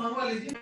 मंगवा लीजिए।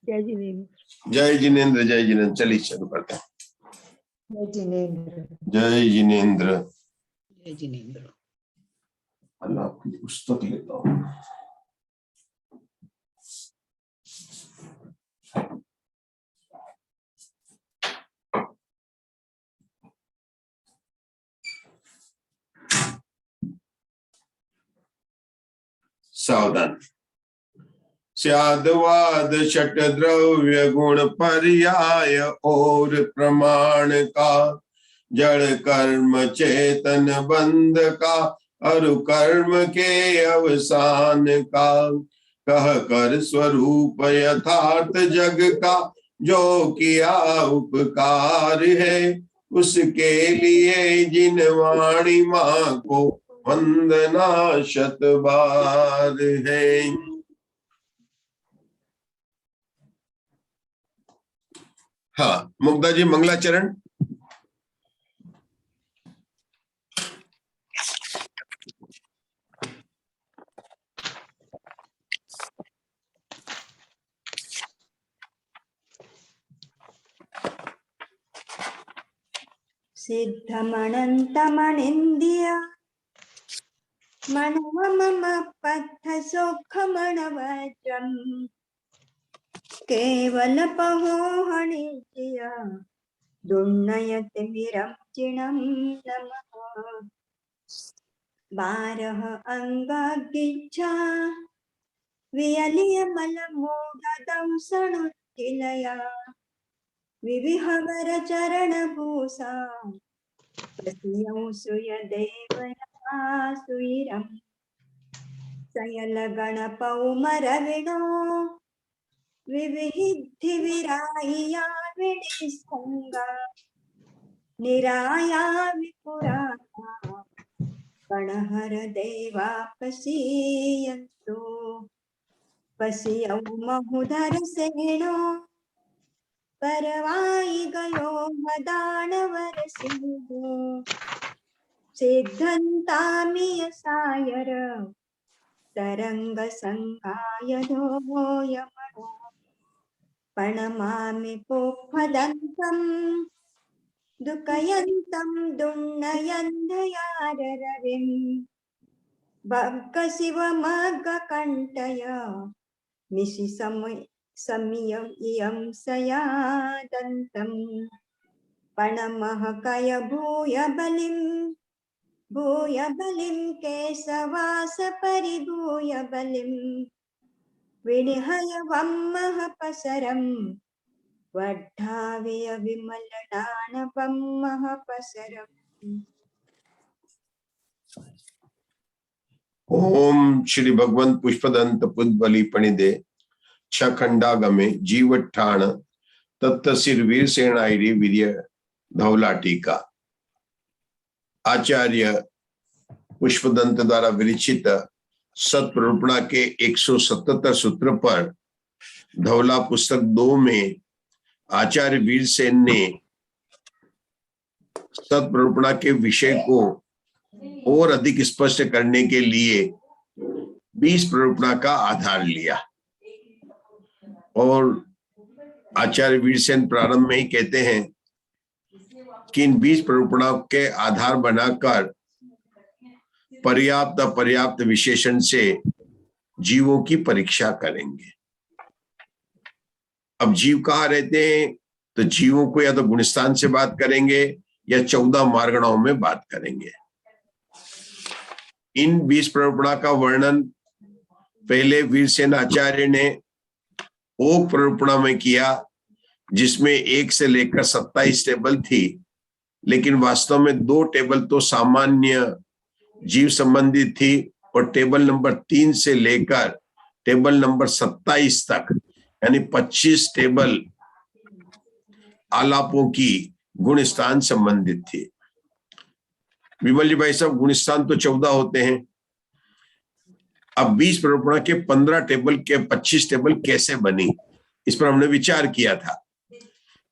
जय जिनेंद्र। जय जिनेंद्र, जय जिनेंद्र। चलिए शुरू करते हैं। जय जिनेंद्र। जय जिनेंद्र। जय जिनेंद्र। अल्लाह की पुस्तक लेता हूँ। सावधान। स्यादवाद षट द्रव्य गुण पर्याय और प्रमाण का, जड़ कर्म चेतन बंध का, अरु कर्म के अवसान का, कह कर स्वरूप यथार्थ जग का, जो किया उपकार है, उसके लिए जिन वाणी माँ को वंदना शत बार है। हाँ, मुग्धा जी मंगलाचरण। सिद्धमनन्तमनिन्द्य मनवमम पथ सुखमणवज्रम् केवल पहोहणिज्य दुर्नयति विरञ्जिणं नमः। बारह अंगागिच्छा वियलियमलमूढदंसणुत्थिलया विविहवर चरणभूषा तस्यं सुयदेवया सुइरम् सयलगणपौमरविणो विविहिद्धि विराहिया विनिस्सङ्गा निराया विपुराता गणहर देवा पश्यन्तु पश्यौ महुधर सेनो परवाई गयो मदानवर सिंधु सिद्धन्तामिय सायर तरंग संगाय धोयमनो प्रणमामि पुष्पदन्तं दुःखयन्तं दुर्नयन्धयाररविं भक्तशिवमग्गकण्ठय निशिसमयम् इयं सयादन्तं प्रणमः कय भूय बलिं केशवास परिभूय बलिं विनिहय वम्मः पसरं वड्ढाविय विमलदानवम्मः पसरम्। ओम श्री भगवंत पुष्पदंत पुष्पबली पणिदे छखंडागमे जीवठाण तत्तसिर वीर सेनाईरी वीर्य धौला टीका। आचार्य पुष्पदंत द्वारा विरचित सत्प्रणुपणा के 177 सूत्र पर धौला पुस्तक 2 में आचार्य वीरसेन ने सत्प्ररूपणा के विषय को और अधिक स्पष्ट करने के लिए 20 प्ररूपणा का आधार लिया। और आचार्य वीरसेन प्रारंभ में ही कहते हैं कि इन 20 प्ररूपणा के आधार बनाकर पर्याप्त अपर्याप्त विशेषण से जीवों की परीक्षा करेंगे। अब जीव कहाँ रहते हैं, तो जीवों को या तो गुणस्थान से बात करेंगे या 14 मार्गणाओं में बात करेंगे। इन 20 प्ररूपणा का वर्णन पहले वीरसेन आचार्य ने ओक प्ररूपणा में किया, जिसमें 1 से लेकर 27 टेबल थी, लेकिन वास्तव में 2 टेबल तो सामान्य जीव संबंधित थी और टेबल नंबर 3 से लेकर टेबल नंबर 27 तक यानी 25 टेबल आलापों की गुणस्थान संबंधित थी। विमल जी भाई साहब, गुणस्थान तो 14 होते हैं। अब 20 प्ररूपणा के 15 टेबल के 25 टेबल कैसे बनी, इस पर हमने विचार किया था।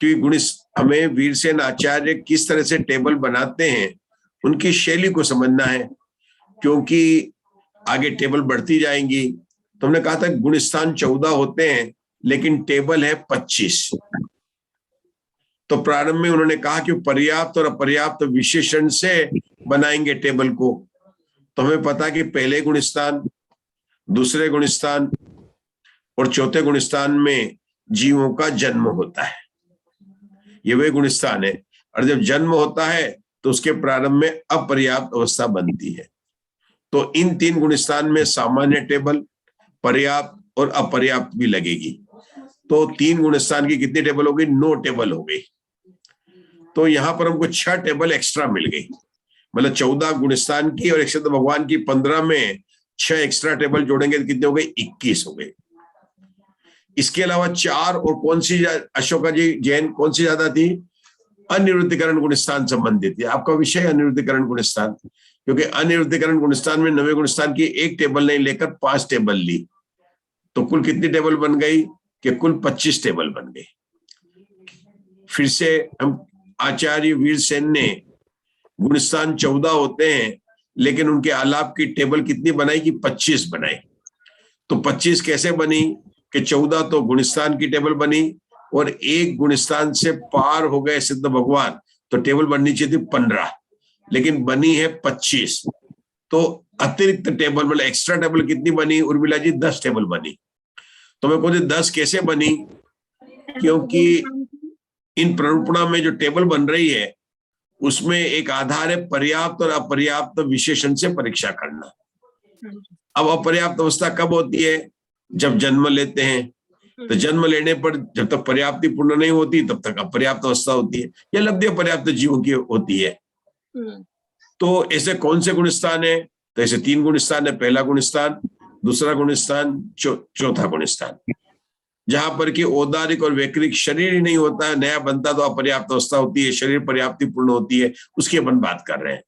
क्योंकि हमें वीरसेन आचार्य किस तरह से टेबल बनाते हैं उनकी शैली को समझना है, क्योंकि आगे टेबल बढ़ती जाएंगी। तो हमने कहा था गुणस्थान 14 होते हैं लेकिन टेबल है 25। तो प्रारंभ में उन्होंने कहा कि पर्याप्त और अपर्याप्त विशेषण से बनाएंगे टेबल को। तो हमें पता कि पहले गुणस्थान, दूसरे गुणस्थान और चौथे गुणस्थान में जीवों का जन्म होता है। ये वही गुणस्थान है। और जब जन्म होता है तो उसके प्रारंभ में अपर्याप्त अवस्था बनती है। तो इन 3 गुणस्थान में सामान्य टेबल, पर्याप्त और अपर्याप्त भी लगेगी। तो 3 गुणस्थान की कितनी टेबल हो गई? 9 टेबल हो गई। तो यहां पर हमको 6 टेबल एक्स्ट्रा मिल गई। मतलब 14 गुणस्थान की और एक भगवान की 15 में 6 एक्स्ट्रा टेबल जोड़ेंगे तो कितने हो गए? 21 हो गए। इसके अलावा 4 और कौन सी अशोका जी जैन कौन सी ज्यादा थी? अनिरुद्धीकरण गुणस्थान संबंधित है। आपका विषय अनिरुद्धीकरण गुणस्थान, क्योंकि अनिरुद्धीकरण गुणस्थान में 9वें गुणस्थान की 1 टेबल नहीं लेकर 5 टेबल ली। तो कुल कितनी टेबल बन गई? कि कुल 25 टेबल बन गई। फिर से हम आचार्य वीरसेन ने गुणस्थान 14 होते हैं लेकिन उनके आलाप की टेबल कितनी बनाई? कि 25 बनाई। तो 25 कैसे बनी? कि 14 तो गुणस्थान की टेबल बनी और 1 गुणस्थान से पार हो गए सिद्ध भगवान, तो टेबल बननी चाहिए थी 15, लेकिन बनी है 25। तो अतिरिक्त टेबल मतलब एक्स्ट्रा टेबल कितनी बनी उर्मिला जी? 10 टेबल बनी। तो मैं कहूँ 10 कैसे बनी? क्योंकि इन प्ररूपणा में जो टेबल बन रही है उसमें एक आधार है पर्याप्त और अपर्याप्त विशेषण से परीक्षा करना। अब अपर्याप्त अवस्था कब होती है? जब जन्म लेते हैं। तो जन्म लेने पर जब तक पर्याप्ति पूर्ण नहीं होती तब तक अपर्याप्त अवस्था होती है, या लब्धि पर्याप्त जीवों की होती है। तो ऐसे कौन से गुणस्थान है? तो ऐसे 3 गुणस्थान है। पहला गुणस्थान, दूसरा गुणस्थान, चौथा गुणस्थान। जहां पर कि औदारिक और वैकृतिक शरीर ही नहीं होता है, नया बनता तो अपर्याप्त अवस्था होती है, शरीर पर्याप्ति पूर्ण होती है, उसकी अपन बात कर रहे हैं।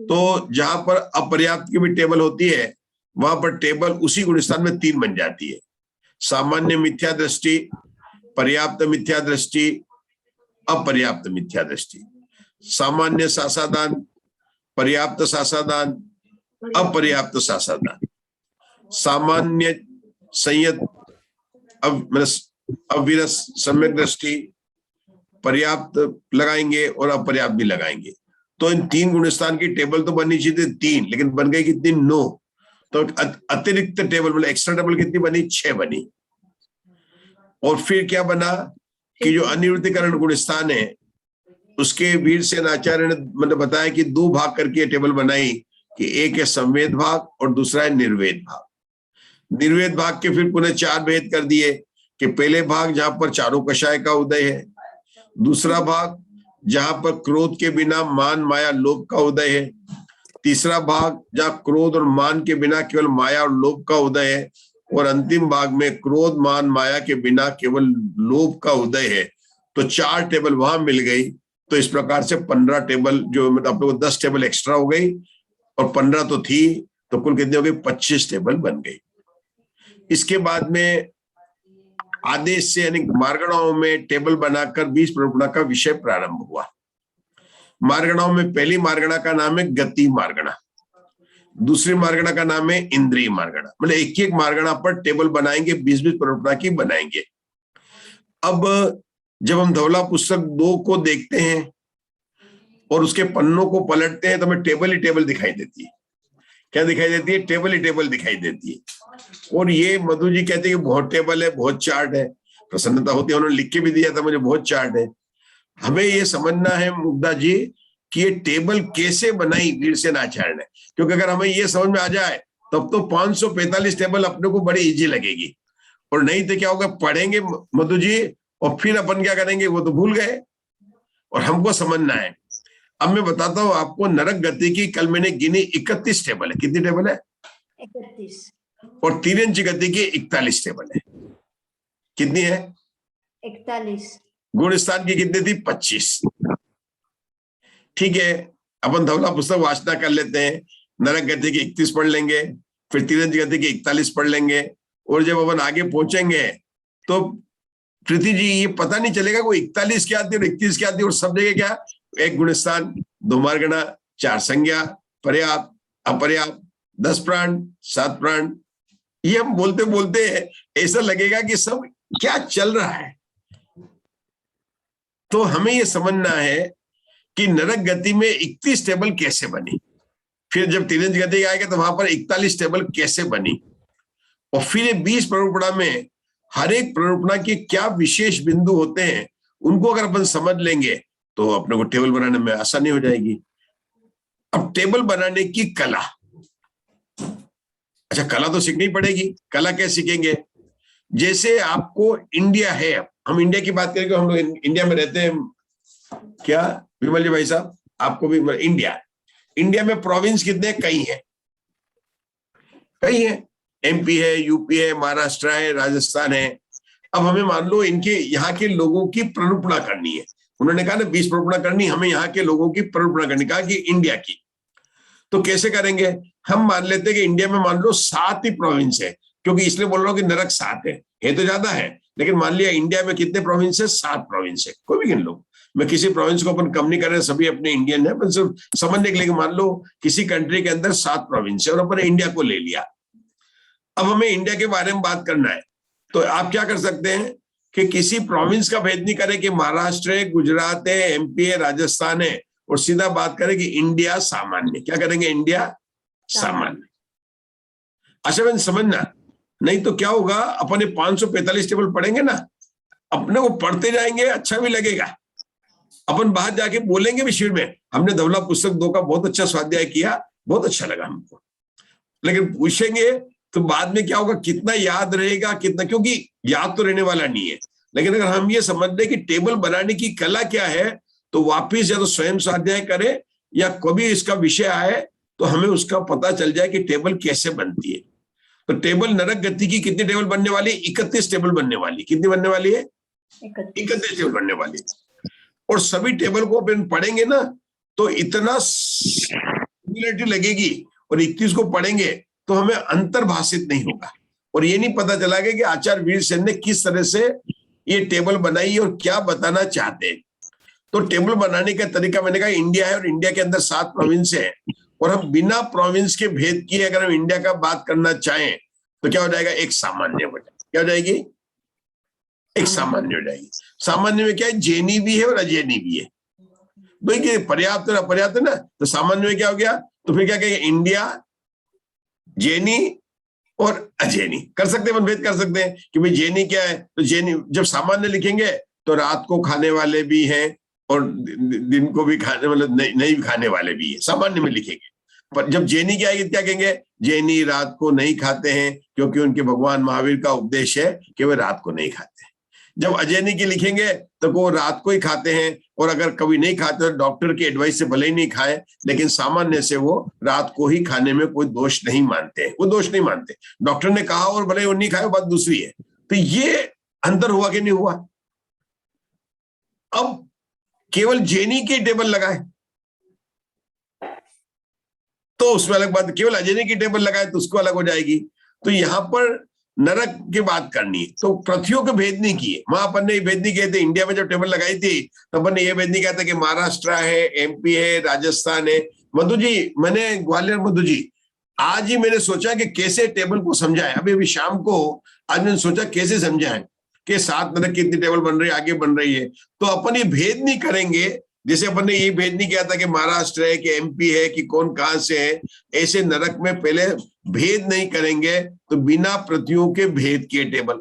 तो जहां पर अपर्याप्त की भी टेबल होती है वहां पर टेबल उसी गुणस्थान में 3 बन जाती है। सामान्य मिथ्या दृष्टि, पर्याप्त मिथ्या दृष्टि, अपर्याप्त मिथ्या दृष्टि। सामान्य सासादान, पर्याप्त सासादान, अपर्याप्त सासादान। सामान्य संयत अविरस सम्यक दृष्टि, पर्याप्त लगाएंगे और अपर्याप्त भी लगाएंगे। तो इन 3 गुणस्थान की टेबल तो बननी चाहिए 3, लेकिन बन गई कितनी? 9। तो अतिरिक्त टेबल मतलब एक्स्ट्रा टेबल कितनी बनी? 6 बनी। और फिर क्या बना कि जो अनिरुद्धीकरण गुणस्थान है उसके वीरसेन आचार्य ने मतलब बताया कि 2 भाग करके टेबल बनाई, कि एक है संवेद भाग और दूसरा है निर्वेद भाग। निर्वेद भाग के फिर पुनः 4 भेद कर दिए, कि पहले भाग जहां पर चारों कषाय का उदय है, दूसरा भाग जहां पर क्रोध के बिना मान माया लोभ का उदय है, तीसरा भाग जहां क्रोध और मान के बिना केवल माया और लोभ का उदय है, और अंतिम भाग में क्रोध मान माया के बिना केवल लोभ का उदय है। तो 4 टेबल वहां मिल गई। तो इस प्रकार से 15 टेबल जो मतलब आप लोगों को 10 टेबल एक्स्ट्रा हो गई और 15 तो थी, तो कुल कितनी हो गई? 25 टेबल बन गई। इसके बाद में आदेश से यानी मार्गणाओं में टेबल बनाकर 20 प्ररूपणा का विषय प्रारंभ हुआ। मार्गणाओं में पहली मार्गणा का नाम है गति मार्गणा, दूसरी मार्गणा का नाम है इंद्रिय मार्गणा। मतलब एक एक मार्गणा पर टेबल बनाएंगे, 20-20 प्ररूपणा की बनाएंगे। अब जब हम धवला पुस्तक 2 को देखते हैं और उसके पन्नों को पलटते हैं तो हमें टेबल ही टेबल दिखाई देती है। क्या दिखाई देती है? टेबल ही टेबल दिखाई देती है। और ये मधु जी कहते हैं कि बहुत टेबल है, बहुत चार्ट है। प्रसन्नता होती है, उन्होंने लिख के भी दिया था मुझे, बहुत चार्ट है। हमें ये समझना है मुग्धा जी कि ये टेबल कैसे बनाई वीरसेन आचार्य ने, क्योंकि अगर हमें ये समझ में आ जाए तब तो 545 टेबल अपने को बड़ी इजी लगेगी। और नहीं तो क्या होगा, पढ़ेंगे मधु जी और फिर अपन क्या करेंगे वो तो भूल गए। और हमको समझना है। अब मैं बताता हूं आपको, नरक गति की कल मैंने गिनी 31 टेबल है। कितनी टेबल है? 31। और तिर्यंच गति की 41 टेबल है। कितनी है? 41। गुण स्थान की कितनी थी? 25। ठीक है, अपन धवला पुस्तक वाचना कर लेते हैं। नरक गति की 31 पढ़ लेंगे, फिर तिरंज गति की 41 पढ़ लेंगे। और जब अपन आगे पहुंचेंगे तो प्रीति जी ये पता नहीं चलेगा कोई 41 क्या आती है और 31 क्या आती है। और सब जगह क्या, एक गुण स्थान, 2 मार्गणा, 4 संज्ञा, पर्याप्त, अपर्याप्त, 10 प्राण, 7 प्राण। ये हम बोलते बोलते ऐसा लगेगा कि सब क्या चल रहा है। तो हमें ये समझना है कि नरक गति में 31 टेबल कैसे बनी, फिर जब तिरंज गति आएगा तो वहां पर 41 टेबल कैसे बनी, और फिर ये 20 प्ररूपणा में हर एक प्ररूपणा के क्या विशेष बिंदु होते हैं, उनको अगर अपन समझ लेंगे तो अपने को टेबल बनाने में आसानी हो जाएगी। अब टेबल बनाने की कला, अच्छा कला तो सीखनी पड़ेगी। कला कैसे सीखेंगे? जैसे आपको इंडिया है, हम इंडिया की बात करेंगे, हम लोग इंडिया में रहते हैं। क्या विमल जी भाई साहब, आपको भी इंडिया में प्रोविंस कितने? कई हैं, कई हैं। एमपी है, यूपी है, महाराष्ट्र है, राजस्थान है। अब हमें मान लो इनके यहाँ के लोगों की प्ररूपणा करनी है। उन्होंने कहा ना 20 प्ररूपणा करनी, हमें यहाँ के लोगों की प्ररूपणा करनी, कहा कि इंडिया की। तो कैसे करेंगे? हम मान लेते हैं कि इंडिया में मान लो 7 ही प्रोविंस है, क्योंकि इसलिए बोल रहा हूँ कि नरक 7 है तो ज्यादा है, लेकिन मान लिया इंडिया में कितने प्रोविंस है? 7 प्रोविंस है। कोई भी गिन लो, मैं किसी प्रोविंस को अपन कम नहीं कर रहे, सभी अपने इंडियन है, पर सिर्फ समझने के लिए मान लो किसी कंट्री के अंदर 7 प्रोविंस है और अपन इंडिया को ले लिया। अब हमें इंडिया के बारे में बात करना है, तो आप क्या कर सकते हैं कि किसी प्रोविंस का भेद नहीं करें कि महाराष्ट्र है, गुजरात है, एमपी है, राजस्थान है, और सीधा बात करें कि इंडिया सामान्य। क्या करेंगे? इंडिया सामान्य। अच्छा मैंने समझना, नहीं तो क्या होगा, अपने 545 टेबल पढ़ेंगे ना, अपने को पढ़ते जाएंगे, अच्छा भी लगेगा। अपन बाहर जाके बोलेंगे भी शिविर में, हमने धवला पुस्तक 2 का बहुत अच्छा स्वाध्याय किया, बहुत अच्छा लगा हमको। लेकिन पूछेंगे तो बाद में क्या होगा, कितना याद रहेगा, कितना, क्योंकि याद तो रहने वाला नहीं है। लेकिन अगर हम ये समझ लें कि टेबल बनाने की कला क्या है, तो वापिस या तो स्वयं स्वाध्याय करें या कभी इसका विषय आए तो हमें उसका पता चल जाए कि टेबल कैसे बनती है। तो टेबल नरक गति की कितनी टेबल बनने वाली? 31 टेबल बनने वाली। कितनी बनने वाली है? 31 टेबल बनने वाली। और सभी टेबल को अपन पढ़ेंगे ना तो इतना सिमिलरिटी लगेगी, और 31 को पढ़ेंगे तो हमें अंतर्भाषित नहीं होगा, और ये नहीं पता चला कि आचार्य वीरसेन ने किस तरह से ये टेबल बनाई और क्या बताना चाहते हैं। तो टेबल बनाने का तरीका मैंने कहा इंडिया है, और इंडिया के अंदर 7 प्रोविंस है, और हम बिना प्रोविंस के भेद किए अगर हम इंडिया का बात करना चाहें तो क्या हो जाएगा? एक सामान्य हो जाएगा। क्या हो जाएगी? एक सामान्य हो जाएगी। सामान्य में क्या है? जैनी भी है और अजैनी भी है। भाई पर्याप्त और अपर्याप्त है ना, तो सामान्य में क्या हो गया? तो फिर क्या कहेंगे? इंडिया, जैनी और अजैनी। कर सकते हैं, भेद कर सकते हैं कि भाई जैनी क्या है। तो जैनी जब सामान्य लिखेंगे तो रात को खाने वाले भी हैं और दिन को भी खाने, मतलब नहीं खाने वाले भी है, सामान्य में लिखेंगे। पर जब जैनी की आएगी क्या कहेंगे? जैनी रात को नहीं खाते हैं, क्योंकि उनके भगवान महावीर का उपदेश है कि वे रात को नहीं खाते हैं। जब अजैनी की लिखेंगे तो वो रात को ही खाते हैं, और अगर कभी नहीं खाते तो डॉक्टर की एडवाइस से भले ही नहीं खाए, लेकिन सामान्य से वो रात को ही खाने में कोई दोष नहीं मानते। वो दोष नहीं मानते, डॉक्टर ने कहा और भले वो नहीं खाए, बात दूसरी है। तो ये अंतर हुआ कि नहीं हुआ? अब केवल जैनी की टेबल लगाए तो उसमें अलग बात, केवल अजैनी की टेबल लगाए तो उसको अलग हो जाएगी। तो यहां पर नरक की बात करनी है तो पृथ्वियों के भेद नहीं किए। वहां अपन ने ये भेद नहीं किए थे। इंडिया में जब टेबल लगाई थी तो अपन ने ये भेद नहीं किया था कि महाराष्ट्र है, एमपी है, राजस्थान है। मधु जी, मैंने ग्वालियर, मधु जी, आज ही मैंने सोचा कि कैसे टेबल को समझाएं। अभी शाम को आज मैंने सोचा कैसे समझाएं कि 7 नरक की इतनी टेबल बन रही है, आगे बन रही है। तो अपन ये भेद नहीं करेंगे, जैसे अपन ने ये भेद नहीं किया था कि महाराष्ट्र है कि एमपी है कि कौन कहां से है। ऐसे नरक में पहले भेद नहीं करेंगे, तो बिना पृथ्वियों के भेद किए टेबल।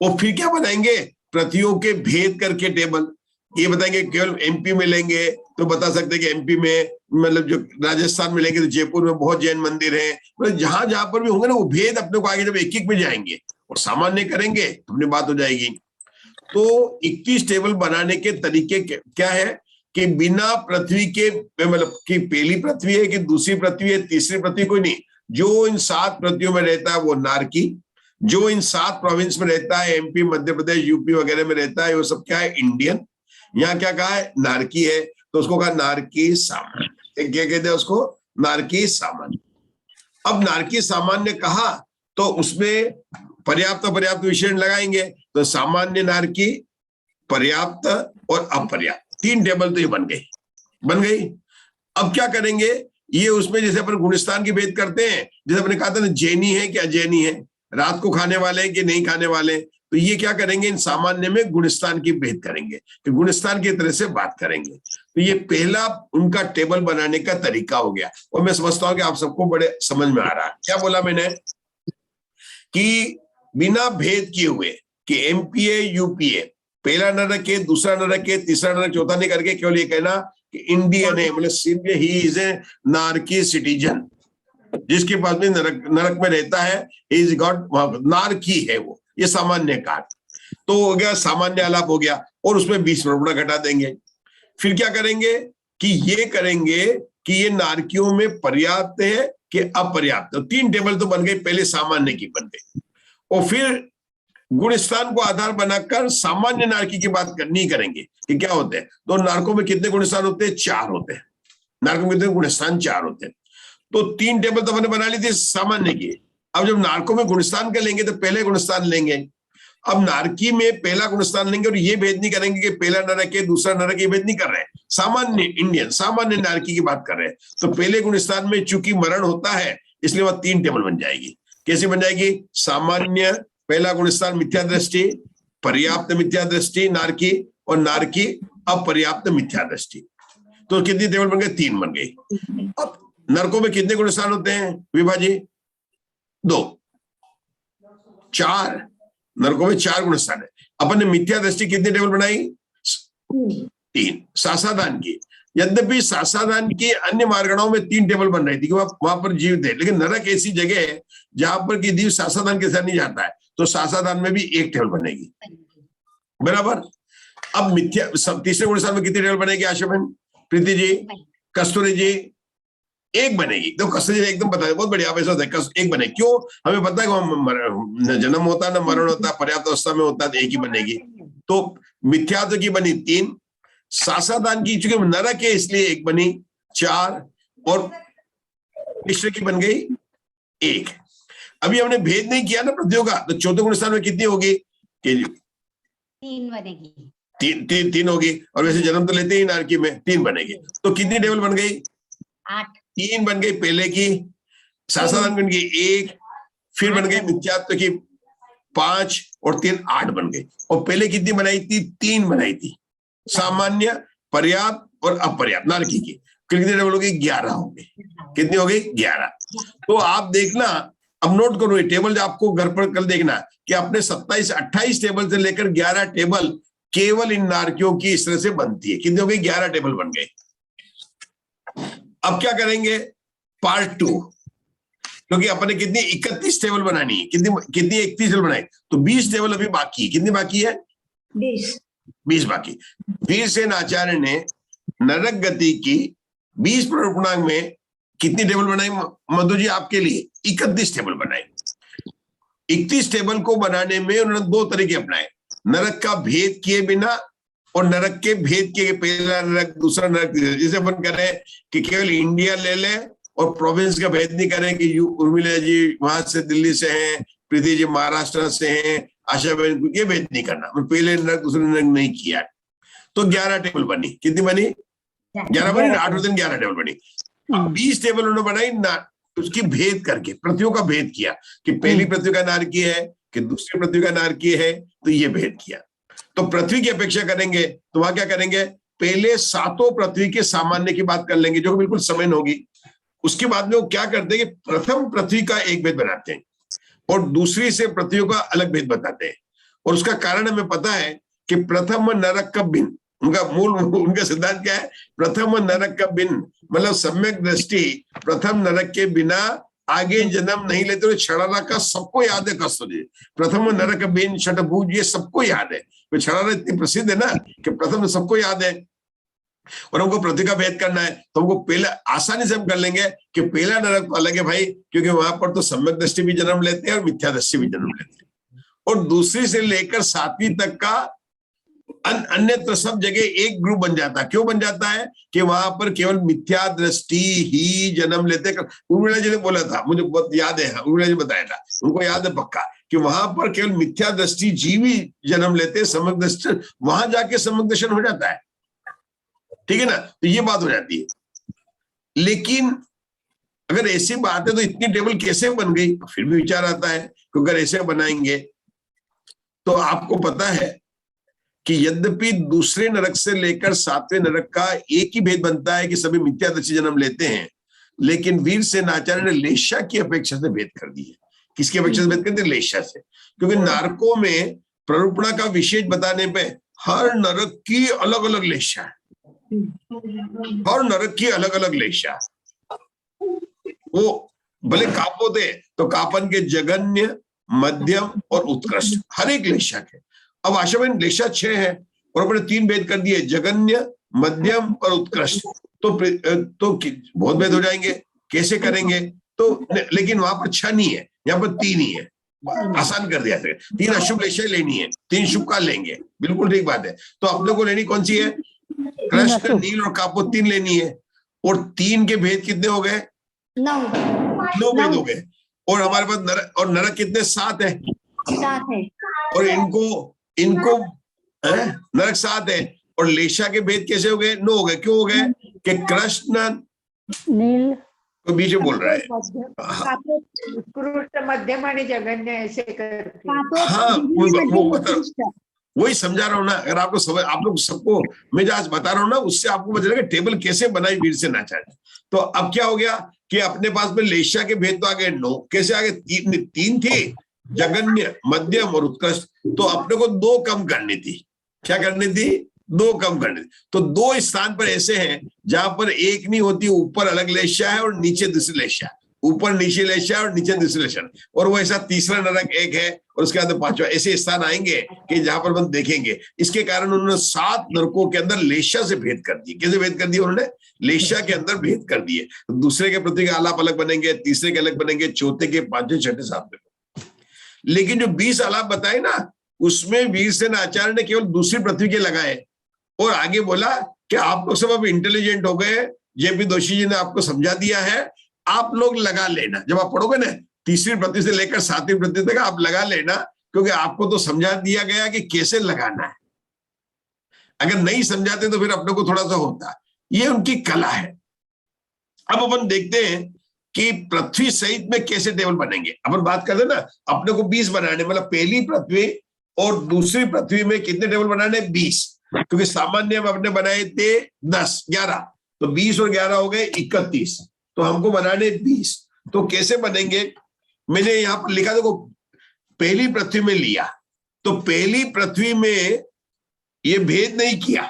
और फिर क्या बनाएंगे? पृथ्वियों के भेद करके टेबल। ये बताएंगे केवल एमपी में लेंगे तो बता सकते कि एमपी में, मतलब जो राजस्थान में लेंगे तो जयपुर में बहुत जैन मंदिर है। मतलब जहां जहां पर भी होंगे ना वो भेद अपने को आगे जब एक एक में जाएंगे और सामान्य करेंगे तो अपनी बात हो जाएगी। तो 21 टेबल बनाने के तरीके क्या है कि बिना पृथ्वी के, मतलब कि पहली पृथ्वी है कि दूसरी पृथ्वी है, तीसरी पृथ्वी, कोई नहीं, जो इन 7 पृथ्वियों में रहता है वो नारकी, जो इन 7 प्रोविंस में रहता है, एमपी, मध्य प्रदेश, यूपी वगैरह में रहता है, वो सब क्या है? इंडियन। यहाँ क्या कहा है? नारकी है, तो उसको कहा नारकी सामान्य। क्या कहते हैं उसको? नारकी सामान्य। अब नारकी सामान्य कहा तो उसमें पर्याप्त पर्याप्त विशेषण लगाएंगे, तो सामान्य, नारकी, पर्याप्त और अपर्याप्त, 3 टेबल तो ये बन गई। अब क्या करेंगे? ये उसमें जैसे अपन गुणस्थान की भेद करते हैं, जैसे अपने कहा था ना जैनी है कि अजैनी है, रात को खाने वाले हैं कि नहीं खाने वाले, तो ये क्या करेंगे? इन सामान्य में गुणस्थान की भेद करेंगे, तो गुणस्थान की तरह से बात करेंगे। तो ये पहला उनका टेबल बनाने का तरीका हो गया। और मैं समझता हूं कि आप सबको बड़े समझ में आ रहा है। क्या बोला मैंने? कि बिना भेद किए हुए कि एमपीए, यूपीए, पहला नरक है, दूसरा नरक है, तीसरा नरक, चौथा नहीं करके केवल ये कहना कि इंडियन है, मतलब ही इज ए नारकी सिटीजन, जिसके पास भी नरक में रहता है, इज गॉट नारकी है वो, ये सामान्य कार्ड तो हो गया, सामान्य आलाप हो गया। और उसमें 20 प्रगुणा घटा देंगे। फिर क्या करेंगे कि ये करेंगे कि ये नारकियों में पर्याप्त है कि अपर्याप्त। 3 टेबल तो बन गई, पहले सामान्य की बन गई। और फिर गुणस्थान को आधार बनाकर सामान्य नारकी की बात नहीं करेंगे कि क्या होते हैं। तो नारकों में कितने गुणस्थान होते हैं? 4 होते हैं। नारकों में कितने गुणस्थान? 4 होते हैं। तो 3 टेबल तो हमने बना ली थी सामान्य की। अब जब नारकों में गुणस्थान का लेंगे तो पहले गुणस्थान लेंगे। अब नारकी में पहला गुणस्थान लेंगे और ये भेद नहीं करेंगे कि पहला नरक है, दूसरा नरक, ये भेद नहीं कर रहे हैं। सामान्य इंडियन, सामान्य नारकी की बात कर रहे हैं। तो पहले गुणस्थान में चूंकि मरण होता है, इसलिए वह 3 टेबल बन जाएगी। कैसे बन जाएगी? सामान्य पहला गुणस्थान मिथ्या दृष्टि, पर्याप्त मिथ्या दृष्टि नारकी, और नारकी अपर्याप्त मिथ्या दृष्टि। तो कितनी टेबल बन गई? 3 बन गई। अब नरकों में कितने गुणस्थान होते हैं विभाजी? 2, 4। नरकों में 4 गुणस्थान है। अपन ने मिथ्या दृष्टि कितनी टेबल बनाई? 3। सासादान की, यद्यपि सासादान की अन्य मार्गणाओं में 3 टेबल बन रही थी कि वहां पर जीव थे, लेकिन नरक ऐसी जगह है जहां पर कि जीव सासादान के साथ नहीं जाता है, तो सासादान में भी 1 टेबल बनेगी, बराबर। अब मिथ्या तीसरे गुणस्थान में कितनी टेबल बनेगी आशा बहन, प्रीति जी, कस्तूरी जी? 1 बनेगी। तो कस्तूरी जी एकदम बता, बहुत बढ़िया, आप ऐसा होता है 1 बने। क्यों? हमें पता है कि जन्म होता है ना मरण होता है, पर्याप्त अवस्था में होता है, तो 1 ही बनेगी। तो मिथ्यात्व की बनी 3, सासादान की चूंकि नरक है इसलिए 1 बनी, 4, और मिश्र की बन गई 1। अभी हमने भेद नहीं किया ना पृथ्वियों का, तो चौथे गुणस्थान में कितनी होगी? 3 बनेगी। 3 होगी। और वैसे जन्म तो लेते ही नारकी में, 3 बनेगी। तो कितनी टेबल बन गई? 8। 3 बन गई पहले की, सासादान बन गई 1, फिर बन गई मिथ्यात्व की 5, और 3 8 बन गई। और पहले कितनी बनाई थी? 3 बनाई थी, सामान्य, पर्याप्त और अपर्याप्त नारकी की। कितनी टेबल हो गई? 11 हो गई। कितनी हो गई? 11। तो आप देखना, अब नोट करो ये टेबल, आपको घर पर कल देखना कि अपने 27-28 टेबल से लेकर 11 टेबल केवल इन नारकियों की इस तरह से बनती है। कितनी हो गई? 11 टेबल बन गए। अब क्या करेंगे? पार्ट 2, क्योंकि अपने कितनी 31 टेबल बनानी है, कितनी 31 टेबल बनाई, तो 20 टेबल अभी बाकी। कितनी बाकी है? 20 बाकी। वीरसेन आचार्य ने नरक गति की 20 पूर्णांक में कितनी टेबल बनाई मधु जी आपके लिए? 31 टेबल बनाई। 31 टेबल को बनाने में उन्होंने 2 तरीके अपनाए, नरक का भेद किए बिना और नरक के भेद किए, पहला नरक दूसरा नरक। जैसे अपन कह रहे हैं कि केवल इंडिया ले लें और प्रोविंस का भेद नहीं करें कि उर्मिला जी वहां से दिल्ली से हैं प्रीति जी महाराष्ट्र से हैं, आशा बहन को ये भेद नहीं करना, पहले नरक दूसरे नरक नहीं किया। तो 11 टेबल बनी, कितनी बनी? 11 बनी ना, 8 दिन 11 टेबल बनी। अब 20 टेबल उन्होंने बनाई ना, उसकी भेद करके पृथ्वियों का भेद किया कि पहली पृथ्वी का नारकी है कि दूसरी पृथ्वी का नारकी है, तो ये भेद किया। तो पृथ्वी की अपेक्षा करेंगे तो वहां क्या करेंगे, पहले 7 पृथ्वी के सामान्य की बात कर लेंगे जो बिल्कुल समान होगी। उसके बाद में वो क्या करते हैं कि प्रथम पृथ्वी का एक भेद बनाते हैं और दूसरी से पृथ्वी का अलग भेद बताते हैं। और उसका कारण हमें पता है कि प्रथम नरक का भिन्न, उनका सिद्धांत क्या है, प्रथम नरक का भिन्न, मतलब सम्यक दृष्टि प्रथम नरक के बिना आगे जन्म नहीं लेते। तो छड़ाना का सबको याद है, कष्ट प्रथम नरक बिन छठभुज, ये सबको याद है। तो छड़ाना इतनी प्रसिद्ध है ना कि प्रथम सबको याद है। और हमको पृथ्वी का भेद करना है तो हमको पहले आसानी से हम कर लेंगे कि पहला नरक तो अलग है भाई, क्योंकि वहां पर तो सम्यक दृष्टि भी जन्म लेते हैं और मिथ्या दृष्टि भी जन्म लेते हैं। और दूसरी से लेकर 7वीं तक का अन्यत्र सब जगह एक ग्रुप बन जाता है। क्यों बन जाता है कि वहां पर केवल मिथ्या दृष्टि ही जन्म लेते। उर्मिला जी ने बोला था, मुझे बहुत याद है, उर्मिला जी बताया था, उनको याद है पक्का, कि वहां पर केवल मिथ्या दृष्टि जीव ही जन्म लेते, सम्यक दृष्टि वहां जाके सम्यक दर्शन हो जाता है, ठीक है ना। तो ये बात हो जाती है। लेकिन अगर ऐसी बात है तो इतनी टेबल कैसे बन गई, फिर भी विचार आता है कि अगर ऐसे बनाएंगे तो आपको पता है कि यद्यपि दूसरे नरक से लेकर 7वें नरक का एक ही भेद बनता है कि सभी मिथ्या दृष्टि जन्म लेते हैं, लेकिन वीरसेन आचार्य ने लेशा की अपेक्षा से भेद कर दी है। किसकी अपेक्षा से भेद कर दी? लेशा से। क्योंकि नारकों में प्ररूपणा का विशेष बताने पे हर नरक की अलग अलग लेशा है, हर नरक की अलग अलग लेशा। वो भले काप होते तो कापन के जगन्य, मध्यम और उत्कृष्ट, हर एक लेशा के। अब आशा में लेशा 6 है और अपने 3 भेद कर दिए, जगन्य, मध्यम और उत्कृष्ट। तो बहुत भेद हो जाएंगे, कैसे करेंगे? तो लेकिन वहां पर 6 नहीं है, यहाँ पर 3 ही है, आसान कर दिया। 3 अशुभ लेशा लेनी है, 3 शुभ का लेंगे, बिल्कुल ठीक बात है। तो अपने को लेनी कौन सी है? कृष्ण, नील और कापो 3 लेनी है। और 3 के भेद कितने हो गए? 9 भेद हो गए। और हमारे पास नरक कितने? 7 है। और इनको नरक 7 है और लेशा के भेद कैसे हो गए? 9 हो गए। क्यों हो गए? कि कृष्ण, नील तो बीच में बोल रहा है, कृष्ण, मध्यम और जगन्य ऐसे करके। हाँ वो वही समझा रहा हूँ ना। अगर आपको समझ, आप लोग सबको मैं जो आज बता रहा हूँ ना, उससे आपको पता चलेगा टेबल कैसे बनाई वीरसेन आचार्य। तो अब क्या हो गया कि अपने पास में लेशा के भेद तो आ गए 9, कैसे आ गए? 3 थे, जगन्य, मध्यम और उत्कृष्ट। तो अपने को 2 कम करनी थी। क्या करनी थी? 2 कम करनी थी। तो 2 स्थान पर ऐसे हैं जहां पर एक नहीं होती, ऊपर अलग लेशा है और नीचे दूसरी लेशा, ऊपर नीचे लेशा और नीचे दूसरी लेशा। और वो ऐसा तीसरा नरक एक है और उसके अंदर 5वां। ऐसे स्थान आएंगे कि जहां पर हम देखेंगे। इसके कारण उन्होंने 7 नरकों के अंदर लेशा से भेद कर दिए। कैसे भेद कर दिए उन्होंने? लेशा के अंदर भेद कर दिए। तो दूसरे के पृथ्वी का आलाप अलग बनेंगे, तीसरे के अलग बनेंगे, चौथे के, 5वें, 6ठे, 7वें। लेकिन जो 20 आलाप बताए ना, उसमें वीरसेन आचार्य ने केवल दूसरी पृथ्वी के लगाए और आगे बोला कि आप लोग सब अब इंटेलिजेंट हो गए, जेपी दोषी जी ने आपको समझा दिया है, आप लोग लगा लेना। जब आप पढ़ोगे ना, तीसरी पृथ्वी से लेकर 7वीं पृथ्वी तक आप लगा लेना, क्योंकि आपको तो समझा दिया गया कि कैसे लगाना है। अगर नहीं समझाते तो फिर अपने को थोड़ा सा होता। ये उनकी कला है। अब अपन देखते हैं कि पृथ्वी सहित में कैसे टेबल बनेंगे। अपन बात करते ना, अपने को 20 बनाने, मतलब पहली पृथ्वी और दूसरी पृथ्वी में कितने टेबल बनाने? 20। क्योंकि सामान्य हम अपने बनाए थे 10, 11, तो 20 और 11 हो गए 31। तो हमको बनाने 20। तो कैसे बनेंगे? मैंने यहां पर लिखा, देखो पहली पृथ्वी में लिया तो पहली पृथ्वी में ये भेद नहीं किया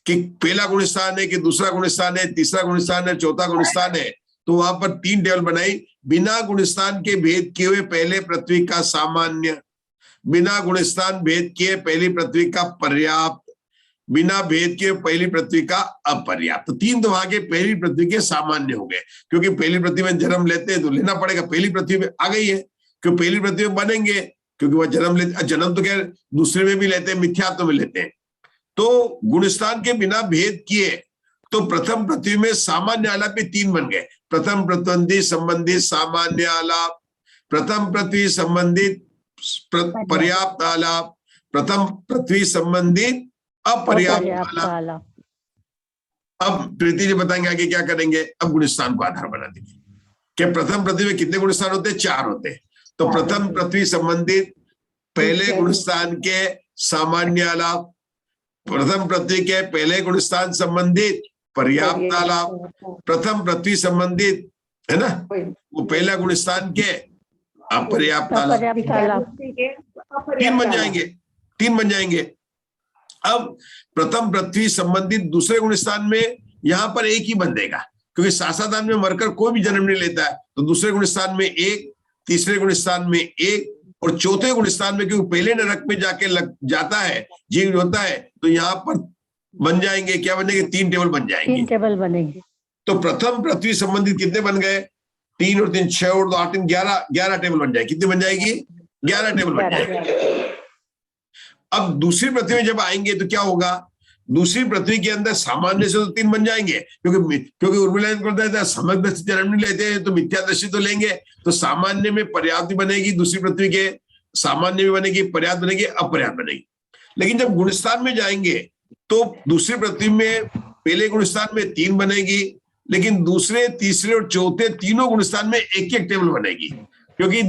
कि पहला गुण स्थान है कि दूसरा गुण स्थान है, तीसरा गुण स्थान है, चौथा गुण स्थान है। तो वहां पर 3 टेबल बनाई, बिना गुण स्थान के भेद किए हुए पहले पृथ्वी का सामान्य, बिना गुण स्थान भेद किए पहली पृथ्वी का पर्याप्त, बिना भेद के पहली पृथ्वी का अपर्याप्त। तो 3 तो वहां के पहली पृथ्वी के सामान्य हो गए, क्योंकि पहली पृथ्वी में जन्म लेते हैं तो लेना पड़ेगा। पहली पृथ्वी में आ गई है, क्यों पहली पृथ्वी में बनेंगे, क्योंकि वह जन्म लेते, जन्म तो क्या दूसरे में भी लेते हैं, मिथ्यात्व में लेते हैं। तो गुणस्थान के बिना भेद किए तो प्रथम पृथ्वी में सामान्य आलाप 3 बन गए। प्रथम प्रतिद्वंदी संबंधी सामान्य आलाप, प्रथम पृथ्वी संबंधित पर्याप्त आलाप, प्रथम पृथ्वी संबंधित अपर्याप्त आलाप। अब प्रीति जी बताएंगे आगे क्या करेंगे। अब गुणस्थान को आधार बना देंगे कि प्रथम पृथ्वी में कितने गुणस्थान होते हैं, 4 होते हैं। तो प्रथम पृथ्वी संबंधित पहले गुणस्थान के सामान्य आलाप, प्रथम पृथ्वी के पहले गुणस्थान संबंधित पर्याप्त आलाप, प्रथम पृथ्वी संबंधित है ना वो पहला गुणस्थान के अपर्याप्त आलाप, 3 बन जाएंगे, 3 बन जाएंगे। अब प्रथम पृथ्वी संबंधित दूसरे गुणस्थान में यहां पर एक ही बंधेगा, क्योंकि सासादान में मरकर कोई भी जन्म नहीं लेता है, तो दूसरे गुणस्थान में एक, तीसरे गुणस्थान में एक, और चौथे गुणस्थान में क्योंकि पहले नरक में जाके लग जाता है, जीव होता है, तो यहाँ पर बन जाएंगे, क्या बनेंगे, 3 टेबल बन जाएंगे, 3 टेबल बनेंगे। तो प्रथम पृथ्वी संबंधित कितने बन गए, 3 और 3 6 और 2 8 11 टेबल बन जाएगी। कितने बन जाएगी, 11 टेबल बन जाएगी। अब दूसरी पृथ्वी में जब आएंगे तो क्या होगा, दूसरी पृथ्वी के अंदर सामान्य से तो 3 बन जाएंगे, क्योंकि उर्मिला करता है समग्र दृष्टि जन्म नहीं लेते हैं तो मिथ्या दृष्टि तो लेंगे, तो सामान्य में पर्याप्त भी बनेगी, दूसरी पृथ्वी के सामान्य भी बनेगी, पर्याप्त बनेगी, अपर्याप्त बनेगी। लेकिन जब गुणस्थान में जाएंगे तो दूसरी पृथ्वी में पहले गुणस्थान में 3 बनेगी, लेकिन दूसरे, तीसरे और चौथे तीनों गुणस्थान में एक एक टेबल बनेगी, क्योंकि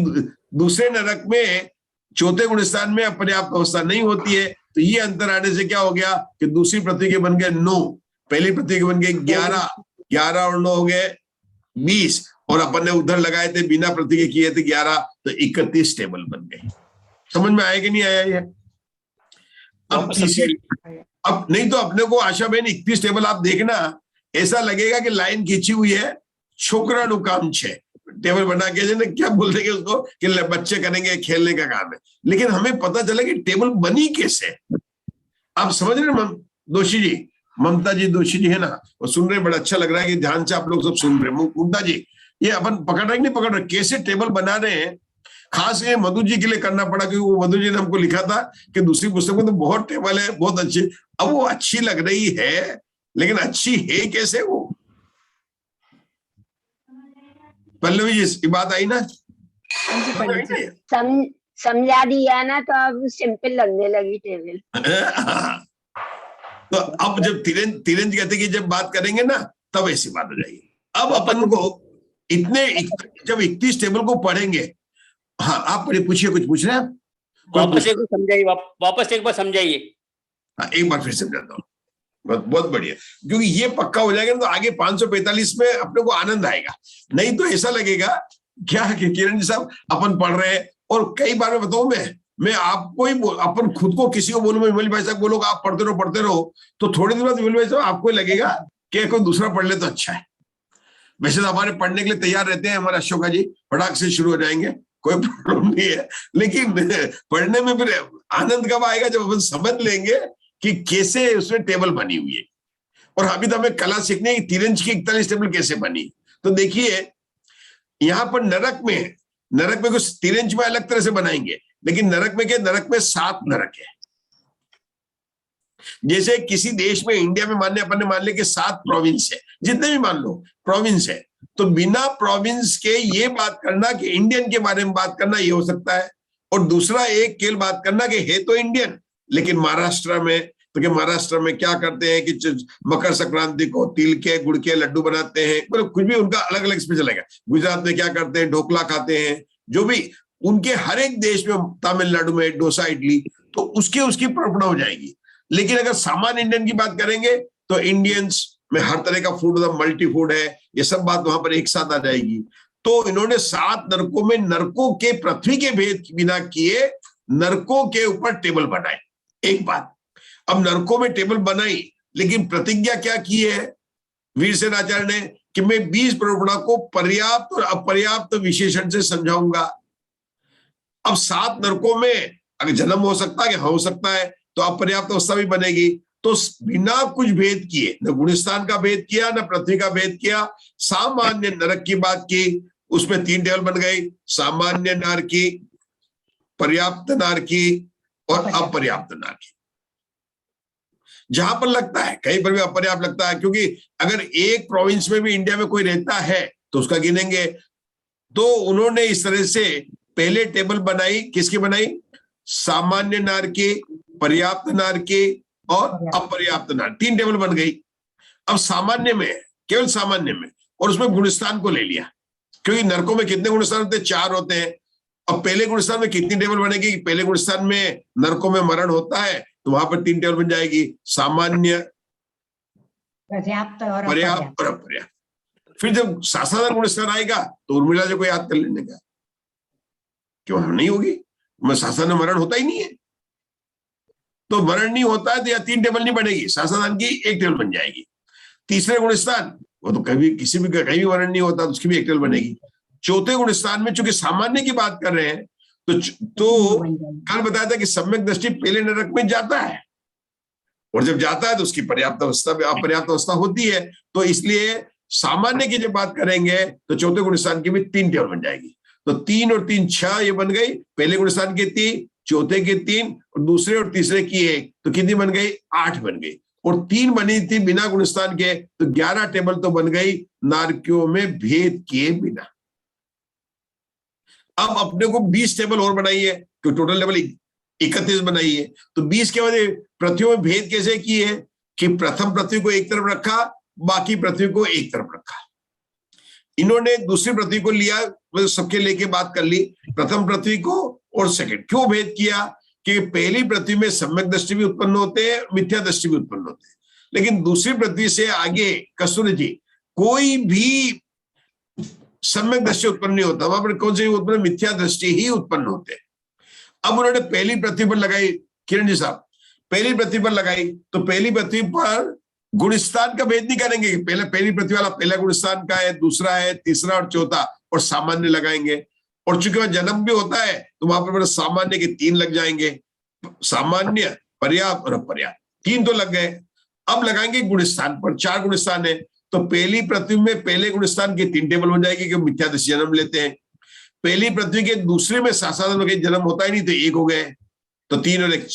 दूसरे नरक में चौथे गुणस्थान में अपर्याप्त अवस्था नहीं होती है। तो ये अंतर आने से क्या हो गया कि दूसरी पृथ्वी के बन गए 9, पहली पृथ्वी के बन गए 11, 11 और 9 हो गए 20, और अपन ने उधर लगाए थे बिना पृथ्वी के किए थे 11, तो 31 टेबल बन गए। समझ में आया कि नहीं आया ये? अब तीसरी, अब नहीं तो अपने को आशा बहन 31 टेबल आप देखना, ऐसा लगेगा कि लाइन खींची हुई है, छोकरानु काम 6 टेबल बना के ना क्या बोल देंगे उसको कि बच्चे करेंगे, खेलने का काम है, लेकिन हमें पता चला कि टेबल बनी कैसे। आप समझ रहे दोषी जी, ममता जी दोषी जी है ना, वो सुन रहे, बड़ा अच्छा लग रहा है कि ध्यान से आप लोग सब सुन रहे। ममता जी ये अपन पकड़ रहे नहीं पकड़ रहे, कैसे टेबल बना रहे हैं। खास ये मधु जी के लिए करना पड़ा, क्योंकि वो मधु जी ने हमको लिखा था कि दूसरी पुस्तक में तो बहुत टेबल है, बहुत अच्छी। अब वो अच्छी लग रही है, लेकिन अच्छी है कैसे वो। पल्लवी जी ये बात आई ना, समझा दिया ना, तो अब सिंपल लगने लगी टेबल। तो अब जब तिरंज कहते कि जब बात करेंगे ना तब ऐसी बात हो जाएगी। अब अपन को इतने जब 31 टेबल को पढ़ेंगे, हाँ आप पूछिए, कुछ पूछ रहे हैं आप? वापस एक बार समझाइए, वापस एक बार समझाइए। हाँ एक बार फिर समझाता हूँ, बहुत बढ़िया, क्योंकि ये पक्का हो जाएगा तो आगे 545 में अपने को आनंद आएगा। नहीं तो ऐसा लगेगा क्या कि किरण जी साहब अपन पढ़ रहे हैं, और कई बार मैं बताऊं, मैं आपको ही अपन खुद को किसी को बोलूं, विमल भाई साहब बोलोगे आप पढ़ते रहो, तो थोड़ी देर बाद विमल भाई साहब आपको लगेगा कि कोई दूसरा पढ़ ले तो अच्छा है। वैसे तो हमारे पढ़ने के लिए तैयार रहते हैं हमारे अशोका जी, फटाक से शुरू हो जाएंगे, कोई प्रॉब्लम नहीं है, लेकिन पढ़ने में फिर आनंद कब आएगा, जब अपन समझ लेंगे कि कैसे उसमें टेबल बनी हुई है। और अभी तो हमें कला सीखनी है कि तिरंज की 41 टेबल कैसे बनी। तो देखिए यहाँ पर नरक में कुछ तिरंज में अलग तरह से बनाएंगे, लेकिन नरक में क्या, नरक में 7 नरक है। जैसे किसी देश में, इंडिया में अपन ने मान लिया कि 7 प्रोविंस है, जितने भी मान लो प्रोविंस है, तो बिना प्रोविंस के ये बात करना कि इंडियन के बारे में बात करना ये हो सकता है, और दूसरा एक केवल बात करना कि है तो इंडियन, लेकिन महाराष्ट्र में तो कि महाराष्ट्र में क्या करते हैं कि मकर संक्रांति को तिल के गुड़ के लड्डू बनाते हैं, मतलब कुछ भी उनका अलग अलग स्पेशल है। गुजरात में क्या करते हैं, ढोकला खाते हैं, जो भी उनके हर एक देश में, तमिलनाडु में डोसा इडली, तो उसकी परंपरा हो जाएगी। लेकिन अगर सामान्य इंडियन की बात करेंगे तो इंडियंस में हर तरह का फूड, मल्टी फूड है, ये सब बात वहां पर एक साथ आ जाएगी। तो इन्होंने 7 नरकों में नरकों के पृथ्वी के भेद बिना किए नरकों के ऊपर टेबल बनाए। एक बात, अब नरकों में टेबल बनाई, लेकिन प्रतिज्ञा क्या की है वीरसेन आचार्य ने कि मैं 20 प्ररोपणा को पर्याप्त और अपर्याप्त विशेषण से समझाऊंगा। अब 7 नरकों में अगर जन्म हो सकता है, हो सकता है, तो अपर्याप्त अवस्था भी बनेगी। तो बिना कुछ भेद किए, न गुणस्थान का भेद किया, न पृथ्वी का भेद किया, सामान्य नरक की बात की, उसमें 3 टेबल बन गई, सामान्य नर की, पर्याप्त नर की और अपर्याप्त नर की। जहां पर लगता है, कहीं पर भी अपर्याप्त लगता है, क्योंकि अगर एक प्रोविंस में भी इंडिया में कोई रहता है तो उसका गिनेंगे, तो उन्होंने इस तरह से पहले टेबल बनाई, किसकी बनाई? सामान्य नार के, पर्याप्त नार के और अपर्याप्त नार, 3 टेबल बन गई। अब सामान्य में, केवल सामान्य में, और उसमें गुणस्थान को ले लिया, क्योंकि नरकों में कितने गुणस्थान होते हैं? 4 होते हैं। अब पहले गुणस्थान में कितनी टेबल बनेगी? पहले गुणस्थान में नरकों में मरण होता है तो वहां पर 3 टेबल बन जाएगी, सामान्य, पर्याप्त और पर्याप्त और अपर्याप्त। फिर जब सासाधारण गुणस्थान आएगा तो उर्मिला जी को याद कर लेने का, क्यों नहीं होगी? सासाधारण मरण होता ही नहीं है, तो मरण नहीं होता है तो या 3 टेबल नहीं बनेगी, सासाधारण की 1 टेबल बन जाएगी। तीसरे गुणस्थान, वो तो कभी किसी भी कहीं भी मरण नहीं होता तो उसकी भी 1 टेबल बनेगी। चौथे गुणस्थान में चूंकि सामान्य की बात कर रहे हैं तो कल बताया था कि सम्यक दृष्टि पहले नरक में जाता है, और जब जाता है तो उसकी पर्याप्त अवस्था, अपर्याप्त अवस्था होती है। तो इसलिए सामान्य की जब बात करेंगे तो चौथे गुणस्थान की भी 3 टेबल बन जाएगी। तो 3 और 3 6 ये बन गई, पहले गुणस्थान की 3, चौथे के 3 और दूसरे और तीसरे की 1, तो कितनी बन गई? 8 बन गई। और 3 बनी थी बिना गुणस्थान के, तो 11 टेबल तो बन गई नारकियों में भेद किए बिना। अब अपने को 20 टेबल और बनाई है, तो टोटल टेबल 31 बनाई है। तो 20 के बाद पृथ्वी में भेद कैसे किए हैं कि प्रथम पृथ्वी को एक तरफ रखा, बाकी पृथ्वी को एक तरफ रखा। इन्होंने दूसरी पृथ्वी को लिया, मतलब सबके लेके बात कर ली, प्रथम पृथ्वी को और सेकंड। क्यों भेद किया? कि पहली पृथ्वी में सम्यक दृष्टि भी उत्पन्न होते हैं, मिथ्या दृष्टि भी उत्पन्न होते हैं, लेकिन दूसरी पृथ्वी से आगे कसूर जी कोई भी सम्यक दृष्टि उत्पन्न नहीं होता, वहां पर कौन से उत्पन्न? मिथ्या दृष्टि ही उत्पन्न होते हैं। अब उन्होंने पहली पृथ्वी पर लगाई, किरण जी साहब, पहली पृथ्वी पर लगाई, तो पहली पृथ्वी पर गुणस्थान का भेद नहीं करेंगे, पहली पृथ्वी वाला पहला गुणस्थान का है, दूसरा है, तीसरा और चौथा, और सामान्य लगाएंगे। और चूंकि वह जन्म भी होता है तो वहां पर सामान्य के 3 लग जाएंगे, सामान्य, पर्याप्त और अपर्याप्त, 3 तो लग गए। अब लगाएंगे गुणस्थान पर, 4 गुणस्थान है, तो पहली पृथ्वी में पहले गुणस्थान की 3 टेबल हो जाएगी, क्योंकि मिथ्या दृष्टि जन्म लेते हैं। पहली पृथ्वी के दूसरे में सासाधारण के जन्म होता ही नहीं, तो 1 हो गए, तो 3 और 1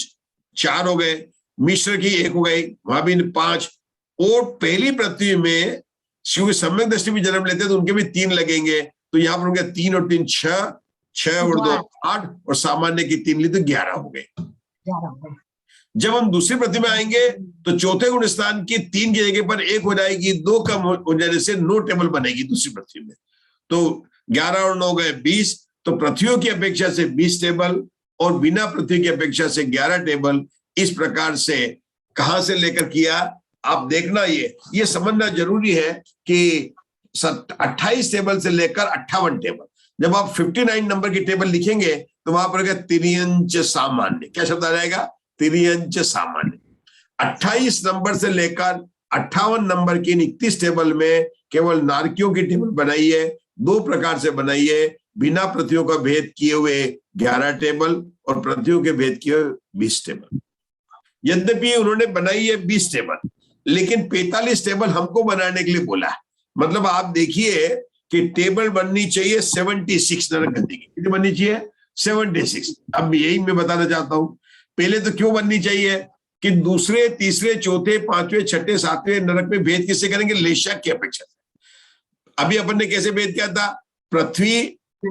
4 हो गए। मिश्र की 1 हो गई, वहां भी 5। और पहली पृथ्वी में क्योंकि सम्यक दृष्टि भी जन्म लेते हैं तो उनके भी 3 लगेंगे, तो यहाँ पर उनके 3 और 3 6, 6 और 2 8, और सामान्य की 3 ली तो 11 हो गए। जब हम दूसरी पृथ्वी में आएंगे तो चौथे गुणस्थान की 3 की जगह पर 1 हो जाएगी, 2 कम हो जाने से 9 टेबल बनेगी दूसरी पृथ्वी में। तो 11 और 9 गए 20, तो पृथ्वियों की अपेक्षा से 20 टेबल और बिना पृथ्वी की अपेक्षा से 11 टेबल। इस प्रकार से कहां से लेकर किया आप देखना, ये समझना जरूरी है कि 28 टेबल से लेकर 58 टेबल, जब आप 59 नंबर की टेबल लिखेंगे तो वहां पर तिर्यंच सामान्य, क्या शब्द आ जाएगा? तिर्यंच सामान्य। 28 नंबर से लेकर 58 नंबर की 31 टेबल में केवल नारकियों की टेबल बनाई है, 2 प्रकार से बनाई है, बिना पृथ्वियों का भेद किए हुए 11 टेबल और पृथ्वियों के भेद किए हुए 20 टेबल। यद्यपि उन्होंने बनाई है 20 टेबल, लेकिन 45 टेबल हमको बनाने के लिए बोला है। मतलब आप देखिए कि टेबल बननी चाहिए 76 नरक गति की, कितनी बननी चाहिए? 76। अब यही मैं बताना चाहता हूं, पहले तो क्यों बननी चाहिए कि दूसरे, तीसरे, चौथे, 5वें, 6ठे, 7वें नरक में भेद किससे करेंगे? लेशा की अपेक्षा से। अभी अपन ने कैसे भेद किया था? पृथ्वी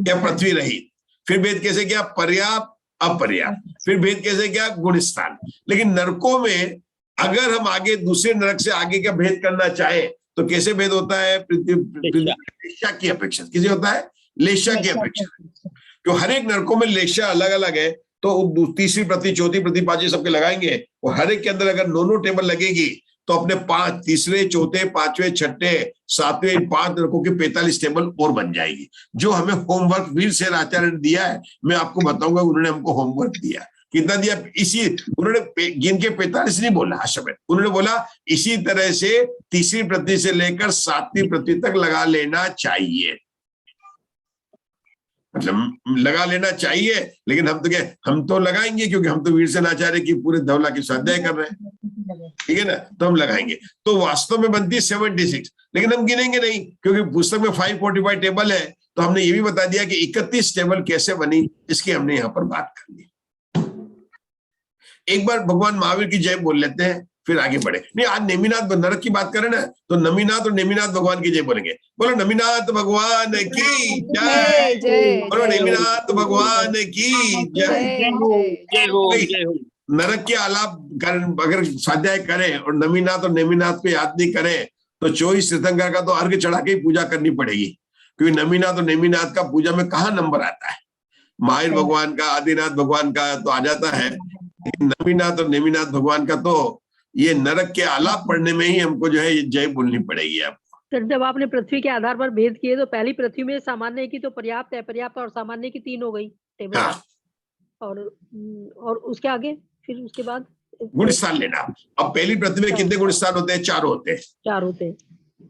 या पृथ्वी रहित। फिर भेद कैसे किया? पर्याप्त, अपर्याप्त। फिर भेद कैसे किया? गुणस्थान। लेकिन नरकों में अगर हम आगे दूसरे नरक से आगे का भेद करना चाहे तो कैसे भेद होता है? लेशा की अपेक्षा। किसे होता है? लेशा की अपेक्षा। क्यों? हर एक नरकों में लेशा अलग अलग है, तो तीसरी पृथ्वी, चौथी पृथ्वी, 5वीं सबके लगाएंगे, और हर एक के अंदर अगर 9 टेबल लगेगी तो अपने 5 तीसरे, चौथे, 5वें, 6ठे, 7वें 5 नरकों की 45 टेबल और बन जाएगी। जो हमें होमवर्क वीर सेन आचार्य ने दिया है, मैं आपको बताऊंगा, उन्होंने हमको होमवर्क दिया। कितना दिया? इसी उन्होंने गिन के 45 नहीं बोला हर्षमें, उन्होंने बोला इसी तरह से तीसरी पृथ्वी से लेकर 7वीं पृथ्वी तक लगा लेना चाहिए। मतलब लगा लेना चाहिए, लेकिन हम तो क्या, हम तो लगाएंगे क्योंकि हम तो वीर सेन आचार्य की पूरे धवला की स्वाध्याय कर रहे हैं, ठीक है ना, तो हम लगाएंगे। तो वास्तव में बनती है 76, लेकिन हम गिनेंगे नहीं क्योंकि पुस्तक में 545 टेबल है। तो हमने ये भी बता दिया कि 31 टेबल कैसे बनी, इसकी हमने यहाँ पर बात कर ली। एक बार भगवान महावीर की जय बोल लेते हैं, फिर आगे बढ़े। नहीं, आज नेमिनाथ नरक की बात करें ना, तो नमीनाथ और नेमिनाथ भगवान की जय बोलेंगे। बोलो नमीनाथ भगवान की जय, जय बोलो नेमिनाथ भगवान की जय। जय हो जय हो भाई, जय हो। नरक के आलाप अगर स्वाध्याय करें और नमीनाथ और नेमिनाथ को याद नहीं करें तो 24 तीर्थंकर का तो अर्घ चढ़ा के ही पूजा करनी पड़ेगी, क्योंकि नमीनाथ और नेमिनाथ का पूजा में कहाँ नंबर आता है। महावीर भगवान का, आदिनाथ भगवान का तो आ जाता है, लेकिन नमीनाथ और नेमिनाथ भगवान का तो ये नरक के आलाप पढ़ने में ही हमको जो है ये जय बोलनी पड़ेगी। आप सर, जब आपने पृथ्वी के आधार पर भेद किए तो पहली पृथ्वी में सामान्य की तो पर्याप्त है, पर्याप्त और सामान्य की 3 हो गई टेबल। हाँ, और उसके आगे फिर उसके बाद गुण स्थान लेना। अब पहली पृथ्वी में कितने गुण स्थान होते हैं? 4 होते हैं, 4 होते हैं,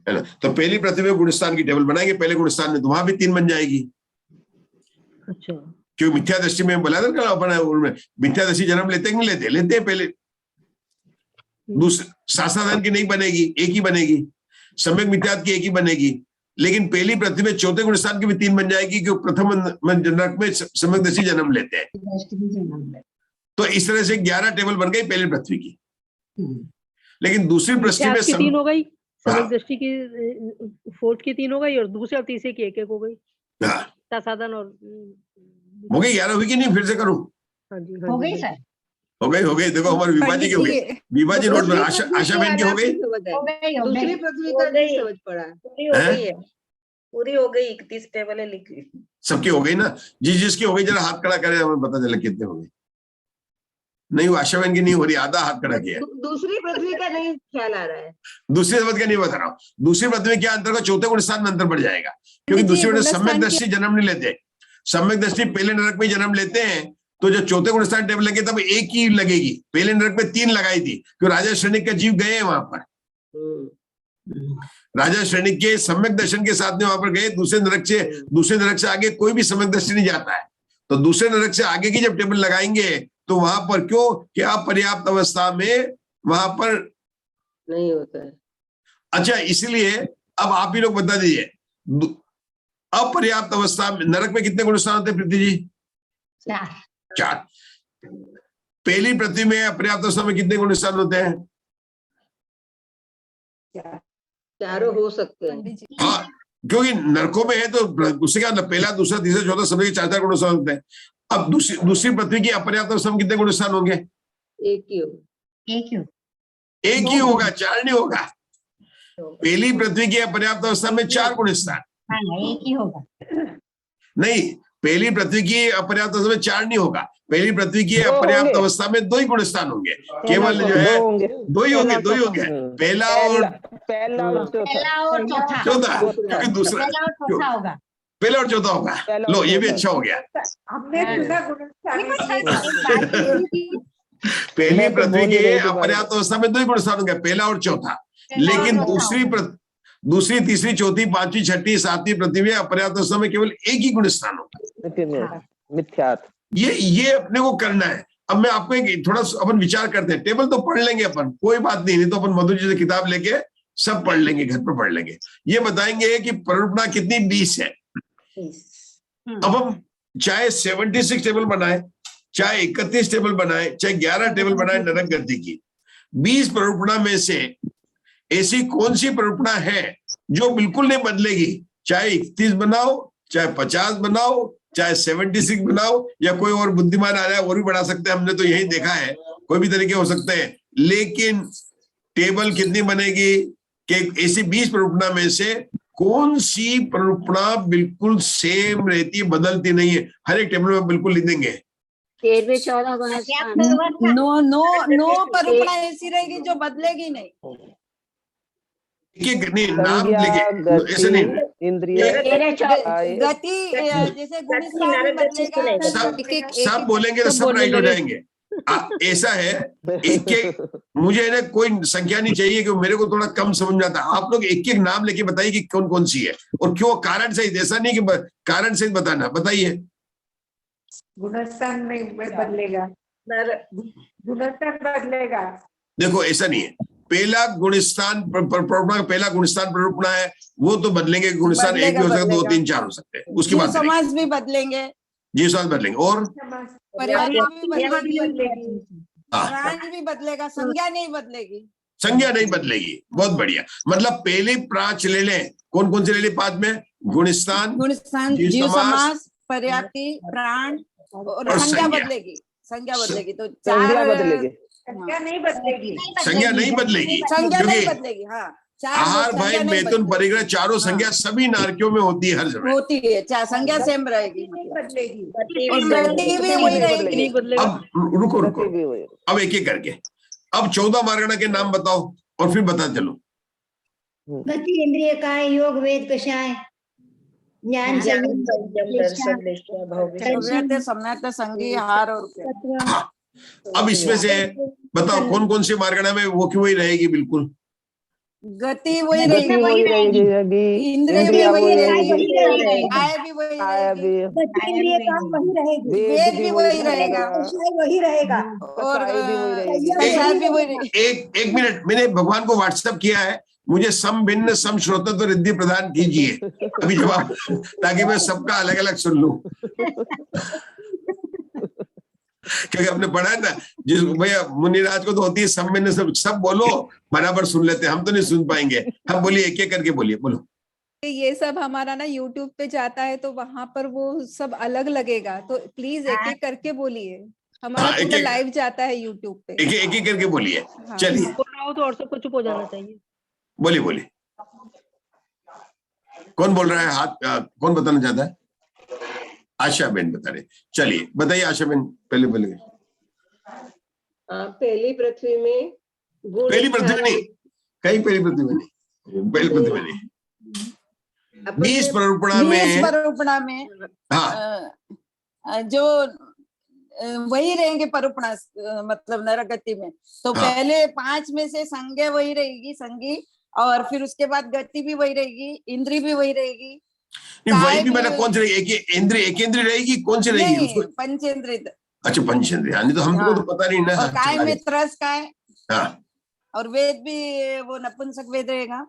है ना। तो पहली पृथ्वी में गुण स्थान की टेबल बनाएंगे, पहले गुण स्थान में तो वहां भी 3 बन जाएगी। अच्छा, क्योंकि मिथ्या दृष्टि में बोला था ना अपन, मिथ्या दृष्टि जन्म लेते कि नहीं लेते? लेते हैं पहले। दूसरे सासाधारण की नहीं बनेगी, एक ही बनेगी। सम्यक मिथ्यात की एक ही बनेगी, लेकिन पहली पृथ्वी में चौथे गुण स्थान की भी 3 बन जाएगी, क्योंकि प्रथम नरक में सम्यक दृष्टि जन्म लेते हैं। तो इस तरह से 11 टेबल बन गई पहली पृथ्वी की। लेकिन दूसरी पृथ्वी में 3 हो गई, हाँ। सम्यक दृष्टि की 4th की 3 हो गई और दूसरे और तीसरे की 1 हो गई। हाँ, साधारण और हो गई 11 हुई कि नहीं? फिर से करूं? हाँ जी, हो गई सर, हो गई। देखो हमारे विभाजी की हो गई, विभाजी नोट में आशा बहन की हो गई। हो गई दूसरी पृथ्वी का नहीं समझ पड़ा। पूरी हो गई है, पूरी हो गई। 31 टेबल है लिखी। सबकी हो गई ना? जिसकी हो गई जरा हाथ खड़ा करे, हमें पता चला कितने हो गए। नहीं, वो आशा बहन की नहीं हो रही, आधा हाथ खड़ा किया। दूसरी पृथ्वी का नहीं ख्याल आ रहा है। दूसरी शब्द का नहीं बता रहा हूँ। दूसरी पृथ्वी में क्या अंतर का? चौथे गुण स्थान में अंतर बढ़ जाएगा, क्योंकि दूसरी में सम्यक दृष्टि जन्म नहीं लेते। सम्यक दृष्टि पहले नरक में जन्म लेते हैं, तो जो चौथे गुण स्थान टेबल लगे तब एक ही लगेगी। पहले नरक में 3 लगाई थी, क्योंकि राजा श्रेणिक का जीव गए हैं वहां पर। राजा श्रेणिक के सम्यक दर्शन के साथ में वहां पर गए। दूसरे नरक से आगे कोई भी सम्यक दृष्टि नहीं जाता है। तो दूसरे नरक से आगे की जब टेबल लगाएंगे तो वहां पर क्यों कि अपर्याप्त अवस्था में वहां पर नहीं होता है। अच्छा, इसलिए अब आप ही लोग बता दीजिए, अपर्याप्त अवस्था में नरक में कितने गुण स्थान होते हैं पृथ्वी जी? 4। पहली पृथ्वी में अपर्याप्त अवस्था में कितने गुण स्थान होते हैं? 4 हो सकते हैं। हाँ, क्योंकि नरकों में है तो उससे क्या, पहला दूसरा तीसरा चौथा सभी के 4 गुण स्थान होते हैं। अब दूसरी पृथ्वी की अपर्याप्त अवस्था में कितने गुण स्थान होंगे? एक ही होगा। एक ही होगा, 4 नहीं होगा। पहली पृथ्वी की अपर्याप्त अवस्था में 4 गुण स्थान। एक ही होगा। नहीं, पहली पृथ्वी की अपर्याप्त अवस्था में 4 नहीं होगा। पहली पृथ्वी की अपर्याप्त अवस्था में 2 ही गुण स्थान होंगे, केवल जो है 2 ही होंगे। पहला और चौथा, क्योंकि दूसरा चौथा होगा। पहला और चौथा होगा। लो, ये भी अच्छा हो गया। हमने सुना गुणस्थान पहली पृथ्वी के अपर्याप्त अवस्था में 2 ही गुण स्थान होंगे, पहला और चौथा। लेकिन दूसरी तीसरी चौथी पांचवी छठी सातवीं पृथ्वी में अपर्याप्त अवस्था में केवल एक ही गुण स्थान होगा। मिथ्यात। ये अपने को करना है। अब मैं आपको एक थोड़ा अपन विचार करते हैं। टेबल तो पढ़ लेंगे अपन, कोई बात नहीं तो अपन मधुर जी से किताब लेके सब पढ़ लेंगे, घर पर पढ़ लेंगे। ये बताएंगे कि प्ररूपणा कितनी 20 है। अब हम चाहे 76 टेबल बनाए, चाहे 31 टेबल बनाए, चाहे 11 टेबल बनाए नरक गति की, 20 प्ररूपणा में से ऐसी कौन सी प्ररूपणा है जो बिल्कुल नहीं बदलेगी? चाहे 31 बनाओ, चाहे 50 बनाओ, चाहे 76 बनाओ, या कोई और बुद्धिमान आ रहा है और भी बढ़ा सकते हैं। हमने तो यही देखा है, कोई भी तरीके हो सकते हैं। लेकिन टेबल कितनी बनेगी कि ऐसी 20 प्ररूपणा में से कौन सी प्ररूपणा बिल्कुल सेम रहती है, बदलती नहीं है? हर एक टेबल में बिल्कुल लिख देंगे। 13वें 14 गुण स्थान। नो प्ररूपणा ऐसी रहेगी जो बदलेगी नहीं। नहीं, नाम लेके ऐसे नहीं, इंद्रिय गति जैसे गुण स्थान बदलेगा। सब बोलेंगे तो सब राइट हो जाएंगे। ऐसा है, मुझे ना कोई संख्या नहीं चाहिए, कि मेरे को थोड़ा कम समझ में आता। आप लोग एक एक नाम लेके बताइए कि कौन कौन सी है और क्यों, कारण सहित। ऐसा नहीं कि कारण सहित बताना, बताइए। गुणस्थान नहीं बदलेगा, गुणस्थान बदलेगा। देखो, ऐसा नहीं है। पहला गुणस्थान पहला गुणस्थान प्ररूपणा है, वो तो बदलेंगे। गुणस्थान एक भी हो सकता है, 2 3 4 हो सकते हैं। उसकी बात समाज भी बदलेंगे, जी समाज बदलेंगे। और हाँ, प्राण भी बदलेगा, संज्ञा नहीं बदलेगी। संज्ञा नहीं बदलेगी। बहुत बढ़िया। मतलब पहले प्राच ले लें, कौन कौन से ले लें? बाद में गुणस्थान, गुणस्थान, जीव जीव समास, समास, पर्याप्ति, प्राण और और संज्ञा संज्ञा। बदलेगी। संज्ञा बदलेगी तो संज्ञा चार बदलेगी। संज्ञा नहीं बदलेगी। संज्ञा नहीं बदलेगी संज्ञा नहीं क्योंकि बदलेगी। हाँ, चार आहार, संज्ञा भय, नहीं मैथुन, बदलेगी। परिग्रह चारों संज्ञा सभी नारकियों में होती है हर समय। होती है, चार संज्ञा सेम रहेगी नहीं मतलब। बदलेगी। और गति भी वही रहेगी। नहीं बदलेगा। अब रुको रुको, गति भी वही। अब एक एक करके। अब 14 मार्गणा के नाम बताओ और फिर बता चलो। गति इंद्रिय काय, योग वेद कषाय, ज्ञान ज्ञान, संयम संयम, दर्शन, निष्ठा, भव्य, भव्यते, सम्यते, संगी, हार और उपयोग। तत्व, हाँ, अब इसमें से बताओ कौन कौन सी मार्गणा में वो क्यों वही रहेगी? बिल्कुल गति वही गति वही रहेगी, रहेगी, इंद्रिय भी इंद्रिया वही वही रहेगी, रहेगी, काय भी वही काया रहेगी, भी, गति इंद्रिय काम वही रहेगी, वेद भी वही रहेगा कषाय वही रहेगा, और कसाई भी वही रहेगी। कषाय भी वही रहेगी। एक मिनट, मैंने भगवान को व्हाट्सएप किया है, मुझे सम भिन्न सम श्रोतत्व रिद्धि प्रदान कीजिए अभी जवाब, ताकि मैं सबका अलग अलग सुन लूं। क्योंकि आपने पढ़ा है ना, जिस भैया मुनिराज को तो होती है सम भिन्न सब बोलो बराबर सुन लेते हैं, हम तो नहीं सुन पाएंगे। हम बोलिए, एक एक करके बोलिए, बोलो। ये सब हमारा ना YouTube पे जाता है तो वहां पर वो सब अलग लगेगा, तो प्लीज एक एक करके बोलिए। हमारा हाँ, पूरा एक-एक। लाइव जाता है YouTube पे। एक एक करके बोलिए। हाँ। चलिए बोल रहा हो तो और सबको चुप हो जाना चाहिए। बोलिए बोलिए। कौन बोल रहा है? हाथ कौन बताना चाहता है? आशा बेन बता रहे। चलिए बताइए आशा बेन, पहले पहले। पहली पृथ्वी में गुण, पहली पृथ्वी नहीं, कहीं पहली पृथ्वी में नहीं, पहली पृथ्वी में नहीं, 20 प्ररूपणा 20 में। परूपणा में हाँ, जो वही रहेंगे परूपणा, मतलब नरक गति में तो हाँ। पहले 5 में से संज्ञा वही रहेगी, संगी, और फिर उसके बाद गति भी वही रहेगी, इंद्री भी वही रहेगी, नहीं वही काय भी मैंने भी- कौन सी रहेगी? एक इंद्रिय रहेगी, कौन सी रहेगी नहीं, उसको? पंचेंद्रिय। अच्छा पंचेंद्रिय, नहीं तो हमको तो पता नहीं ना। और काय में त्रस काय, हाँ, और वेद भी वो नपुंसक वेद रहेगा,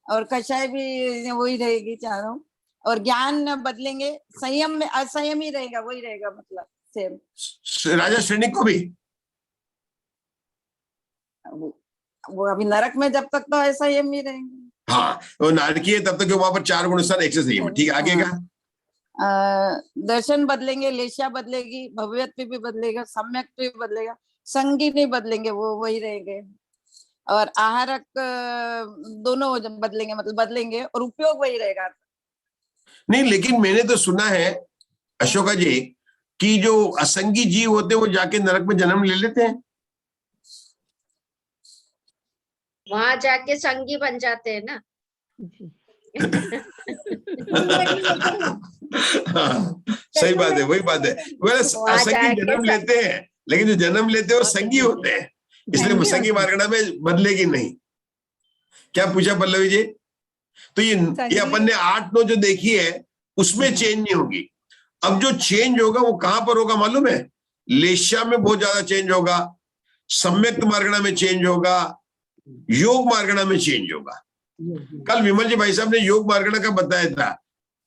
और कषाय भी वही रहेगी चारों, और ज्ञान बदलेंगे, संयम में असंयम ही रहेगा, वही रहेगा मतलब सेम। राजा श्रेणी को भी वो अभी नरक में जब तक तो असंयम ही रहेंगे। हाँ, वो नारकी है तब तक वहां पर 4 गुण स्थान एक से सही है। ठीक है, आगे का? दर्शन बदलेंगे, लेशा बदलेगी, भव्यत्व भी बदलेगा, सम्यक भी बदलेगा, संगी नहीं बदलेंगे, वो वही रहेंगे, और आहारक दोनों बदलेंगे, मतलब बदलेंगे, और उपयोग वही रहेगा। नहीं, लेकिन मैंने तो सुना है अशोका जी कि जो असंगी जीव होते हैं वो जाके नरक में जन्म ले लेते हैं। वहां जाके संगी बन जाते हैं ना। हाँ, सही बात है, वही बात है। वैसे असंगी जन्म लेते हैं, लेकिन जो जन्म लेते हैं वो संगी होते हैं, इसलिए संगी मार्गणा में बदलेगी नहीं। क्या पूछा पल्लवी जी? तो ये अपन ने 8-9 जो देखी है उसमें चेंज नहीं होगी। अब जो चेंज होगा वो कहां पर होगा मालूम है? लेशा में बहुत ज्यादा चेंज होगा, सम्यक्त मार्गणा में चेंज होगा, योग मार्गणा में चेंज होगा। कल विमल जी भाई साहब ने योग मार्गणा का बताया था।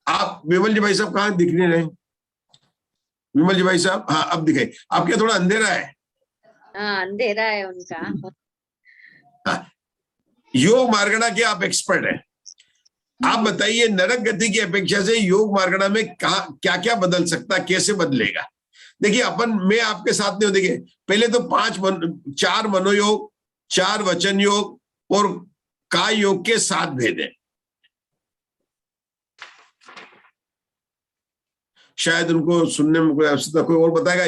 आप विमल जी भाई साहब कहाँ दिख नहीं रहे? विमल जी भाई साहब, हाँ अब दिखे। आपके थोड़ा अंधेरा है। हाँ, अंधेरा है उनका। हाँ, योग मार्गणा के आप एक्सपर्ट हैं, आप बताइए नरक गति की अपेक्षा से योग मार्गणा में क्या क्या बदल सकता है, कैसे बदलेगा? देखिए मैं आपके साथ नहीं हूं। देखिए पहले तो 4 मनोयोग, 4 वचन योग और काय योग के 7 भेद हैं। शायद उनको सुनने में कोई आवश्यकता, कोई और बताएगा?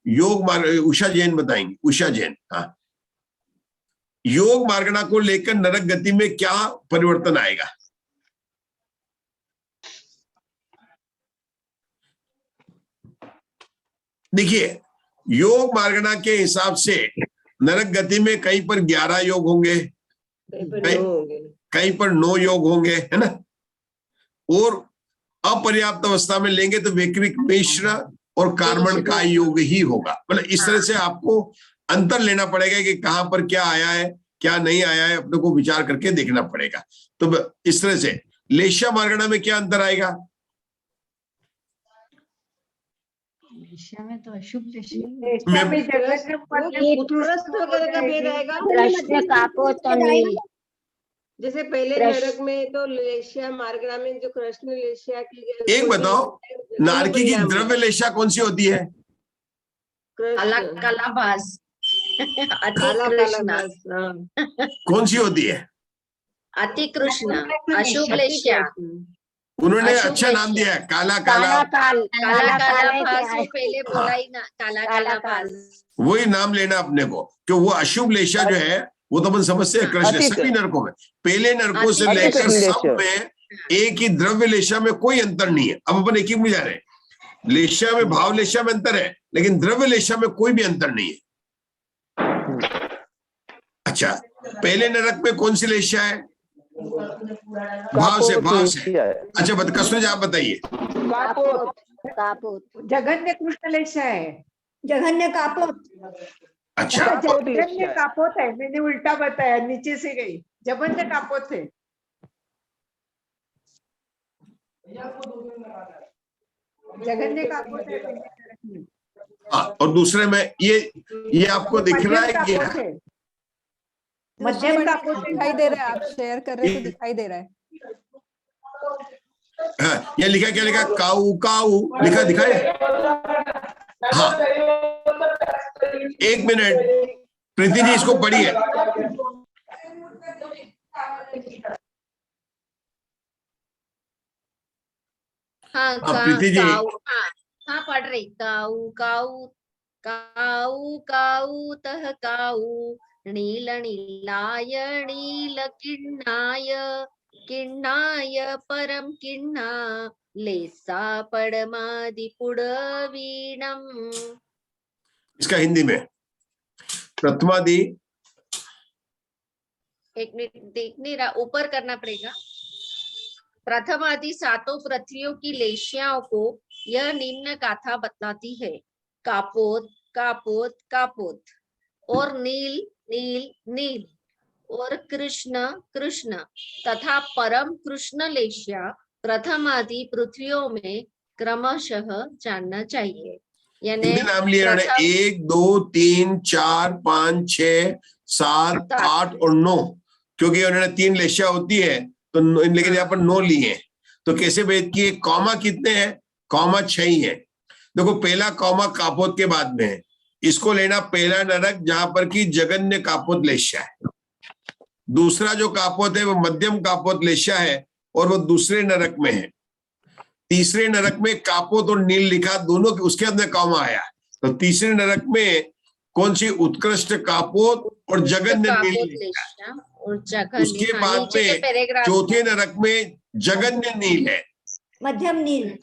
योग मार्ग उषा जैन बताएंगी, उषा जैन। हाँ, योग मार्गणा को लेकर नरक गति में क्या परिवर्तन आएगा? देखिए योग मार्गणा के हिसाब से नरक गति में कहीं पर 11 योग होंगे, कहीं पर 9 योग होंगे, है ना? और अपर्याप्त अवस्था में लेंगे तो वैकृक मिश्र और कार्बन का योग ही होगा। मतलब इस तरह से आपको अंतर लेना पड़ेगा कि कहां पर क्या आया है, क्या नहीं आया है, अपने को विचार करके देखना पड़ेगा। तो इस तरह से लेशा मार्गणा में क्या अंतर आएगा? लेशिया में तो अशुभ लेशिया लेशिया में जगन्य मध्यम एक उत्कृष्ट वगैरह का भेद जाएगी। आएगा कृष्ण कापोत और नील। जैसे पहले कृष्ण- नरक में तो लेशिया मार्गरा में जो कृष्ण लेशिया की एक बताओ, नारकी की द्रव्य लेशा कौन सी होती है? काला काला बाज अति काला कृष्ण काला कौन सी होती है? अति कृष्ण अशुभ लेशिया उन्होंने अशुभ अच्छा नाम लेशिया। दिया है, काला काला काला। काल काला काला है बाज क्या वो है? पहले बोला ही ना, काला काला बाज। वही नाम लेना अपने को, कि वो अशुभ लेशा जो है वो तो अपन समझते हैं कृष्ण सभी नरकों में, पहले नरकों से अति लेकर कृष्ण सब में एक ही द्रव्य लेशा में कोई अंतर नहीं है। अब अपन एक ही में जा रहे हैं, लेशा में भाव लेशा में अंतर है, लेकिन द्रव्य लेशा में कोई भी अंतर नहीं है। अच्छा, पहले नरक में कौन सी लेशा है? भाव से। अच्छा कृष्ण जी आप बताइए। कापोत। जगन्य कृष्ण लेशा है। जघन्य कापोत। अच्छा, जगन्य कापोत है, मैंने उल्टा बताया, नीचे से गई। जगन्य कापोत है। जगन्य कापोत है पहले नरक में। हाँ, और दूसरे में ये आपको दिख रहा है कि कापोत है। मध्यम मध्यम कापोत है। दिखाई दे रहा है, आप शेयर कर रहे हैं तो दिखाई दे रहा है। हाँ, ये लिखा, क्या लिखा? काऊ काऊ लिखा दिखाए। हाँ, एक मिनट प्रीति जी इसको पढ़िए। हाँ प्रीति जी। काऊ, हाँ पढ़ रही। काऊ काऊ काऊ काऊ तह काऊ नील नीलाय नील किन्नाय किन्नाय परम किन्ना लेसा पड़मादि पुड़वीणम। इसका हिंदी में प्रथमादि, एक मिनट देख नहीं रहा, ऊपर करना पड़ेगा। प्रथम आदि सातों पृथ्वियों की लेशियाओं को यह निम्न गाथा बतलाती है। कापोत कापोत कापोत और नील नील नील और कृष्ण कृष्ण तथा परम कृष्ण लेशिया प्रथम आदि पृथ्वियों में क्रमशः जानना चाहिए। यानी कितने नाम लिए उन्होंने? 1 2 3 4 5 6 7 8 और 9, क्योंकि उन्होंने 3 लेशिया होती है तो लेकिन यहाँ पर 9 लिए हैं। तो कैसे भेद किए? कॉमा कितने हैं? कॉमा 6 ही है। देखो, पहला कॉमा कापोत के बाद में है, इसको लेना पहला नरक जहां पर की जगन्य कापोत लेशिया है। दूसरा जो कापोत है वो मध्यम कापोत लेशिया है और वो दूसरे नरक में है। तीसरे नरक में कापोत और नील लिखा, दोनों के उसके अंदर कॉमा आया। तो तीसरे नरक में कौन सी? उत्कृष्ट कापोत और जगन्य नील लिखा। उसके बाद में चौथे नरक में जगन्य नील है। मध्यम नील।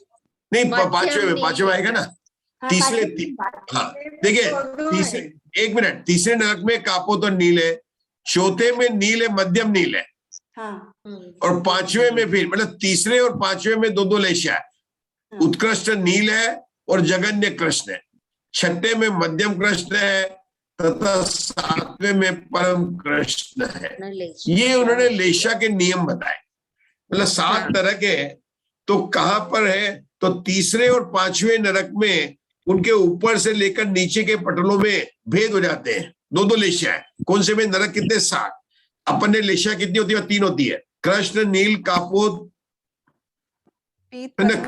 नहीं, पांचवे आएगा ना। हाँ, तीसरे हाँ देखिए, तीसरे, एक मिनट, तीसरे नरक में कापोत और नील है, चौथे में नील है, मध्यम नील है, हाँ। और पांचवे में फिर मतलब तीसरे और पांचवे में दो लेशिया है। उत्कृष्ट नील है और जगन्य कृष्ण है। छठे में मध्यम कृष्ण है तथा सातवें में परम कृष्ण है। ये उन्होंने लेशिया के नियम बताए। मतलब 7 नरक है, तो कहां पर है? तो तीसरे और पांचवें नरक में उनके ऊपर से लेकर नीचे के पटलों में भेद हो जाते हैं। दो लेशिया है। कौन से में नरक कितने? 7। अपन ने लेशिया कितनी होती है? 3 होती है, कृष्ण नील कापोत,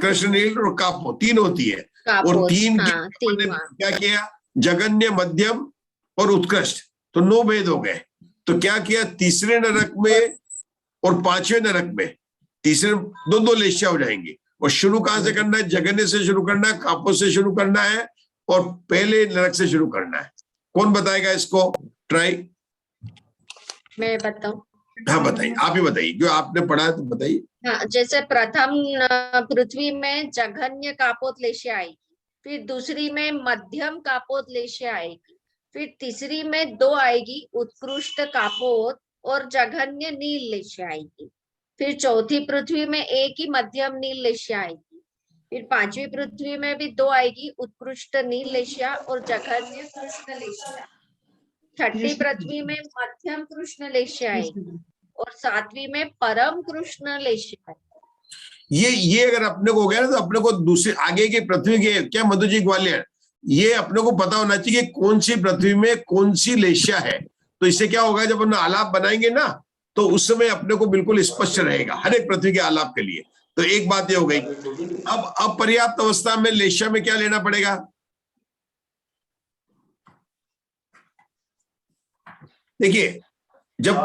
कृष्ण नील और कापोत 3 होती है। और 3 क्या किया? जगन्य, मध्यम और उत्कृष्ट, तो 9 भेद हो गए। तो क्या किया? तीसरे नरक में और पांचवें नरक में तीसरे दो लेशिया हो जाएंगे। और शुरू कहां से करना है? जगन्य से शुरू करना है, कापोत से शुरू करना है और पहले नरक से शुरू करना है। कौन बताएगा इसको? ट्राई। मैं बताऊं? हाँ बताइए, आप ही बताइए, जो आपने पढ़ा है तो बताइए। हाँ, जैसे प्रथम पृथ्वी में जघन्य कापोत लेशिया आएगी, फिर दूसरी में मध्यम कापोत लेशिया आएगी, फिर तीसरी में 2 आएगी, उत्कृष्ट कापोत और जघन्य नील लेशिया आएगी, फिर चौथी पृथ्वी में 1 ही मध्यम नील लेशिया आएगी, फिर पांचवी पृथ्वी में भी 2 आएगी, उत्कृष्ट नील लेशिया और जघन्य कृष्ण लेशिया, छठी पृथ्वी में मध्यम कृष्ण लेशिया आएगी और 7वीं में परम कृष्ण लेशिया। ये अगर अपने को हो गया ना, तो अपने को दूसरे आगे की पृथ्वी के क्या मधु जी ग्वालियर, ये अपने को पता होना चाहिए कौन सी पृथ्वी में कौन सी लेशिया है। तो इससे क्या होगा, जब हम आलाप बनाएंगे ना, तो उस समय अपने को बिल्कुल स्पष्ट रहेगा हर एक पृथ्वी के आलाप के लिए। तो एक बात ये हो गई। अब अपर्याप्त अवस्था में लेशिया में क्या लेना पड़ेगा? देखिए, जब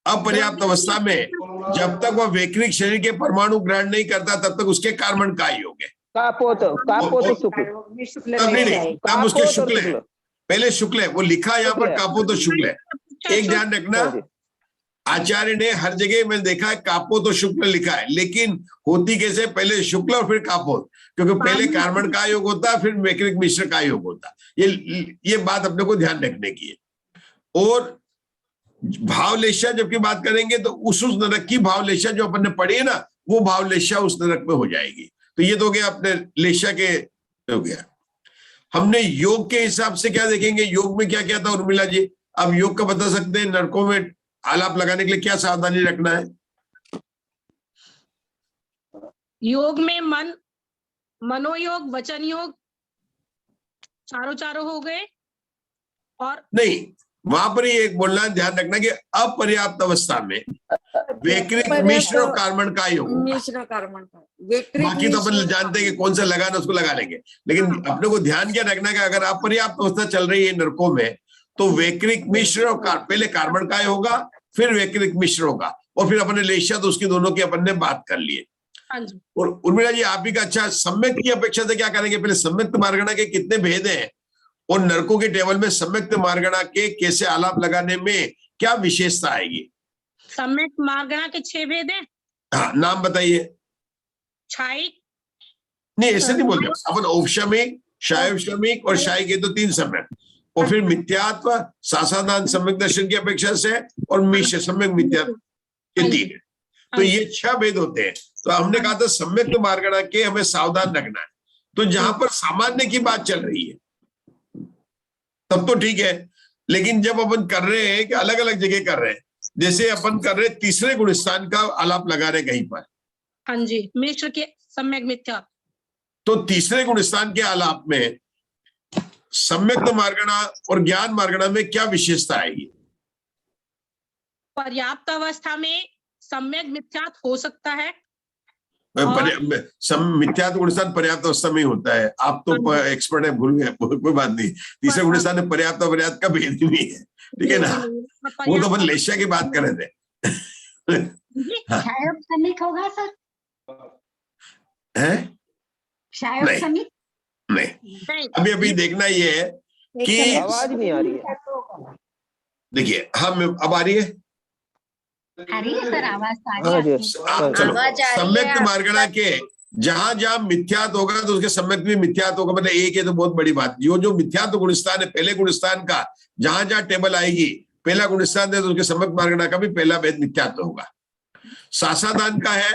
अपर्याप्त अवस्था में जब तक वह वैक्रिक शरीर के परमाणु ग्रहण नहीं करता, तब तक उसके कार्बन का ही होंगे। कापोत शुक्ल तब नहीं, तब उसके शुक्ल है, पहले शुक्ल है, वो लिखा यहाँ पर कापो तो शुक्ल है। एक ध्यान रखना, आचार्य ने हर जगह में देखा है कापो तो शुक्ल लिखा है, लेकिन होती कैसे, पहले शुक्ल और फिर कापोत, क्योंकि पहले कार्बन का योग होता है, फिर वैक्रिक मिश्र का योग होता है। ये बात अपने को ध्यान रखने की है। और भावलेशा जबकि बात करेंगे तो उस नरक की भावलेशा जो अपन ने पढ़ी है ना, वो भावलेशा उस नरक में हो जाएगी। तो ये तो हो गया अपने लेशा के हो गया। हमने योग के हिसाब से क्या देखेंगे, योग में क्या क्या था उर्मिला जी? अब योग का बता सकते हैं, नरकों में आलाप लगाने के लिए क्या सावधानी रखना है? योग में मनोयोग, वचन योग चारों हो गए। और नहीं, वहां पर ही एक बोलना ध्यान रखना कि अपर्याप्त अवस्था में वैक्रिक मिश्र और कार्बन का योग, मिश्र कार्बन का, बाकी तो अपन जानते हैं कि कौन सा लगाना उसको लगा लेंगे, लेकिन अपने को ध्यान क्या रखना है कि अगर अपर्याप्त अवस्था चल रही है नरकों में, तो वैक्रिक मिश्र और पहले कार्बन का होगा, फिर वैक्रिक मिश्र होगा, और फिर अपने लेशिया तो उसकी दोनों की अपन ने बात कर लिए। और उर्मिला जी आप ही का अच्छा, सम्यक की अपेक्षा से क्या करेंगे? पहले सम्यक्त मार्गणा के कितने भेद हैं, और नरकों के टेबल में सम्यक्त मार्गणा के कैसे आलाप लगाने में क्या विशेषता आएगी? सम्यक मार्गणा के 6 भेद हैं। हाँ, नाम बताइए। छायिक, नहीं ऐसे नहीं बोलते अपन, औपशमिक, शायवशमिक और शायिक, ये तो 3 सम्यक, और फिर मिथ्यात्व, सासादान सम्यक दर्शन की अपेक्षा से, और मिश्र सम्यक मिथ्यात्व, ये 3 है। तो ये 6 भेद होते हैं। तो हमने कहा था सम्यक्त मार्गणा के हमें सावधान रखना है। तो जहां पर सामान्य की बात चल रही है तब तो ठीक है, लेकिन जब अपन कर रहे हैं कि अलग अलग जगह कर रहे हैं, जैसे अपन कर रहे हैं तीसरे गुणस्थान का आलाप लगा रहे कहीं पर, हाँ जी, मिश्र के सम्यक मिथ्या, तो तीसरे गुणस्थान के आलाप में सम्यक्त मार्गणा और ज्ञान मार्गणा में क्या विशेषता आएगी? पर्याप्त अवस्था में सम्यक मिथ्यात हो सकता है। मिथ्यात्व गुणस्थान पर्याप्त अवस्था में ही होता है। आप तो एक्सपर्ट है, भूल गए, कोई बात नहीं। तीसरे गुणस्थान में पर्याप्त अपर्याप्त का भेद ही नहीं है, ठीक है ना? वो तो अपन लेशिया की बात कर रहे थे। शायद समीक होगा सर? है? शायद नहीं, समीक नहीं। अभी देखना ये है कि आवाज नहीं आ रही है। देखिए, हम अब आ रही है, आ रही है सर, आवाज तो आ रही है। चलो, सम्यक्त मार्गणा के जहां जहां मिथ्यात होगा तो उसके सम्यक भी मिथ्यात होगा, मतलब एक है तो बहुत बड़ी बात। जो मिथ्यात्व गुणस्थान है, पहले गुणस्थान का जहां जहां टेबल आएगी, पहला गुणस्थान है तो उसके सम्यक मार्गणा का भी पहला भेद मिथ्यात्व होगा। सासादान का है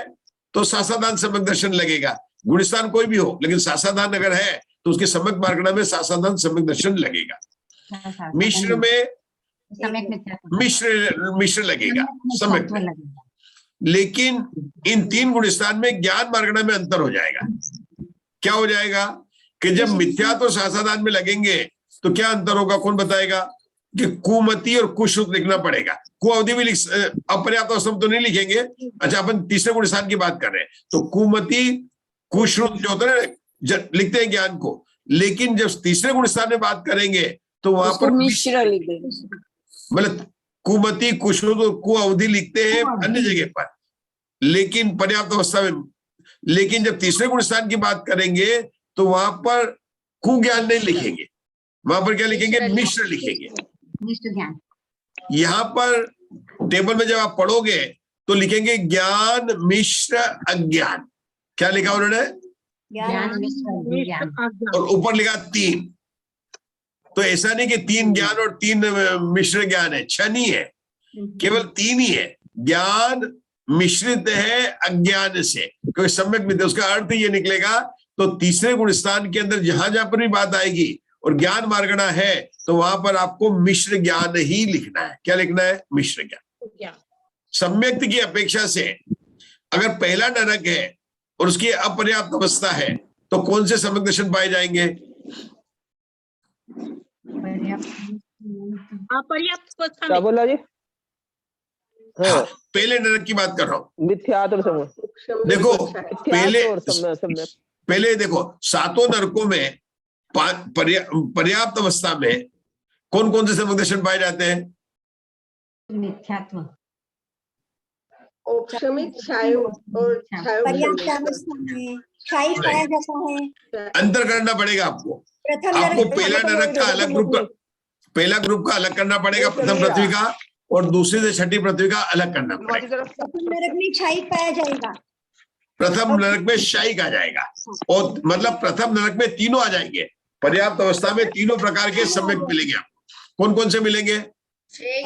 तो सासादान सम्यक दर्शन लगेगा, गुणस्थान कोई भी हो, लेकिन सासादान अगर है तो उसके सम्यक मार्गणा में सासादान सम्यक दर्शन लगेगा। मिश्र में मिश्र लगेगा, सम्यक में। लेकिन इन 3 गुणस्थान में ज्ञान मार्गणा में अंतर हो जाएगा। क्या हो जाएगा कि जब मिथ्या तो सासादान में लगेंगे तो क्या अंतर होगा, कौन बताएगा? कि कुमति और कुश्रुत लिखना पड़ेगा। कु अवधि भी अपर्याप्त अवस्था तो नहीं लिखेंगे। अच्छा, अपन तीसरे गुणस्थान की बात कर रहे हैं, तो कुमति कुश्रुत जो होता है लिखते हैं ज्ञान को, लेकिन जब तीसरे गुणस्थान में बात करेंगे तो वहां पर मिश्र लिख देंगे, मतलब कुमति कुश्रुत और कु अवधि लिखते हैं अन्य जगह पर, लेकिन पर्याप्त अवस्था में। लेकिन जब तीसरे गुणस्थान की बात करेंगे तो वहां पर कु ज्ञान नहीं लिखेंगे, वहां पर क्या लिखेंगे? मिश्र लिखेंगे। यहाँ पर टेबल में जब आप पढ़ोगे तो लिखेंगे ज्ञान मिश्र अज्ञान। क्या लिखा उन्होंने? और ऊपर लिखा 3। तो ऐसा नहीं कि 3 ज्ञान और 3 मिश्र ज्ञान है, 6 नहीं है, केवल 3 ही है। ज्ञान मिश्रित है अज्ञान से, क्योंकि सम्यक मिथ्या, उसका अर्थ ये निकलेगा। तो तीसरे गुणस्थान के अंदर जहां जहां पर भी बात आएगी और ज्ञान मार्गणा है तो वहां पर आपको मिश्र ज्ञान ही लिखना है। क्या लिखना है? मिश्र ज्ञान। सम्यक्त की अपेक्षा से अगर पहला नरक है और उसकी अपर्याप्त अवस्था है तो कौन से सम्यक दर्शन पाए जाएंगे? अपर्याप्त अवस्था क्या में बोला जी? हाँ, पहले नरक की बात कर रहा हूँ। मिथ्यात्व और सम्यक, देखो मिथ्यात्व और सम्यक। पहले देखो 7 नरकों में पर्याप्त अवस्था में कौन कौन से सम्यक दर्शन पाए जाते हैं? मिथ्यात्व, औक्षमिक, क्षायु और पर्याप्त अवस्था में क्षायिक पाया जाता है। अंतर करना पड़ेगा आपको। प्रथम आपको नरक पहला नरक का अलग ग्रुप का अलग करना पड़ेगा, प्रथम पृथ्वी का, और दूसरी से छठी पृथ्वी का अलग करना पड़ेगा। प्रथम नरक में क्षायिक पाया जाएगा। प्रथम नरक में क्षायिक आ जाएगा, और मतलब प्रथम नरक में तीनों आ जाएंगे। पर्याप्त अवस्था में तीनों प्रकार के सम्यक मिलेंगे आपको। कौन कौन से मिलेंगे? लिखे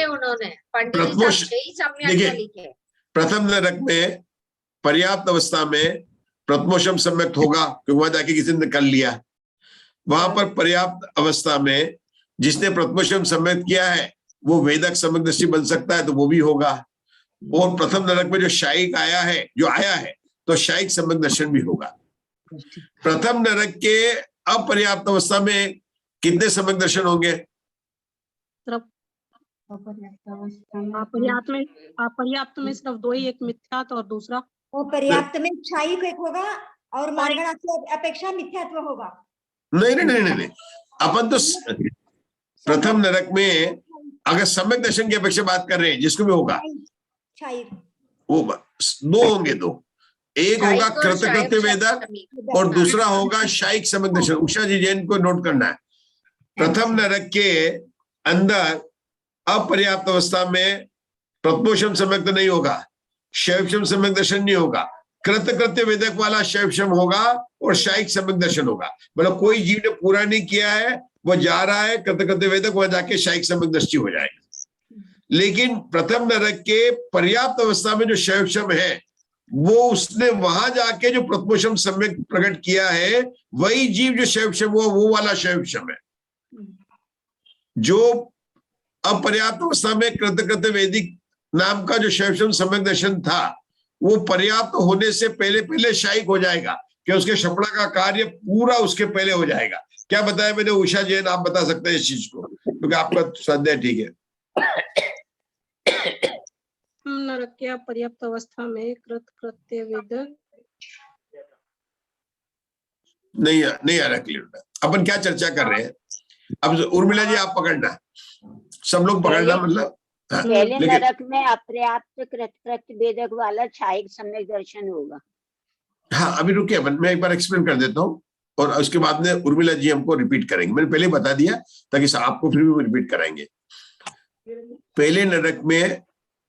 उन्होंने, पंडित जी साहब 6 सम्यक लिखे। प्रथम नरक में पर्याप्त अवस्था में प्रथमोषम सम्यक होगा, क्योंकि वहां जाके किसी ने कर लिया। वहां पर पर्याप्त अवस्था में जिसने प्रथमोषम सम्यक किया है वो वेदक सम्यक दृष्टि बन सकता है, तो वो भी होगा। और प्रथम नरक में जो शायिक आया है तो शायिक सम्यक दर्शन भी होगा। प्रथम नरक के अपर्याप्त अवस्था में कितने सम्यक दर्शन होंगे? अपर्याप्त में सिर्फ 2 ही, एक मिथ्यात्व और दूसरा पर्याप्त में क्षायिक एक होगा और मार्गणा की अपेक्षा मिथ्यात्व होगा। नहीं, अपन तो प्रथम नरक में अगर सम्यक दर्शन की अपेक्षा बात कर रहे हैं, जिसको भी होगा क्षायिक, वो 2 होंगे। 2 एक होगा कृतकृत्य वेदक और दूसरा होगा शायिक सम्यक दर्शन। उषा जी जैन को नोट करना है। प्रथम नरक के अंदर अपर्याप्त अवस्था में प्रथमोषम सम्यक तो नहीं होगा, शैवक्षम सम्यक दर्शन नहीं होगा, कृतकृत्य वेदक वाला शैवक्षम होगा और शायिक सम्यक दर्शन होगा। मतलब कोई जीव ने पूरा नहीं किया है, वो जा रहा है कृतकृत्य वेदक, वहां जाके शायिक सम्यक दृष्टि हो जाएगा। लेकिन प्रथम नरक के पर्याप्त अवस्था में जो शैवक्षम है वो उसने वहां जाके जो प्रथमोषम सम्यक प्रकट किया है, वही जीव जो शैवक्षम हुआ वो वाला शैवक्षम है। जो अपर्याप्त अवस्था में कृतकृत्य वेदिक नाम का जो शैवक्षम सम्यक दर्शन था, वो पर्याप्त होने से पहले शायिक हो जाएगा, कि उसके शपड़ा का कार्य पूरा उसके पहले हो जाएगा। क्या बताया मैंने उषा जैन? आप बता सकते हैं इस चीज को, क्योंकि आपका स्वाध्याय ठीक है। नरक के अपर्याप्त अवस्था में कृतकृत्य वेदक नहीं आ रहा क्लियर। अपन क्या चर्चा कर रहे हैं? अब उर्मिला जी आप पकड़ना, सब लोग पकड़ना। मतलब पहले नरक में अपर्याप्त कृतकृत्य वेदक वाला क्षायिक सम्यक दर्शन होगा। हाँ, अभी रुकिए, मैं एक बार एक्सप्लेन कर देता हूँ और उसके बाद में उर्मिला जी हमको रिपीट करेंगे। मैंने पहले बता दिया ताकि आपको फिर भी रिपीट कराएंगे। पहले नरक में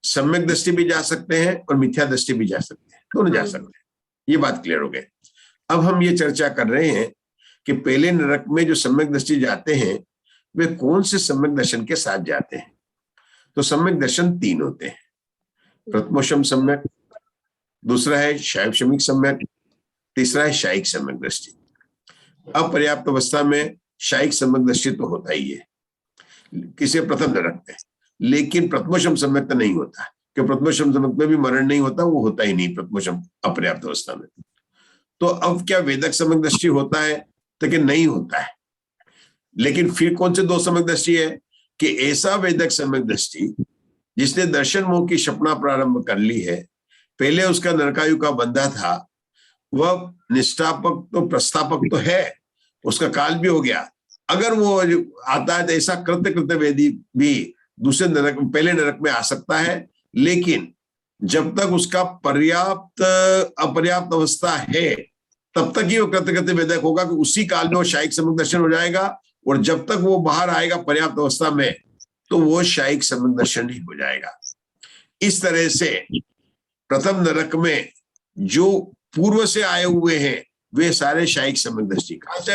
सम्यक दृष्टि भी जा सकते हैं और मिथ्या दृष्टि भी जा सकते हैं, दोनों जा सकते हैं। ये बात क्लियर हो गई। अब हम ये चर्चा कर रहे हैं कि पहले नरक में जो सम्यक दृष्टि जाते हैं वे कौन से सम्यक दर्शन के साथ जाते हैं। तो सम्यक दर्शन 3 होते हैं। प्रथमोषम सम्यक, दूसरा है शैवक्षमिक सम्यक, तीसरा है शायिक सम्यक दृष्टि। अपर्याप्त अवस्था में शायिक सम्यक दृष्टि तो होता ही है किसी प्रथम नरक में, लेकिन प्रथमोषम सम्यक तो नहीं होता, कि प्रथमोषम सम्यक में भी मरण नहीं होता, वो होता ही नहीं प्रथमोषम अपर्याप्त अवस्था में। तो अब क्या वेदक सम्यक दृष्टि होता है? तो कि नहीं होता है। लेकिन फिर कौन से 2 सम्यक दृष्टि है? कि ऐसा वेदक सम्यक दृष्टि जिसने दर्शन मोह की शपना प्रारंभ कर ली है, पहले उसका नरकायु का बंधा था, वह निष्ठापक तो प्रस्थापक तो है, उसका काल भी हो गया। अगर वो आता है तो ऐसा कृत्य वेदी भी दूसरे नरक, पहले नरक में आ सकता है। लेकिन जब तक उसका अपर्याप्त अवस्था है तब तक ही वो कृत्य वेदक होगा, कि उसी काल में वो शायिक सम्यक दर्शन हो जाएगा। और जब तक वो बाहर आएगा पर्याप्त अवस्था में तो वो शायिक सम्यक दर्शन ही हो जाएगा। इस तरह से प्रथम नरक में जो पूर्व से आए हुए हैं वे सारे शायिक सम्यक दृष्टि। खास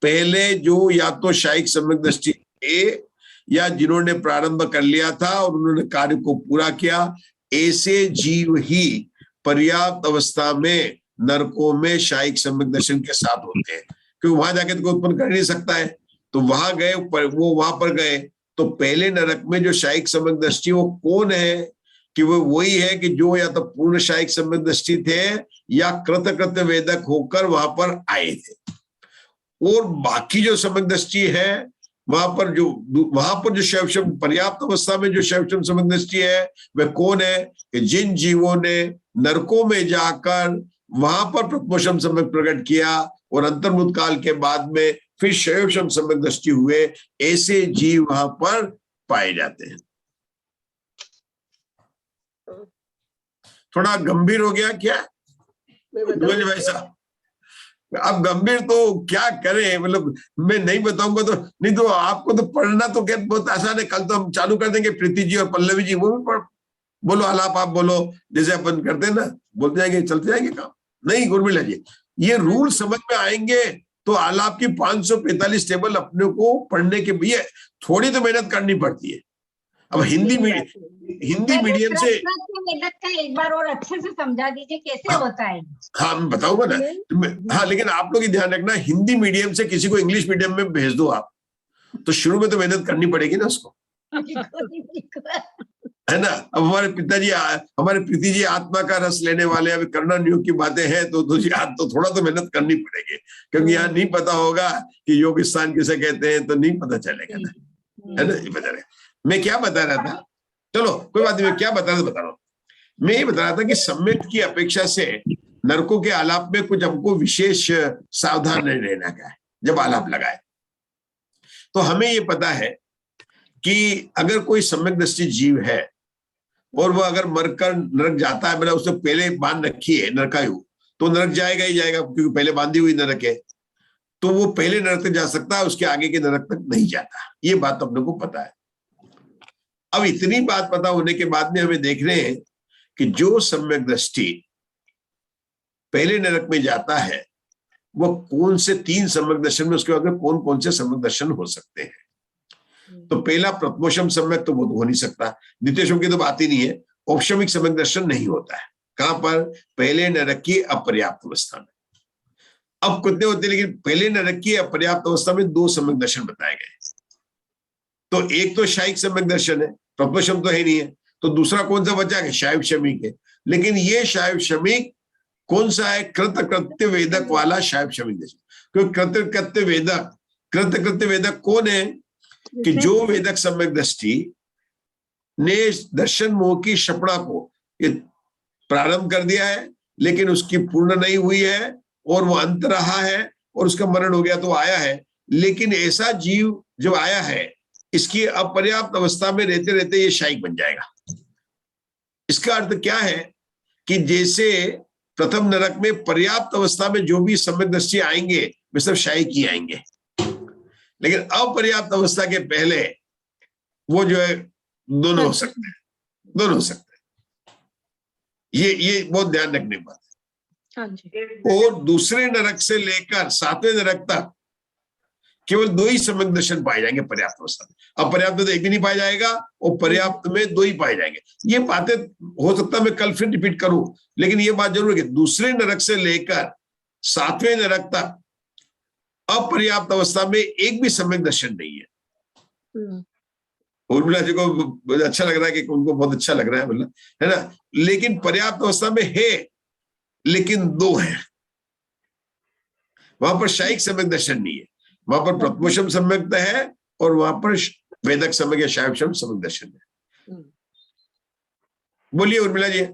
पहले जो या तो शायिक सम्यक दृष्टि थे या जिन्होंने प्रारंभ कर लिया था और उन्होंने कार्य को पूरा किया, ऐसे जीव ही पर्याप्त अवस्था में नरकों में शायिक सम्यक दर्शन के साथ होते हैं, क्योंकि वहां जाके तो उत्पन्न कर नहीं सकता है। तो वहां गए, वो वहां पर गए तो पहले नरक में जो शायिक सम्यक दृष्टि वो कौन है? कि वो वही है कि जो या तो पूर्ण शायिक सम्यक दृष्टि थे या कृतकृत्य वेदक होकर वहां पर आए थे। और बाकी जो सम्यक दृष्टि है वहां पर जो शैवशम पर्याप्त अवस्था में जो शैवशम सम्यक दृष्टि है वह कौन है कि जिन जीवों ने नरकों में जाकर वहां पर प्रथमोषम सम्यक प्रकट किया और अंतर्मुक्त काल के बाद में फिर शैवशम सम्यक दृष्टि हुए, ऐसे जीव वहां पर पाए जाते हैं। थोड़ा गंभीर हो गया क्या भाई साहब? अब गंभीर तो क्या करें, मतलब मैं नहीं बताऊंगा तो नहीं, तो आपको तो पढ़ना तो क्या बहुत आसान है। कल तो हम चालू कर देंगे, प्रीति जी और पल्लवी जी वो भी पढ़, बोलो आलाप, आप बोलो जैसे अपन करते हैं ना, बोलते जाएंगे, चलते जाएंगे काम। नहीं गुरमिला जी, ये रूल समझ में आएंगे तो आलाप की 545 टेबल अपने को पढ़ने के लिए थोड़ी तो मेहनत करनी पड़ती है। अब हिंदी मीडियम से वेदक का एक बार और अच्छे से समझा दीजिए कैसे होता है। हाँ मैं बताऊंगा ना। हाँ लेकिन आप लोग ही ध्यान रखना, हिंदी मीडियम से किसी को इंग्लिश मीडियम में भेज दो आप, तो शुरू में तो मेहनत करनी पड़ेगी ना उसको, है ना। अब हमारे पिताजी, हमारे प्रीति जी आत्मा का रस लेने वाले, अभी करना न्यू की बातें हैं तो थोड़ा तो मेहनत करनी पड़ेगी, क्योंकि यहाँ नहीं पता होगा कि योग स्थान किसे कहते हैं तो नहीं पता चलेगा ना, है ना। ये बता रहे, मैं क्या बता रहा था, चलो कोई बात नहीं, मैं क्या बता रहा हूँ, मैं ये बता रहा था कि सम्यक की अपेक्षा से नरकों के आलाप में कुछ हमको विशेष सावधान रहना का है। जब आलाप लगाए तो हमें ये पता है कि अगर कोई सम्यक दृष्टि जीव है और वह अगर मरकर नरक जाता है, मतलब उसने पहले बांध रखी है नरकायु, तो नरक जाएगा ही जाएगा, क्योंकि पहले बांधी हुई नरक है, तो वो पहले नरक तक जा सकता है, उसके आगे के नरक तक नहीं जाता। ये बात अपने को पता है। अब इतनी बात पता होने के बाद में हमें देख रहे हैं कि जो सम्यक दृष्टि पहले नरक में जाता है वो कौन से 3 सम्यक दर्शन में, उसके बाद में कौन कौन से सम्यक दर्शन हो सकते हैं। तो पहला प्रथमोषम सम्यक तो वो हो नहीं सकता, द्वितीयशम की तो बात ही नहीं है, औपशमिक सम्यक दर्शन नहीं होता है। कहां पर? पहले नरक की अपर्याप्त अवस्था में। अब कितने होते हैं, लेकिन पहले नरक की अपर्याप्त अवस्था में 2 सम्यक दर्शन बताए गए। तो एक तो शायिक सम्यक दर्शन है, प्रथमोषम तो है नहीं है, तो दूसरा कौन सा बचा है? शैव शमिक है। लेकिन ये शैव शमिक कौन सा है? कृतकृत्य वेदक वाला शैव शमिक दर्शन। क्योंकि कृतकृत्य वेदक कौन है? कि जो वेदक सम्यक दृष्टि ने दर्शन मोह की क्षपणा को प्रारंभ कर दिया है, लेकिन उसकी पूर्ण नहीं हुई है और वो अंत रहा है और उसका मरण हो गया तो आया है। लेकिन ऐसा जीव जो आया है, इसकी अपर्याप्त अवस्था में रहते रहते ये शायिक बन जाएगा। इसका अर्थ क्या है कि जैसे प्रथम नरक में पर्याप्त अवस्था में जो भी सम्यक दृष्टि आएंगे वे सब शायिक ही आएंगे, लेकिन अपर्याप्त अवस्था के पहले वो जो है दोनों हो सकते हैं, दोनों हो सकते हैं। ये बहुत ध्यान रखने की बात है। और दूसरे नरक से लेकर 7वें नरक तक केवल 2 ही सम्यक दर्शन पाए जाएंगे पर्याप्त अवस्था में। अपर्याप्त में तो एक भी नहीं पाया जाएगा और पर्याप्त में 2 ही पाए जाएंगे। ये बातें हो सकता है मैं कल फिर रिपीट करूं, लेकिन ये बात जरूर है कि दूसरे नरक से लेकर 7वें नरक तक अपर्याप्त अवस्था में एक भी सम्यक दर्शन नहीं है। उर्मिला जी को अच्छा लग रहा है कि उनको बहुत अच्छा लग रहा है, मतलब है ना। लेकिन पर्याप्त अवस्था में है, लेकिन 2 है। वहां पर शायिक सम्यक दर्शन नहीं है, वहां पर प्रथमोषम सम्यक है और वहां पर वेदक सम्यक या शैवशम सम्यक दर्शन है। बोलिए उर्मिला जी,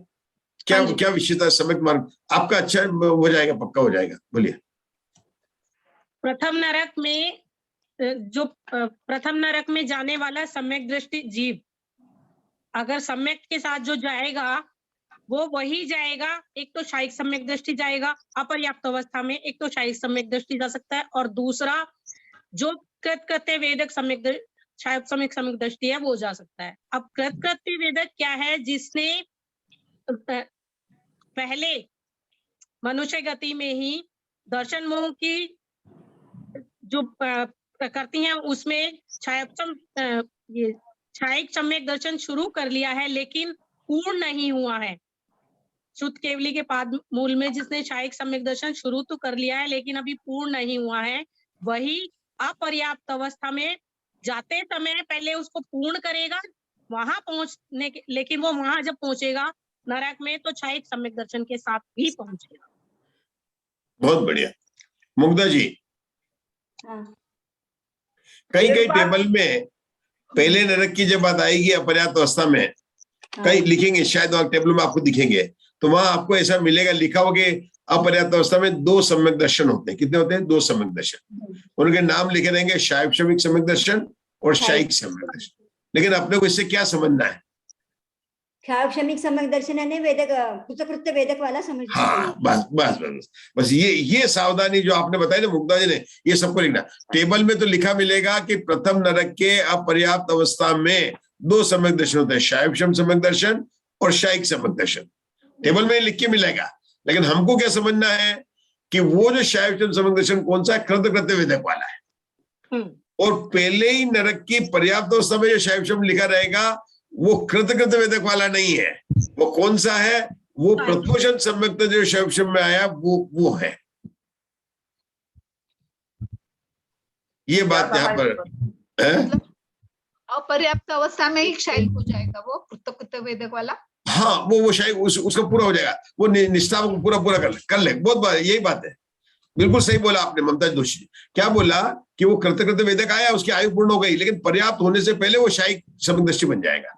क्या विषय था? सम्यक मार्ग आपका अच्छा हो जाएगा, पक्का हो जाएगा। बोलिए। प्रथम नरक में जो प्रथम नरक में जाने वाला सम्यक दृष्टि जीव, अगर सम्यक के साथ जो जाएगा वो वही जाएगा। एक तो शायिक सम्यक दृष्टि जाएगा अपर्याप्त अवस्था में, एक तो शायिक सम्यक दृष्टि जा सकता है, और दूसरा जो कृतकृत्य वेदक सम्यक दृष्टि है वो जा सकता है। अब कृतकृत्य वेदक क्या है? जिसने पहले मनुष्य गति में ही दर्शन मोह की जो करती हैं उसमें शायिक सम्यक दर्शन शुरू कर लिया है, लेकिन पूर्ण नहीं हुआ है। शुद्ध केवली के पाद मूल में जिसने शायिक सम्यक दर्शन शुरू तो कर लिया है, लेकिन अभी पूर्ण नहीं हुआ है, वही अपर्याप्त अवस्था में जाते समय पहले उसको पूर्ण करेगा, वहां पहुंचने के, लेकिन वो वहां जब पहुंचेगा नरक में तो क्षयिक सम्यक दर्शन के साथ ही पहुंचेगा। बहुत बढ़िया। मुग्धा जी, कई कई टेबल में पहले नरक की जब बात आएगी अपर्याप्त अवस्था में, कई लिखेंगे, शायद वहां टेबल में आपको दिखेंगे, तो वहां आपको ऐसा मिलेगा लिखा हो कि अपर्याप्त अवस्था में 2 सम्यक दर्शन होते हैं। कितने होते हैं? 2 सम्यक दर्शन। उनके नाम लिखे रहेंगे, क्षायिक सम्यक दर्शन और क्षयिक सम्यक दर्शन। लेकिन अपने को इससे क्या समझना है? क्षायिक सम्यक दर्शन यानी वेदक कृतकृत्य वेदक वाला समझना हाँ, चाहिए। बस बस बस बस ये सावधानी जो आपने बताई ना मुग्धा जी ने, ये सबको लिखना। टेबल में तो लिखा मिलेगा कि प्रथम नरक के अपर्याप्त अवस्था में 2 सम्यक दर्शन होते हैं, क्षायिक सम्यक दर्शन और क्षयिक सम्यक दर्शन। टेबल में लिख के मिलेगा, लेकिन हमको क्या समझना है कि वो जो क्षायिक सम्यक दर्शन कौन सा है? कृतकृत्य वेदक वाला है। और पहले ही नरक की पर्याप्त अवस्था में जो क्षायिक लिखा रहेगा वो कृतकृत्य वेदक वाला नहीं है। वो कौन सा है? वो प्रत्योषण सम्यक जो क्षायिक में आया वो है। ये बात यहाँ पर है। अपर्याप्त अवस्था में ही क्षयिक हो जाएगा वो कृतकृत्य वेदक वाला। हाँ, वो शायद उसका पूरा हो जाएगा, वो निष्ठा को पूरा कर ले। बहुत बात, यही बात है। बिल्कुल सही बोला आपने ममता जोशी। क्या बोला कि वो कृतकृत्य वेदक आया, उसकी आयु पूर्ण हो गई, लेकिन पर्याप्त होने से पहले वो क्षयिक सम्यक दृष्टि बन जाएगा।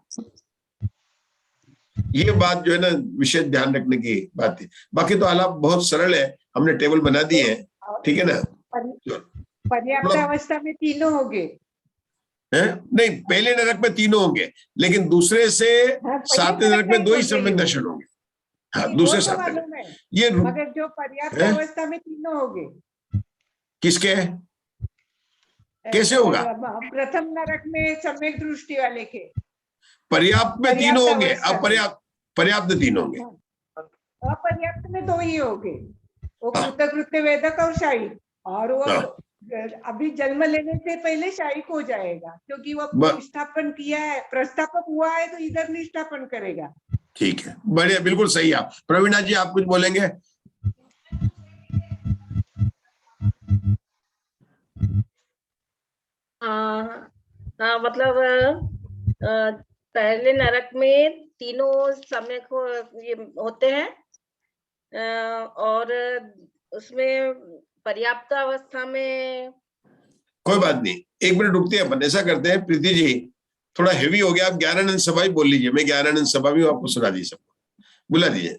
ये बात जो है ना विशेष ध्यान रखने की बात है। बाकी तो आलाप बहुत सरल है, हमने टेबल बना दिए हैं, ठीक है ना। पर्याप्त अवस्था में तीनों हो गए नहीं, पहले नरक में 3 होंगे, लेकिन दूसरे से 7वें नरक में 2 ही सम्यक दर्शन होंगे। हाँ, दूसरे 7वें। ये मगर जो पर्याप्त अवस्था में तीनों हो गए, किसके? कैसे होगा? प्रथम नरक में सम्यक दृष्टि वाले के पर्याप्त में 3 होंगे, पर्याप्त 3 होंगे, अपर्याप्त में 2 ही हो गए, वो कृतकृत्य वेदक और क्षयिक। और वो अभी जन्म लेने से पहले क्षयिक हो जाएगा, क्योंकि वो निष्ठापन किया है, प्रस्थापक हुआ है तो इधर निष्ठापन करेगा। ठीक है, बढ़िया, बिल्कुल सही। आप प्रवीणा जी, आप कुछ बोलेंगे? हाँ, मतलब पहले नरक में तीनों सम्यक होते हैं और उसमें पर्याप्त अवस्था में। कोई बात नहीं, 1 मिनट रुकते हैं अपन। ऐसा करते हैं, प्रीति जी थोड़ा हेवी हो गया, आप ज्ञानानंद सभा ही बोल लीजिए। मैं ज्ञानानंद सभा भी आपको सुना दी, सबको बुला दीजिए।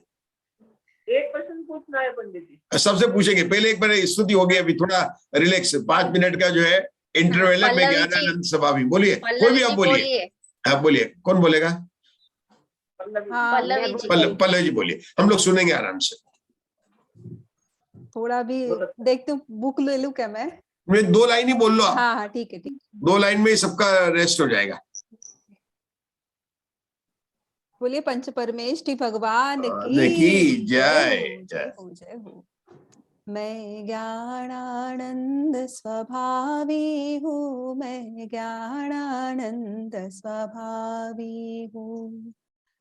एक क्वेश्चन पूछना है पंडित जी। सबसे पूछेंगे, पहले एक बार स्तुति हो गई, अभी थोड़ा रिलैक्स, 5 मिनट का जो है इंटरवल है। मैं ज्ञानानंद सभा भी, बोलिए कोई भी, आप बोलिए। आप बोलिए, कौन बोलेगा? पल्लवी जी बोलिए, हम लोग सुनेंगे आराम से। थोड़ा भी देखते हूँ, बुक ले लूं क्या मैं? 2 लाइन ही बोल लो आप। हाँ, ठीक है। 2 लाइन में ही सबका रेस्ट हो जाएगा। बोलिए पंच परमेष्टि भगवान की जय। जय हो। मैं ज्ञानानंद स्वभावी हूँ, मैं ज्ञानानंद स्वभावी हूँ।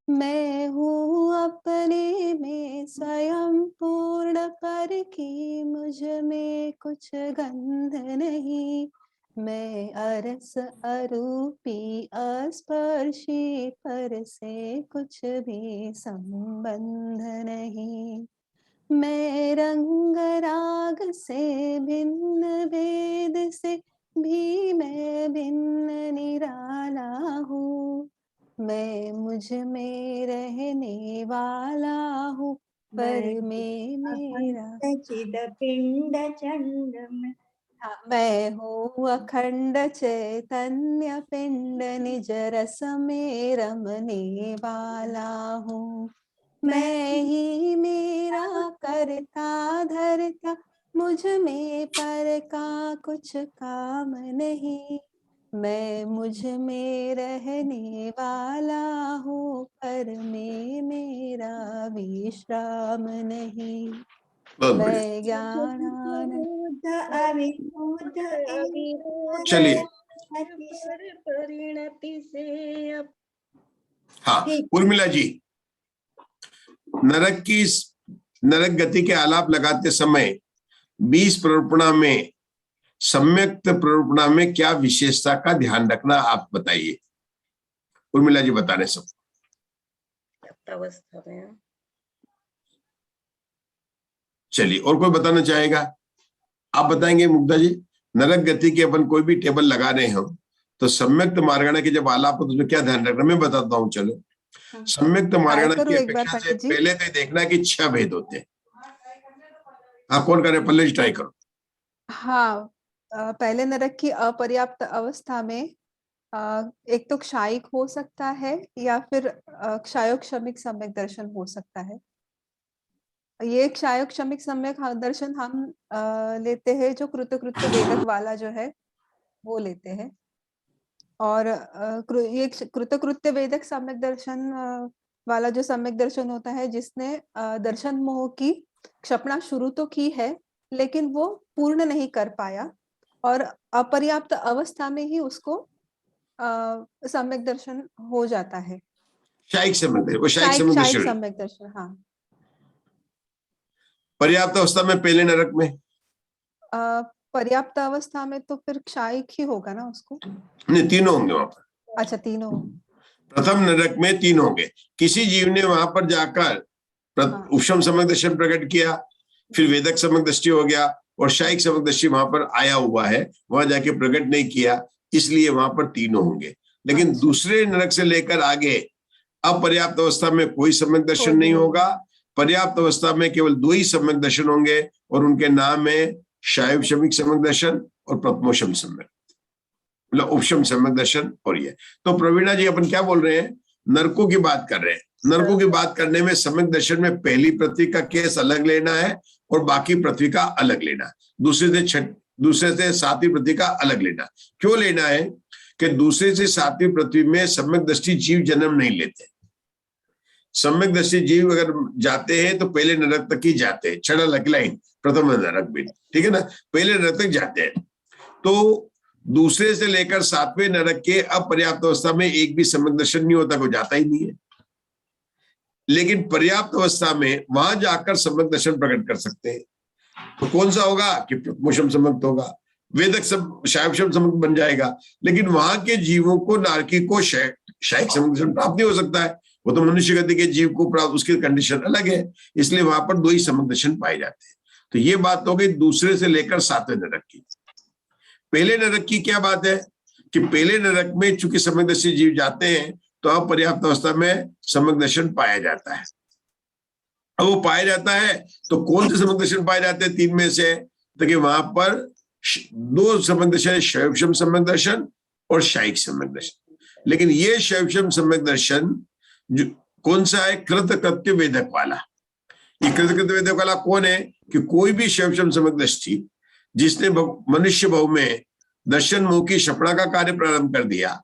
मैं हूँ अपने में स्वयं पूर्ण, पर की मुझ में कुछ गंध नहीं। मैं अरस अरूपी अस्पर्शी, पर से कुछ भी संबंध नहीं। मैं रंग राग से भिन्न, वेद से भी मैं भिन्न निराला हूँ। मैं मुझ में रहने वाला हूँ, पर में मेरा चिद पिंड चंड। मैं हूँ अखंड चैतन्य पिंड, निज रस में रमने वाला हूँ। मैं ही मेरा करता धरता, मुझ में पर का कुछ काम नहीं। मैं मुझ में रहने वाला हूँ, पर में मेरा विश्राम नहीं। मैं ज्ञानानंद चलिए, परिणति से। हाँ, उर्मिला जी, नरक गति के आलाप लगाते समय 20 प्ररूपणा में, सम्यक्त प्ररूपणा में क्या विशेषता का ध्यान रखना, आप बताइए। उर्मिला जी बता रहे सब। अवस्था में चलिए, और कोई बताना चाहेगा? आप बताएंगे मुग्धा जी? नरक गति की अपन कोई भी टेबल लगा रहे हो तो सम्यक्त मार्गणा के जब आलाप हो तो उसमें क्या ध्यान रखना, मैं बताता हूँ। चलो, सम्यक्त मार्गणा की एक बार अपेक्षा से पंडित जी। पहले तो देखना कि 6 भेद होते हैं। हाँ, कौन करे? पल्ले ट्राई करो। हाँ, पहले नरक की अपर्याप्त अवस्था में एक तो क्षायिक हो सकता है या फिर क्षायोक्षमिक सम्यक दर्शन हो सकता है। ये क्षायोक्षमिक सम्यक दर्शन हम लेते हैं जो कृतकृत्य वेदक वाला जो है वो लेते हैं। और ये कृतकृत्य वेदक सम्यक दर्शन वाला जो सम्यक दर्शन होता है जिसने दर्शन मोह की क्षपणा शुरू तो की है लेकिन वो पूर्ण नहीं कर पाया और अपर्याप्त अवस्था में ही उसको सम्यक दर्शन हो जाता है। शायिक सम्यक दर्शन, वो शायिक सम्यक दर्शन। सम्यक दर्शन, हाँ। पर्याप्त अवस्था में पहले नरक में पर्याप्त अवस्था में तो फिर क्षायिक ही होगा ना उसको? नहीं, तीनों होंगे वहां पर। अच्छा, तीनों। प्रथम नरक में 3 होंगे। किसी जीव ने वहां पर जाकर उपशम सम्यक दर्शन प्रकट किया, फिर वेदक सम्यक दृष्टि हो गया और शायिक सम्यक दृष्टि वहां पर आया हुआ है, वहां जाके प्रकट नहीं किया, इसलिए वहां पर 3 होंगे। लेकिन दूसरे नरक से लेकर आगे अपर्याप्त अवस्था में कोई सम्यक दर्शन नहीं होगा। पर्याप्त अवस्था में केवल 2 ही सम्यक दर्शन होंगे और उनके नाम है शायोक्षमिक सम्यक दर्शन और प्रथमोषम सम्यक, मतलब उपशम सम्यक दर्शन। और ये तो प्रवीणा जी अपन क्या बोल रहे हैं? नरकों की बात कर रहे हैं। नरकों की बात करने में सम्यक दर्शन में पहली पृथ्वी का केस अलग लेना है और बाकी पृथ्वी का अलग लेना, दूसरे से 7वीं पृथ्वी का अलग लेना। क्यों लेना है? कि दूसरे से 7वीं पृथ्वी में सम्यक दृष्टि जीव जन्म नहीं लेते। सम्यक दृष्टि जीव अगर जाते हैं तो पहले नरक तक ही जाते हैं, छड़ा लाइन प्रथम नरक भी, ठीक है ना, पहले नरक तक जाते हैं। तो दूसरे से लेकर 7वें नरक के अपर्याप्त अवस्था में एक भी सम्यक दर्शन नहीं होता, कोई जाता ही नहीं है। लेकिन पर्याप्त अवस्था में वहां जाकर सम्यक दर्शन प्रकट कर सकते हैं। तो कौन सा होगा? कि प्रथमोषम सम्यक होगा, वेदक शायोक्षम सम्यक बन जाएगा। लेकिन वहां के जीवों को, नारकी को शायिक सम्यक दर्शन प्राप्त नहीं हो सकता है, वो तो मनुष्य गति के जीव को प्राप्त, उसकी कंडीशन अलग है, इसलिए वहां पर 2 ही सम्यक दर्शन पाए जाते हैं। तो ये बात हो गई दूसरे से लेकर 7वें नरक की। पहले नरक की क्या बात है? कि पहले नरक में चूंकि सम्यक दर्शी जीव जाते हैं तो अपर्याप्त अवस्था में सम्यक दर्शन पाया जाता है। अब वो पाया जाता है तो कौन से सम्यक दर्शन पाए जाते हैं 3 में से? तो कि वहां पर 2 सम्यक दर्शन, शैवक्षम सम्यक दर्शन और शायिक सम्यक दर्शन। लेकिन ये शैवक्षम सम्यक दर्शन जो कौन सा है? कृतकृत्य वेदक वाला। ये कृतकृत्य वेदक वाला कौन है? कि कोई भी शैवक्षम सम्यक दृष्टि जिसने मनुष्य भाव में दर्शन मोह की क्षपणा का कार्य प्रारंभ कर दिया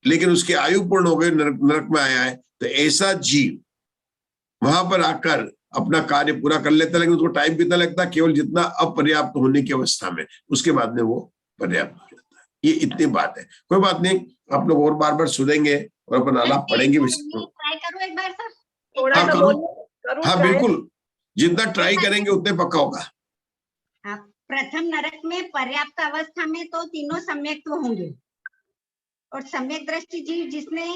लेकिन उसकी आयु पूर्ण हो गई, नरक में आया है, तो ऐसा जीव वहां पर आकर अपना कार्य पूरा कर लेता है। लेकिन उसको टाइम कितना लगता है? केवल जितना अपर्याप्त होने की अवस्था में, उसके बाद में वो पर्याप्त हो जाता है। ये इतनी बात है, कोई बात नहीं, आप लोग और बार बार सुनेंगे और अपन आलाप पढ़ेंगे। ट्राई करो एक बार सर, थोड़ा सा बोलो। हाँ बिल्कुल, जितना ट्राई करेंगे उतने पक्का होगा। प्रथम नरक में पर्याप्त अवस्था में तो तीनों सम्यक तो होंगे और सम्यक दृष्टि जीव जिसने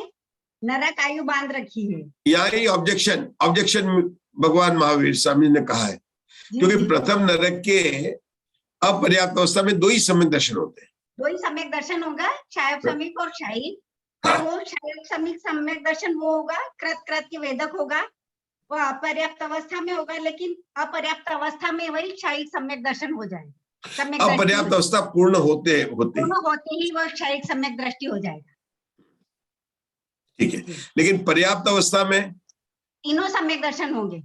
नरक आयु बांध रखी है। यहाँ ऑब्जेक्शन भगवान महावीर स्वामी ने कहा है, क्योंकि प्रथम नरक के अपर्याप्त अवस्था में 2 ही सम्यक दर्शन होते हैं। 2 ही सम्यक दर्शन होगा, क्षायोक्षमिक और शायिक। और वो क्षायोक्षमिक सम्यक दर्शन वो होगा, कृतकृत्य वेदक होगा, वो अपर्याप्त अवस्था में होगा। लेकिन अपर्याप्त अवस्था में वही क्षायिक सम्यक दर्शन हो जाएगा। अपर्याप्त अवस्था पूर्ण होते ही वो क्षायिक सम्यक दृष्टि हो जाएगा। ठीक है, लेकिन पर्याप्त अवस्था में तीनों सम्यक दर्शन होंगे।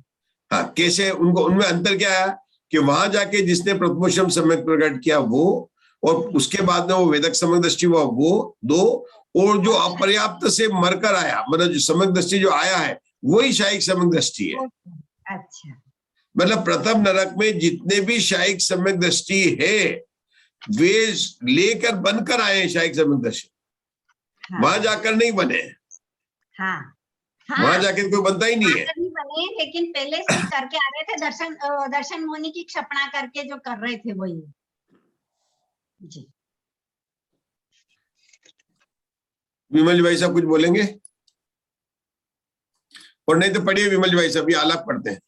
हाँ, कैसे? उनको उनमें अंतर क्या है? कि वहां जाके जिसने प्रथमोषम सम्यक प्रकट किया वो, और उसके बाद में वो वेदक सम्यक दृष्टि हुआ वो 2, और जो अपर्याप्त से मरकर आया, मतलब जो सम्यक दृष्टि जो आया है वही शायिक सम्यक दृष्टि है। अच्छा, मतलब प्रथम नरक में जितने भी शायिक सम्यक दृष्टि है वे लेकर बनकर आए हैं शायिक सम्यक दृष्टि। वहां जाकर नहीं बने। हाँ, वहां जाकर कोई बनता ही नहीं है। नहीं बने, लेकिन पहले से करके आ रहे थे, दर्शन मोहनी की क्षपणा करके जो कर रहे थे वही जी। विमल भाई साहब कुछ बोलेंगे? और नहीं तो पढ़िए विमल भाई साहब, ये आलाप पढ़ते हैं।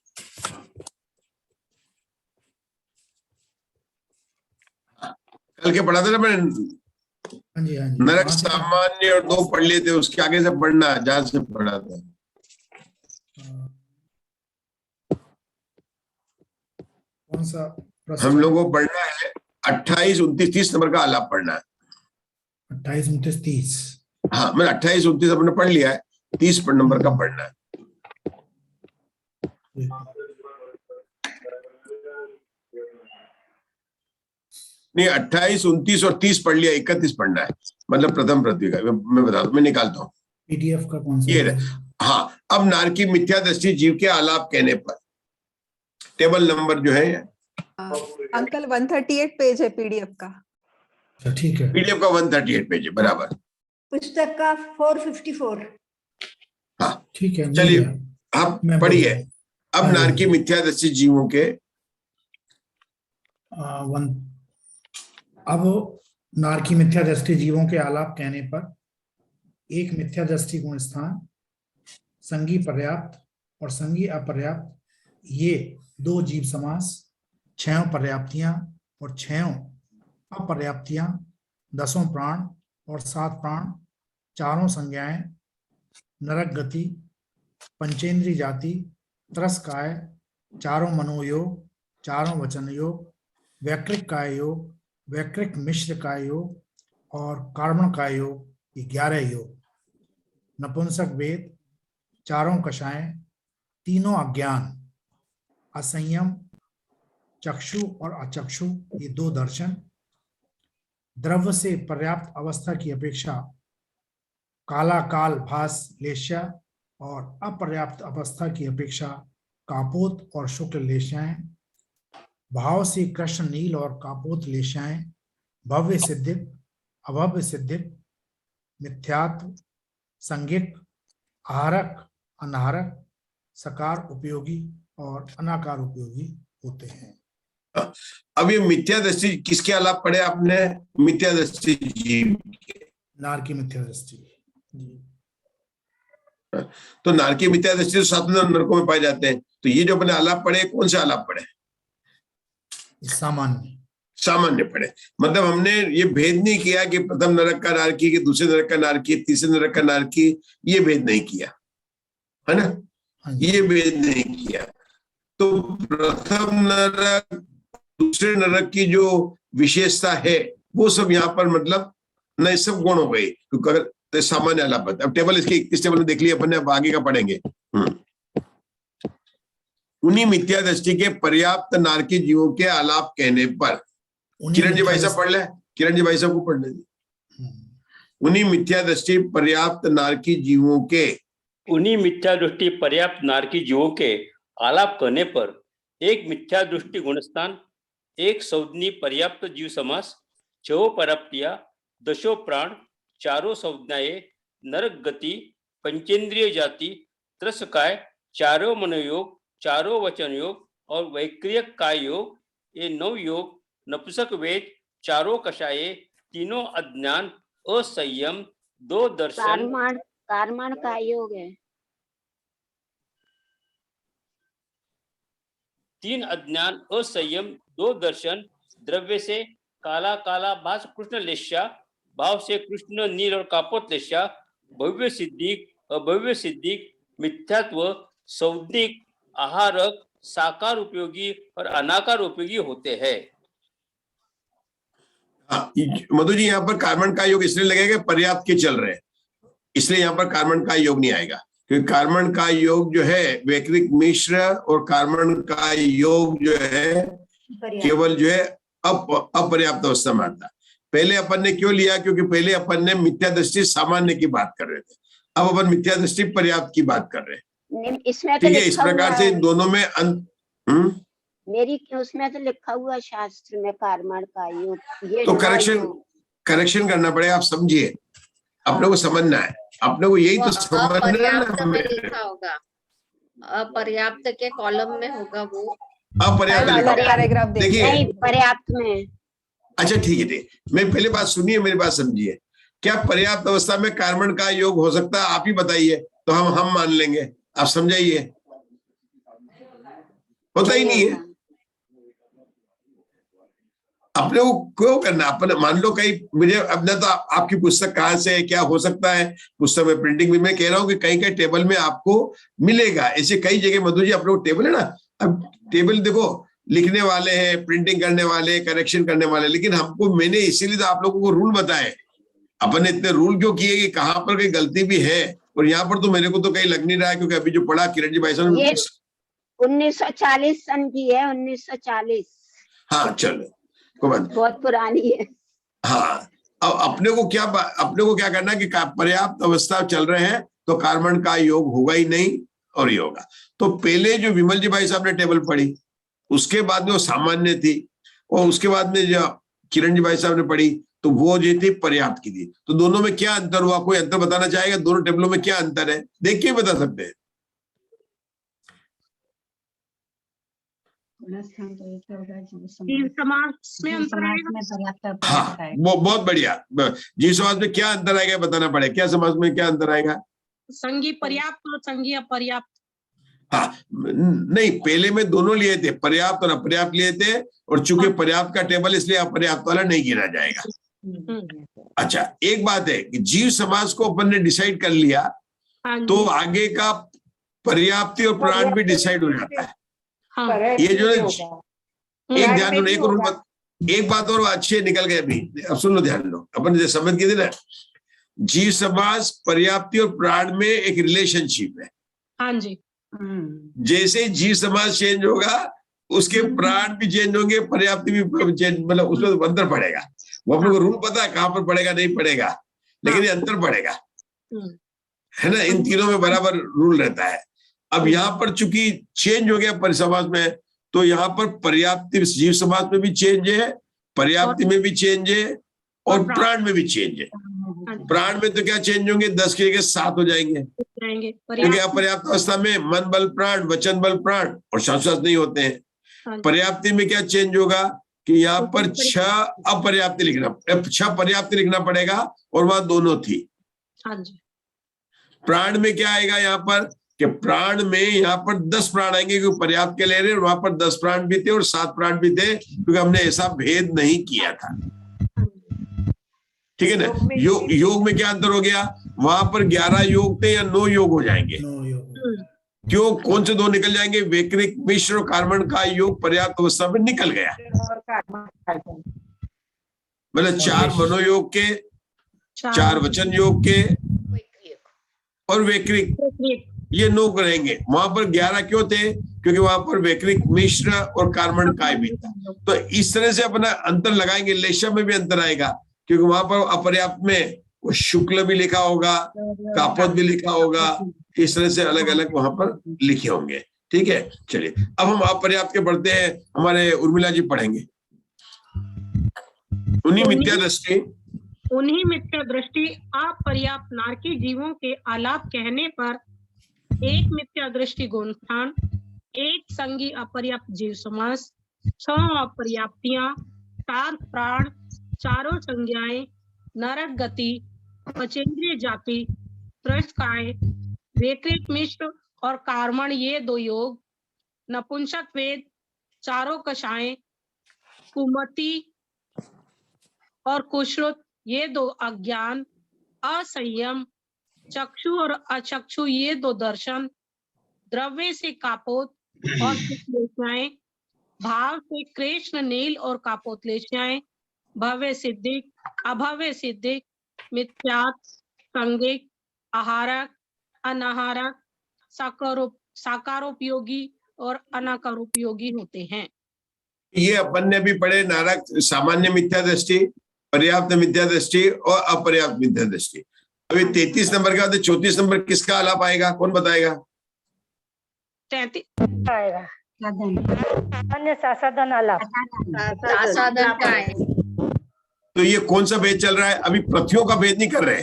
कल के पढ़ा था ना मैंने, हाँ जी, हाँ जी। नरक सामान्य और 2 पढ़ लिए थे, उसके आगे से पढ़ना जहां से पढ़ा था। कौन सा प्रश्न? हम लोगों को पढ़ना है 28, 29, 30 नंबर का आलाप पढ़ना है। 28, 29, 30। हाँ, मैंने 28, 29 अपने पढ़ लिया है, 30 नंबर का पढ़ना है। नहीं, 28, 29 और 30 पढ़ लिया, 31 पढ़ना है, मतलब प्रथम पृथ्वी का। मैं बता दूं, मैं निकालता हूँ पीडीएफ का कौन सा? ये हाँ, अब नारकी मिथ्या दृष्टि जीव के आलाप कहने पर टेबल नंबर जो है अंकल 138 पेज है पीडीएफ का। ठीक है, पीडीएफ का 138 पेज है, बराबर। पुस्तक का 454। हाँ ठीक है, चलिए आप पढ़िए। अब नारकी मिथ्या दृष्टि जीवों के अब नारकी मिथ्या दृष्टि जीवों के आलाप कहने पर एक मिथ्या दृष्टि गुण स्थान, संगी पर्याप्त और संगी अपर्याप्त, ये 2 जीव समास, 6 पर्याप्तियां और 6 अपर्याप्तियां, 10 प्राण और 7 प्राण, 4 संज्ञाएं, नरक गति, पंचेंद्री जाति, त्रस्काय, 4 मनोयोग, 4 वचन योग, वैकृक काय योग, वैकृक मिश्र काय योग और कार्बन काय योग, 11 योग, नपुंसक वेद, 4 कषाएं, 3 अज्ञान, असंयम, चक्षु और अचक्षु, ये 2 दर्शन, द्रव्य से पर्याप्त अवस्था की अपेक्षा काला काल भास लेश्या और अपर्याप्त अवस्था की अपेक्षा कापोत और शुक्ल लेश्याएं, भाव से कृष्ण नील और कापोत लेश्याएं, भव्य सिद्धिक, अभव्य सिद्धिक, मिथ्यात्व, संज्ञक, आहारक, अनाहारक, सकार उपयोगी और अनाकार उपयोगी होते हैं। अब ये मिथ्या दृष्टि किसके आलाप पढ़े आपने? मिथ्या दृष्टि जीव के, नारकी मिथ्या दृष्टि। तो नारकी मिथ्या दृष्टि तो 7 नरकों में पाए जाते हैं। तो ये जो अपने आलाप पढ़े, कौन से आलाप पढ़े? सामान्य पढ़े। मतलब हमने ये भेद नहीं किया कि प्रथम नरक का नारकी, कि दूसरे नरक का नारकी, तीसरे नरक का नारकी, ये भेद नहीं किया, है ना? ये भेद नहीं किया। तो प्रथम नरक, दूसरे नरक की जो विशेषता है वो सब यहाँ पर मतलब न, सब गुण हो गए, क्योंकि अगर सामान्य आलाप। अब टेबल इसके 31 टेबल में देख लिया अपन ने, अब आगे का पढ़ेंगे। उन्हीं मिथ्या दृष्टि के पर्याप्त नारकी जीवों के आलाप कहने पर, किरण जी भाई साहब पढ़ ले, किरण जी भाई साहब को पढ़ ले। उन्हीं मिथ्या दृष्टि पर्याप्त नारकी जीवों के, उन्हीं मिथ्या दृष्टि पर्याप्त नारकी जीवों के आलाप करने पर एक मिथ्या दृष्टि गुणस्थान, एक संज्ञी पर्याप्त जीव समास, 6 पर्याप्तियां, 10 प्राण, 4 संज्ञाएं, नरक गति, पंचेंद्रिय जाति, त्रस्काय, 4 मनोयोग, 4 वचन योग और वैक्रियक काय योग, ये 9 योग, नपुंसक वेद, 4 कषाये, 3 अज्ञान, असंयम, 2 दर्शन, कार्मण काय योग है, 3 अज्ञान, असंयम, 2 दर्शन, द्रव्य से काला काला भास कृष्ण लेश्या, भाव से कृष्ण नील और कापोत लेश्या, भव्य सिद्धिक, अभव्य सिद्धिक, मिथ्यात्व, सौदिक, आहारक, साकार उपयोगी और अनाकार उपयोगी होते हैं। मधु जी, यहाँ पर कार्बन का योग इसलिए लगेगा पर्याप्त के चल रहे हैं, इसलिए यहाँ पर कार्बन का योग नहीं आएगा, क्योंकि कार्बन का योग जो है वैक्रिक मिश्र और कार्बन का योग जो है केवल जो है अपर्याप्त अवस्था में आता है। पहले अपन ने क्यों लिया? क्योंकि पहले अपन ने मिथ्या दृष्टि सामान्य की बात कर रहे थे, अब अपन मिथ्या दृष्टि पर्याप्त की बात कर रहे हैं। इसमें ठीक है, इस प्रकार से दोनों में मेरी उसमें तो लिखा हुआ शास्त्र में कार्बन का योग, ये तो करेक्शन करना पड़ेगा। आप समझिए, अपने को समझना है, अपने को यही तो समझना है ना। लिखा होगा अपर्याप्त के कॉलम में होगा वो, अपर्याप्त देखिए पर्याप्त में। अच्छा ठीक है, मैं पहले बात सुनिए, मेरी बात समझिए। क्या पर्याप्त अवस्था में कार्बन का योग हो सकता है? आप ही बताइए, तो हम मान लेंगे, आप समझाइए। होता ही नहीं है। अपने को क्यों करना? अपने मान लो कहीं मुझे अपना तो आपकी पुस्तक कहाँ से है, क्या हो सकता है पुस्तक में प्रिंटिंग भी, मैं कह रहा हूँ कि कहीं कहीं टेबल में आपको मिलेगा, ऐसे कई जगह। मधु जी अपने को टेबल है ना, अब टेबल देखो लिखने वाले हैं, प्रिंटिंग करने वाले, करेक्शन करने वाले, लेकिन हमको मैंने इसीलिए तो आप लोगों को रूल बताए। अपन ने इतने रूल क्यों किए कि कहाँ पर कोई गलती भी है, और यहाँ पर तो मेरे को तो कहीं लग नहीं रहा है, क्योंकि अभी जो पढ़ा किरण जी भाई साहब ने 1940 सन की है, 1940। हाँ चलो बहुत पुरानी है। हाँ, अब अपने को क्या करना कि पर्याप्त अवस्था चल रहे हैं तो कार्बन का योग होगा ही नहीं, और ये होगा। तो पहले जो विमल जी भाई साहब ने टेबल पढ़ी, उसके बाद में वो सामान्य थी, और उसके बाद में जो किरण जी भाई साहब ने पढ़ी तो वो जो थी पर्याप्त की थी। तो दोनों में क्या अंतर हुआ? कोई अंतर बताना चाहेगा? दोनों टेबलों में क्या अंतर है, देख के बता सकते हैं। हाँ, वो बहुत बढ़िया। जीव समाज में क्या अंतर आएगा बताना पड़ेगा। क्या समाज में क्या अंतर आएगा? संघी पर्याप्त और संघी अपर्याप्त। हाँ, नहीं, पहले में दोनों लिए थे, पर्याप्त और अपर्याप्त लिए थे, और चूंकि पर्याप्त का टेबल इसलिए अपर्याप्त वाला नहीं गिना जाएगा। अच्छा, एक बात है कि जीव समाज को अपन ने डिसाइड कर लिया तो आगे का पर्याप्ति और प्राण भी डिसाइड हो जाता है। ये जो है एक ध्यान दो, एक बात और अच्छी निकल गई अभी, अब सुन लो, ध्यान दो। अपन जैसे समझ गए थे ना, जीव समाज पर्याप्ति और प्राण में एक रिलेशनशिप है। हाँ जी। जैसे जीव समाज चेंज होगा उसके प्राण भी चेंज होंगे, पर्याप्ति भी चेंज, मतलब उसमें तो अंतर पड़ेगा। वो अपने को रूल पता है कहाँ पर पड़ेगा नहीं पड़ेगा, लेकिन ये अंतर पड़ेगा, है ना। इन तीनों में बराबर रूल रहता है। अब यहाँ पर चूंकि चेंज हो गया परिसमाज में, तो यहाँ पर पर्याप्ति जीव समाज में भी चेंज है, पर्याप्ति में भी चेंज है, और प्राण में भी चेंज है। प्राण में तो क्या चेंज होंगे? 10 के जगह 7 हो जाएंगे, क्योंकि अपर्याप्त अवस्था में मन बल प्राण, वचन बल प्राण और श्वास नहीं होते हैं। पर्याप्ति में क्या चेंज होगा कि यहाँ पर 6 अपर्याप्ति लिखना, 6 पर्याप्ति लिखना पड़ेगा, और वहां दोनों थी। प्राण में क्या आएगा यहाँ पर कि प्राण में यहाँ पर 10 प्राण आएंगे, क्योंकि पर्याप्त के ले रहे, और वहां पर 10 प्राण भी थे और 7 प्राण भी थे, क्योंकि हमने ऐसा भेद नहीं किया था। ठीक है ना। योग में क्या अंतर हो गया? वहां पर 11 योग थे या 9 योग हो जाएंगे? क्यों? कौन से 2 निकल जाएंगे? वैक्रिक, मिश्र और कार्बन का योग पर्याप्त अवस्था में निकल गया। मतलब 4 मनोयोग के, 4 वचन योग के, और वैक्रिक, ये 9 रहेंगे। वहां पर 11 क्यों थे? क्योंकि वहां पर वैक्रिक, मिश्र और कार्बन का भी था। तो इस तरह से अपना अंतर लगाएंगे। लेशा में भी अंतर आएगा, क्योंकि वहां पर अपर्याप्त में वो शुक्ल भी लिखा होगा, कापोत भी लिखा होगा, इस तरह से अलग अलग वहां पर लिखे होंगे। ठीक है, चलिए अब हम अपर्याप्त के पढ़ते हैं। हमारे उर्मिला जी पढ़ेंगे। उन्हीं मिथ्या दृष्टि अपर्याप्त नारकी जीवों के आलाप कहने पर एक मिथ्या दृष्टि गुणस्थान, एक संगी अपर्याप्त जीव समास, 6 अपर्याप्तियां, 4 प्राण, 4 संज्ञाएं, नरक गति, पचेंद्रिय जाति, त्रस्काय, वैक्रिक, मिश्र और कार्मण, ये 2 योग, नपुंसक वेद, 4 कषाएं, कुमति और कुश्रुत, ये 2 अज्ञान, असंयम, चक्षु और अचक्षु, ये 2 दर्शन, द्रव्य से कापोत और लेशियाएं, भाव से कृष्ण, नील और कापोत लेशियाएं, भव्य सिद्धिक, अभव्य सिद्धिक, मिथ्यात्, संगिक, आहारक, अनाहारक, साकारोपयोगी और अनाकारोपयोगी होते हैं। ये अपन ने भी पढ़े, नारक, सामान्य मिथ्या दृष्टि, पर्याप्त मिथ्या दृष्टि और अपर्याप्त मिथ्या दृष्टि। अभी 33 नंबर का, 34 नंबर किसका आलाप आएगा? कौन बताएगा? 33 आएगा अन्य सासाधन आलाप। तो ये कौन सा भेद चल रहा है? अभी पृथ्वियों का भेद नहीं कर रहे।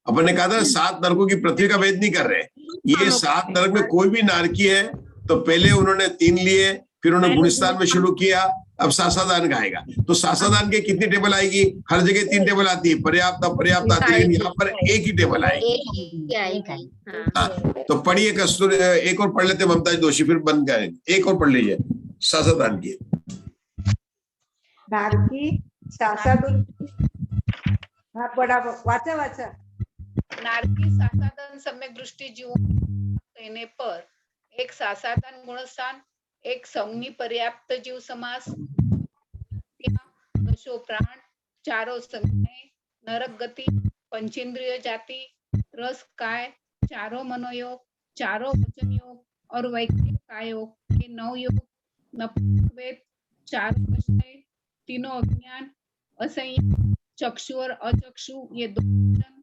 अपन ने कहा था 7 नरकों की पृथ्वी का भेद नहीं कर रहे। ये 7 नरक में कोई भी नारकी है तो पहले उन्होंने 3 लिए, फिर उन्होंने गुणस्थान में शुरू किया, अब सासादान का आएगा, तो सासादान के कितनी टेबल आएगी? हर जगह 3 टेबल आती है, पर्याप्त अपर्याप्त आती है, लेकिन यहाँ पर एक ही टेबल आएगी। एक ही आएगी। हाँ, तो पढ़िए कस्तूरी, एक और पढ़ लेते ममताज दोषी, फिर बंद करेंगे। एक और पढ़ लीजिए सासादान की। नारकी सासादन, हाँ बड़ा वाचा वाचा। नारकी सासादन सम्यक दृष्टि जीवों कहने पर एक सासादन गुणस्थान, एक संज्ञी पर्याप्त जीव समास, दशो प्राण, चारों संज्ञाएं, नरक गति, पंचेंद्रिय जाति, रस काय, चारों मनोयोग, चारों वचन योग और वैक्रिक काय योग, ये 9 योग, नपुंसकवेद, चारों विषय, तीनों अज्ञान, असंयम, चक्षु और अचक्षु, ये 2 वचन,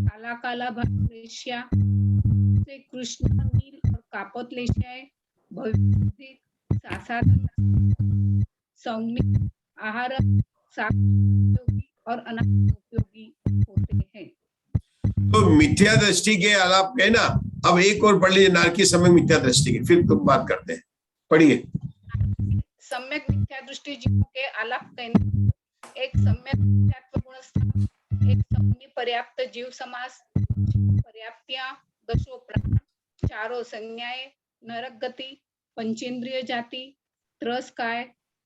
काला काला भाग्यलेश्या से कृष्ण नील और कापोत लेश्याएं, भविष्य सासादन, संज्ञा, आहार, उपयोगी और अनापयोगी होते हैं। तो मिथ्या दृष्टि के आलाप है ना। अब एक और पढ़ लीजिए नारकी सम्यक मिथ्या दृष्टि के, फिर तुम बात करते हैं। पढ़िए। सम्यक मिथ्या दृष्टि जीवों के आलाप कहने, एक सम्यक मिथ्यात्व गुणस्थान, एक संज्ञी पर्याप्त जीव समास, पर्याप्तियां, दशो प्राण, चारों संज्ञाएं, नरक गति, पंचेंद्रिय जाति, त्रस काय,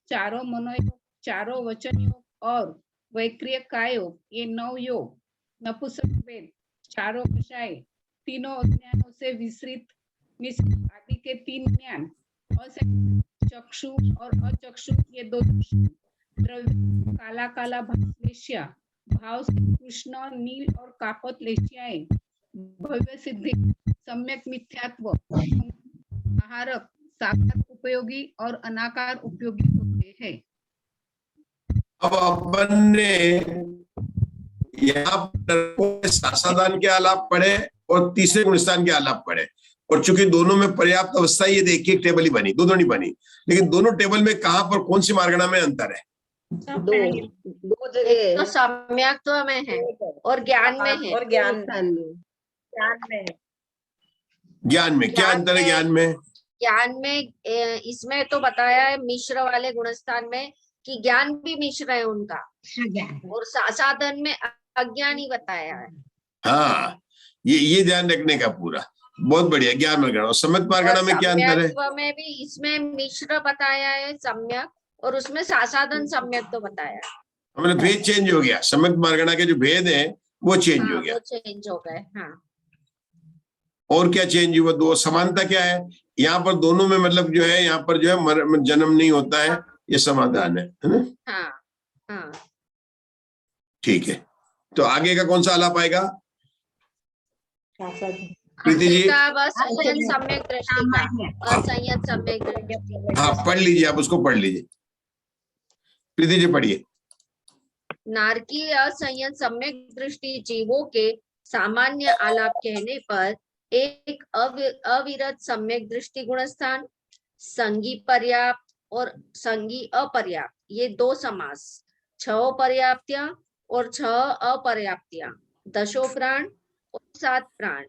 चारों मनोयोग, चारों वचन योग और वैक्रिय काय योग, ये 9 योग, नपुंसकवेद, चारों विषय, तीनों अज्ञानों से विस्तृत आदि के 3 ज्ञान, चक्षु और अचक्षु, ये 2 द्रव्य, काला काला भाग्यलेश्या, भाव से कृष्ण नील और कापोत लेश्याएं, भव्य सिद्धि, सम्यक मिथ्यात्व, आहारक, साकार उपयोगी और अनाकार उपयोगी होते हैं। अब अपन ने यहाँ पर सासादान के आलाप पढ़े और तीसरे गुणस्थान के आलाप पढ़े, और चूंकि दोनों में पर्याप्त अवस्था, ये देखिए एक टेबल ही बनी, दो नहीं बनी, लेकिन दोनों टेबल में कहाँ पर कौन सी मार्गणा में अंतर है? दो जगह तो सम्यक्त्व में है और ज्ञान में है, और ज्ञान में है। ज्ञान में क्या अंतर है? ज्ञान में इसमें तो बताया है मिश्र वाले गुणस्थान में कि ज्ञान भी मिश्र है उनका, और सासादन में अज्ञानी बताया है। हाँ, ये ध्यान रखने का पूरा, बहुत बढ़िया। ज्ञान मार्गणा और सम्यक मार्गणा में क्या अंतर है? सम्यक्त्व में भी इसमें मिश्र बताया है सम्यक, और उसमें सासादन सम्यक तो बताया है। मतलब भेद चेंज हो गया, सम्यक मार्गणा के जो भेद है वो चेंज हो गया। वो चेंज हो गए। हाँ, और क्या चेंज हुआ? दो समानता क्या है यहाँ पर? दोनों में मतलब जो है, यहाँ पर जो है जन्म नहीं होता है, ये समाधान है ना? हाँ, हाँ। ठीक है, तो आगे का कौन सा आलाप आएगा प्रीति जी? असंयत सम्यक दृष्टि का, असंयत सम्यक दृष्टि। हाँ, पढ़ लीजिए, आप उसको पढ़ लीजिए। प्रीति जी पढ़िए। नारकी असंयत सम्यक दृष्टि जीवों के सामान्य आलाप कहने पर एक अविरत सम्यक दृष्टि गुणस्थान, संगी पर्याप्त और संगी अपर्याप्त, ये 2 समास, 6 पर्याप्तियां और 6 अपर्याप्तियां, दशो प्राण और 7 प्राण,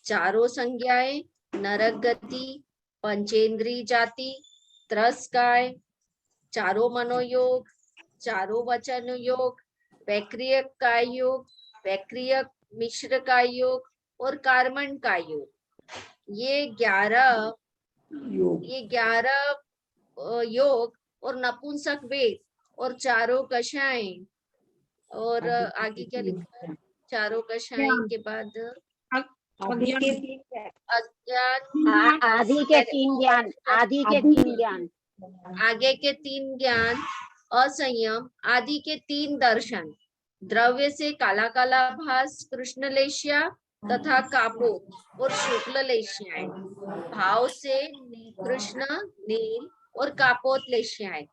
चारों संज्ञाएं, नरक गति, पंचेंद्री जाति, त्रस काय, चारों मनोयोग, चारों वचन योग, वैक्रिय काय योग, वैक्रिय मिश्र काय योग और कार्मण काय योग, ये 11 योग और नपुंसक वेद और चारों कषाएं, और आगे क्या लिखा है? चारों कषाएं के बाद अज्ञान, आदि के 3 ज्ञान, आदि के 3 ज्ञान, आगे के 3 ज्ञान, असंयम, आदि के 3 दर्शन, द्रव्य से काला काला भास कृष्ण लेश्या तथा कापोत और शुक्ल लेश्याएं, भाव से कृष्ण नील और कापोत लेश्याएं,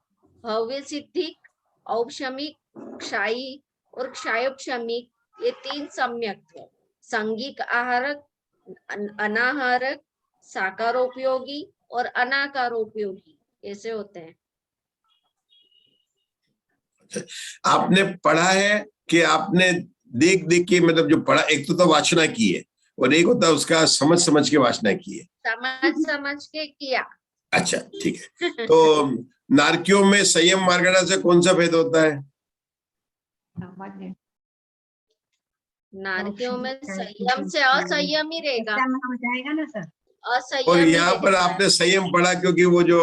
भव्य सिद्धिक, औपशमिक, क्षायी और क्षायोपशमिक, ये 3 सम्यक्त्व, संगिक आहारक, अनाहारक, साकारोपयोगी और अनाकारोपयोगी, ऐसे होते हैं। आपने पढ़ा है कि आपने देख देख के, मतलब जो पढ़ा, एक तो वाचना की है और एक होता है उसका समझ समझ के वाचना की है। समझ समझ के किया। अच्छा, ठीक है। तो नारकियों में संयम मार्गणा से कौन सा भेद होता है? सामान्य नारकियों में संयम से असंयम ही रहेगा, हो जाएगा ना सर। असंयम और ही यहाँ पर रहेगा। आपने संयम पढ़ा क्योंकि वो जो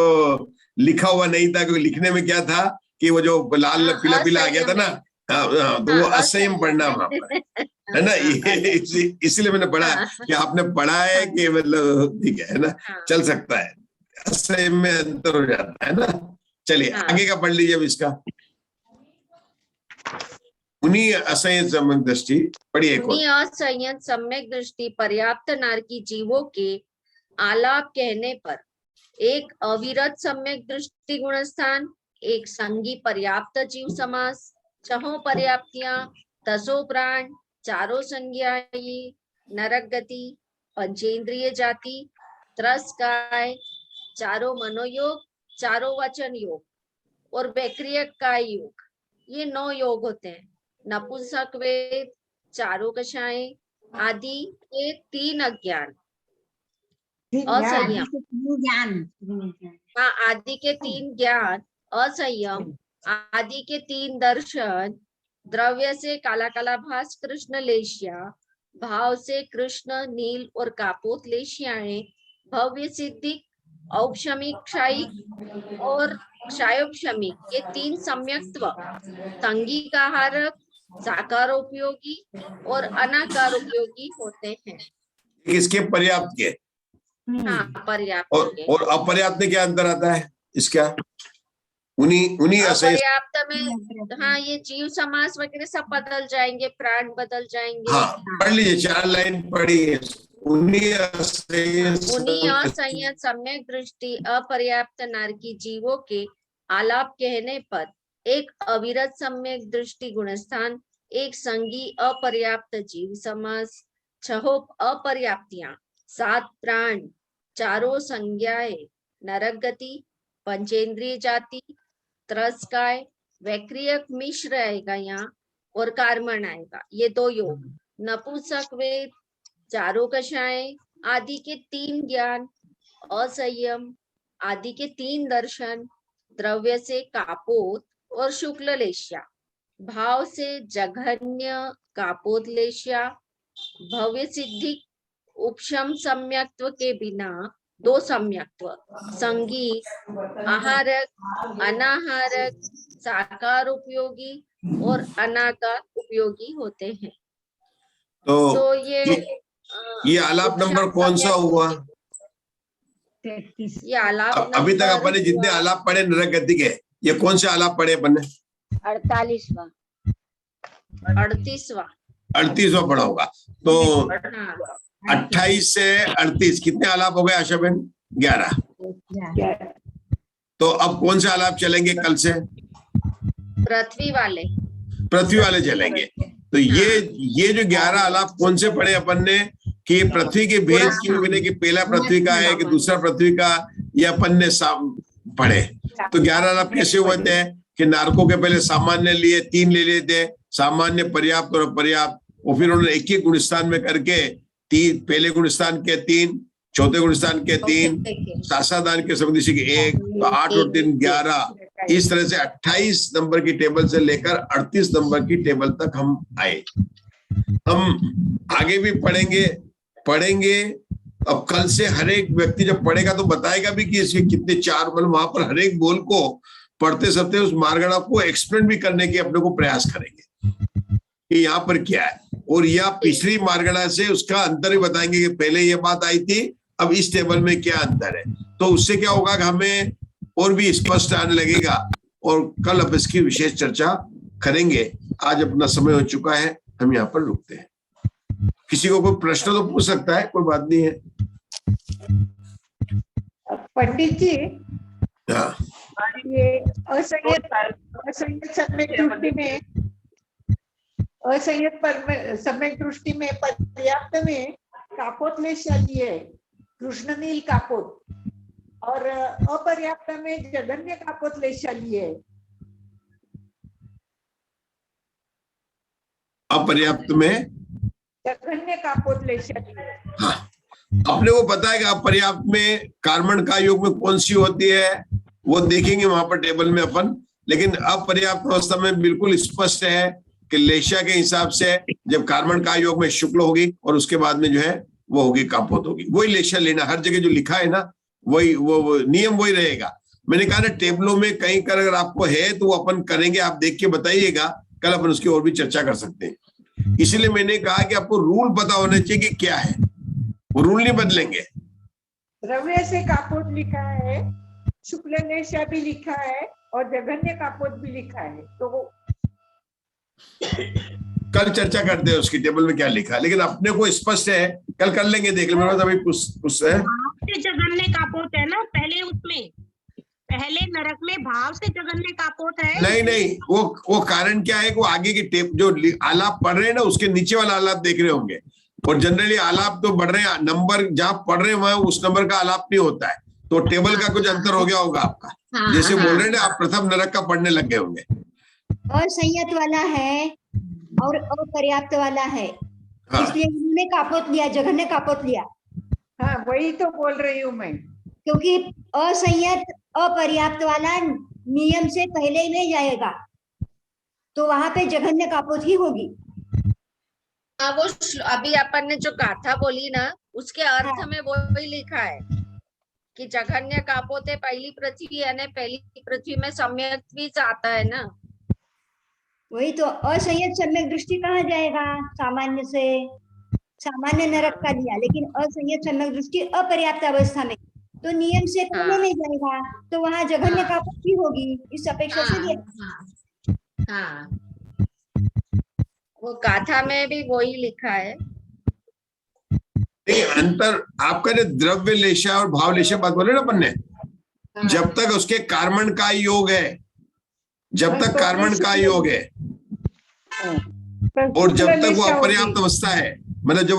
लिखा हुआ नहीं था, क्योंकि लिखने में क्या था कि वो जो लाल हाँ, पीला पीला आ गया था ना, तो वो हाँ, असंयम पढ़ना वहां पर है ना, ये इसलिए मैंने पढ़ा हाँ। कि आपने पढ़ा है कि मतलब ठीक है ना, हाँ। चल सकता है, असंयम में अंतर हो जाता है ना। चलिए हाँ। आगे का पढ़ लीजिए अब इसका। उन्हीं असंयत सम्यक दृष्टि पढ़िए एक और। उन्हीं असंयत सम्यक दृष्टि पर्याप्त नारकी जीवों के आलाप कहने पर एक अविरत सम्यक दृष्टि गुणस्थान, एक संगी पर्याप्त जीव समास, छहों पर्याप्तियां, दसों प्राण, चारों संज्ञायी, नरक गति, पंचेंद्रिय जाति, त्रस्काय, चारों मनोयोग, चारों वचन योग और वैक्रिय काय योग, ये 9 योग होते हैं। नपुंसक वेद, चारों कषाएं आदि के 3 अज्ञान, असंयम, हाँ आदि के 3 ज्ञान, असंयम आदि के 3 दर्शन, द्रव्य से काला काला भास कृष्ण लेशिया, भाव से कृष्ण नील और कापोत लेशियाएं, भव्य सिद्धि, औपशमिक क्षायिक और क्षायोपशमिक, ये 3 सम्यक्त्व संगीकाहारक, साकार उपयोगी और अनाकार उपयोगी होते हैं। इसके पर्याप्त के हाँ पर्याप्त के। और अपर्याप्त में क्या अंतर आता है इसका? उन्हीं असंयत, पर्याप्त में हाँ ये जीव समास वगैरह सब बदल जाएंगे, प्राण बदल जाएंगे। हाँ पढ़ लीजिए, 4 लाइन पढ़िए। उन्हीं असंयत सम्यक दृष्टि अपर्याप्त नारकी जीवों के आलाप कहने पर एक अविरत सम्यक दृष्टि गुणस्थान, एक संगी अपर्याप्त जीव समास, 6 अपर्याप्तियां, 7 प्राण, चारों संज्ञाएं, नरक गति, पंचेंद्रिय जाति, त्रस्काय, वैक्रियक मिश्र आएगा यहाँ और कार्मण आएगा, ये 2 योग। नपुंसक वेद, चारों कषाएं आदि के 3 ज्ञान, असंयम आदि के 3 दर्शन, द्रव्य से कापोत और शुक्ल लेशिया, भाव से जघन्य कापोत लेशिया, भव्य सिद्धि, उपशम सम्यक्त्व के बिना 2 सम्यक्त्व, संगी, आहारक, अनाहारक, साकार उपयोगी और अनाकार उपयोगी होते हैं। तो ये आलाप नंबर कौन सा हुआ? ये आलाप अभी तक अपन ने जितने आलाप पढ़े नरक गति के, ये कौन से आलाप पढ़े अपन ने? 48वां 38वां पढ़ा होगा। तो 28 से 38 कितने आलाप हो गए आशा बहन? 11। तो अब कौन से आलाप चलेंगे कल से? पृथ्वी वाले चलेंगे। तो ये जो 11 आलाप कौन से पढ़े अपन ने कि पृथ्वी के भेद की विनय कि पहला पृथ्वी का है कि दूसरा पृथ्वी का, ये अपन ने पढ़े। तो 11 आलाप कैसे हुए थे कि नारकों के पहले सामान्य लिए 3 ले लेते, सामान्य, पर्याप्त और अपर्याप्त, और फिर उन्होंने एक एक गुणस्थान में करके 3, पहले गुणस्थान के 3, चौथे गुणस्थान के 3, सासादान के समुद्री के 1, तो 8 और 3 11, इस तरह से 28 नंबर की टेबल से लेकर 38 नंबर की टेबल तक हम आए। हम आगे भी पढ़ेंगे। अब कल से हर एक व्यक्ति जब पढ़ेगा तो बताएगा भी कि इसके कितने 4, मतलब वहां पर हर एक बोल को पढ़ते सकते उस मार्गणा को एक्सप्लेन भी करने के अपने को प्रयास करेंगे कि यहाँ पर क्या है, और या पिछली मार्गणा से उसका अंतर भी बताएंगे कि पहले ये बात आई थी, अब इस टेबल में क्या अंतर है। तो उससे क्या होगा कि हमें और भी स्पष्ट आने लगेगा, और कल अब इसकी विशेष चर्चा करेंगे। आज अपना समय हो चुका है, हम यहाँ पर रुकते हैं। किसी को कोई प्रश्न तो पूछ सकता है, कोई बात नहीं है। पंडित जी, हाँ ये असंयत सम्यक दृष्टि में, सम्यक दृष्टि में पर्याप्त में कापोत लेशिया लिए कृष्ण नील कापोत, और अपर्याप्त में जघन्य कापोत लेशिया लिए। अपर्याप्त में जघन्य कापोत लेशिया लिए। हाँ, अपने को पता है कि अपर्याप्त में कार्बन का योग में कौन सी होती है? वो देखेंगे वहां पर टेबल में अपन। लेकिन अपर्याप्त अवस्था में बिल्कुल स्पष्ट है कि लेशा के हिसाब से जब कार्बन का योग में शुक्ल होगी और उसके बाद में जो है वो होगी कापोत होगी। वही लेशा लेना, हर जगह जो लिखा है ना वही वो नियम वही रहेगा। मैंने कहा ना टेबलों में कहीं कर अगर आपको है तो वो अपन करेंगे, आप देख के बताइएगा, कल अपन उसकी और भी चर्चा कर सकते हैं। इसलिए मैंने कहा कि आपको रूल पता होना चाहिए कि क्या है, वो रूल नहीं बदलेंगे। द्रव्य से कापोत लिखा है, शुक्ल लेशा भी लिखा है और जघन्य कापोत भी लिखा है, तो वो कल चर्चा करते हैं उसकी टेबल में क्या लिखा है, लेकिन अपने को स्पष्ट है, कल कर लेंगे, देख लेंगे। अभी कुछ है जघन्य कापोत है ना पहले, उसमें पहले नरक में भाव से जघन्य कापोत है। नहीं, वो कारण क्या है, वो आगे की टेप जो आलाप पढ़ रहे हैं ना उसके नीचे वाला आलाप देख रहे होंगे। और जनरली आलाप तो बढ़ रहे हैं, नंबर जहां पढ़ रहे हैं वहां उस नंबर का आलाप नहीं होता है, तो टेबल का कुछ अंतर हो गया होगा आपका। जैसे बोल रहे हैं ना आप प्रथम नरक का पढ़ने लग गए होंगे। असंयत वाला है और अपर्याप्त वाला है, इसलिए उन्होंने कापोत लिया, जघन्य कापोत लिया। हाँ वही तो बोल रही हूँ मैं, क्योंकि असंयत अपर्याप्त वाला नियम से पहले में जाएगा, तो वहां पे जघन्य कापोत ही होगी। हाँ, वो अभी अपन ने जो गाथा बोली ना उसके अर्थ में वो ही लिखा है कि जघन्य कापोत है पहली पृथ्वी, यानी पहली पृथ्वी में सम्यक आता है ना। वही तो असंयत सम्यक दृष्टि कहाँ जाएगा, सामान्य से सामान्य नरक का लिया, लेकिन असंयत सम्यक दृष्टि अपर्याप्त अवस्था में, तो नियम से पहले में जाएगा, तो वहां जघन्य कापोत ही होगी, इस अपेक्षा से लिया। हाँ, वो गाथा में भी वही लिखा है। नहीं, अंतर आपका जो द्रव्य लेशा और भाव लेशा बात बोले ना अपन ने, जब तक उसके कार्बन का योग है, जब तक कार्बन का योग है और जब तक वो अपर्याप्त अवस्था है, मतलब जब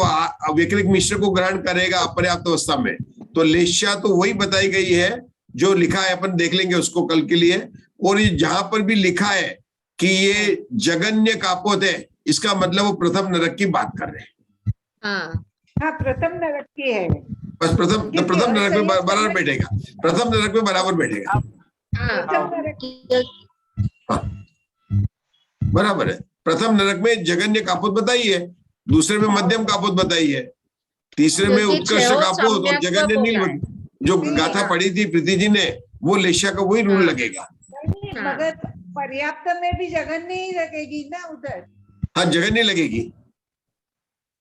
वैकल्पिक मिश्र को ग्रहण करेगा अपर्याप्त अवस्था में, तो लेशा तो वही बताई गई है जो लिखा है, अपन देख लेंगे उसको कल के लिए। और ये जहां पर भी लिखा है कि ये जघन्य कापोत है, इसका मतलब वो प्रथम नरक की बात कर रहे हैं। हाँ प्रथम नरक की है, बस प्रथम नरक में बराबर बैठेगा, प्रथम नरक में बराबर बैठेगा। बराबर है, प्रथम नरक में जघन्य कापोत बताई है, दूसरे में मध्यम कापोत बताई है, तीसरे में उत्कृष्ट कापोत और जघन्य नील जो गाथा पढ़ी थी प्रीति जी ने, वो लेशा का वही रूल लगेगा। मगर पर्याप्त में भी जघन्य ही लगेगी ना उधर। हाँ जघन्य लगेगी।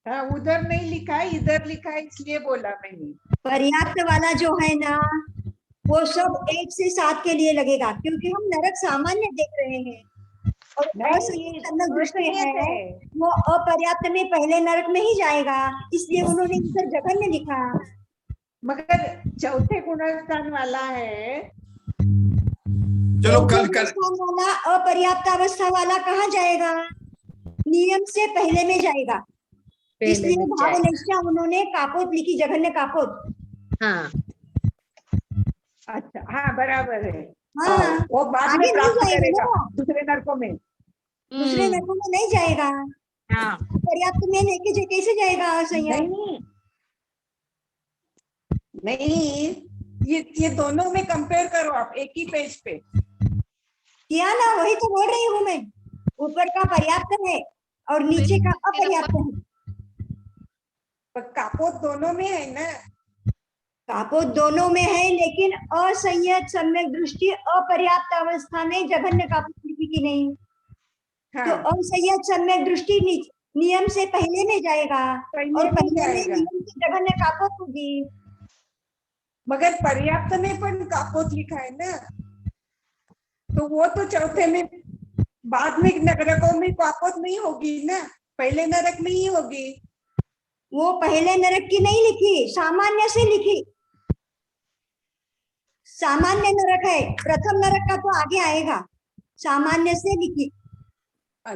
हाँ उधर नहीं लिखा है, इधर लिखा है, इसलिए बोला मैंने। पर्याप्त वाला जो है ना वो सब 1 से 7 के लिए लगेगा, क्योंकि हम नरक सामान्य देख रहे हैं, और असंयत दृष्टि है वो अपर्याप्त में पहले नरक में ही जाएगा, इसलिए उन्होंने इधर जघन्य लिखा। मगर चौथे गुणस्थान वाला है, चलो कल वाला अपर्याप्त अवस्था वाला कहाँ जाएगा, नियम से पहले में जाएगा, इसलिए भाव लेशा उन्होंने कापोत लिखी, जघन्य कापोत। हाँ अच्छा हाँ बराबर है। हाँ, वो बाद में प्राप्त करेगा दूसरे नरकों में, दूसरे नरकों में नहीं जाएगा। हाँ पर्याप्त में लेके कैसे जाएगा असंयत? नहीं, ये दोनों में कंपेयर करो आप एक ही पेज पे। किया ना, वही तो बोल रही हूँ मैं, ऊपर का पर्याप्त है और नीचे का अपर्याप्त है। पर कापोत दोनों में है ना, कापोत दोनों में है, लेकिन असंयत सम्यक दृष्टि अपर्याप्त अवस्था में जघन्य कापोत लिखी की नहीं। हाँ। तो असंयत सम्यक दृष्टि नियम से पहले में जाएगा और पहले में नियम से जघन्य कापोत होगी। मगर पर्याप्त में पण कापोत लिखा है ना, तो वो तो चौथे में, बाद में नरकों में कापोत नहीं होगी ना, पहले नरक में ही होगी। वो पहले नरक की नहीं लिखी, सामान्य से लिखी, सामान्य नरक है, प्रथम नरक का तो आगे आएगा, सामान्य से लिखी।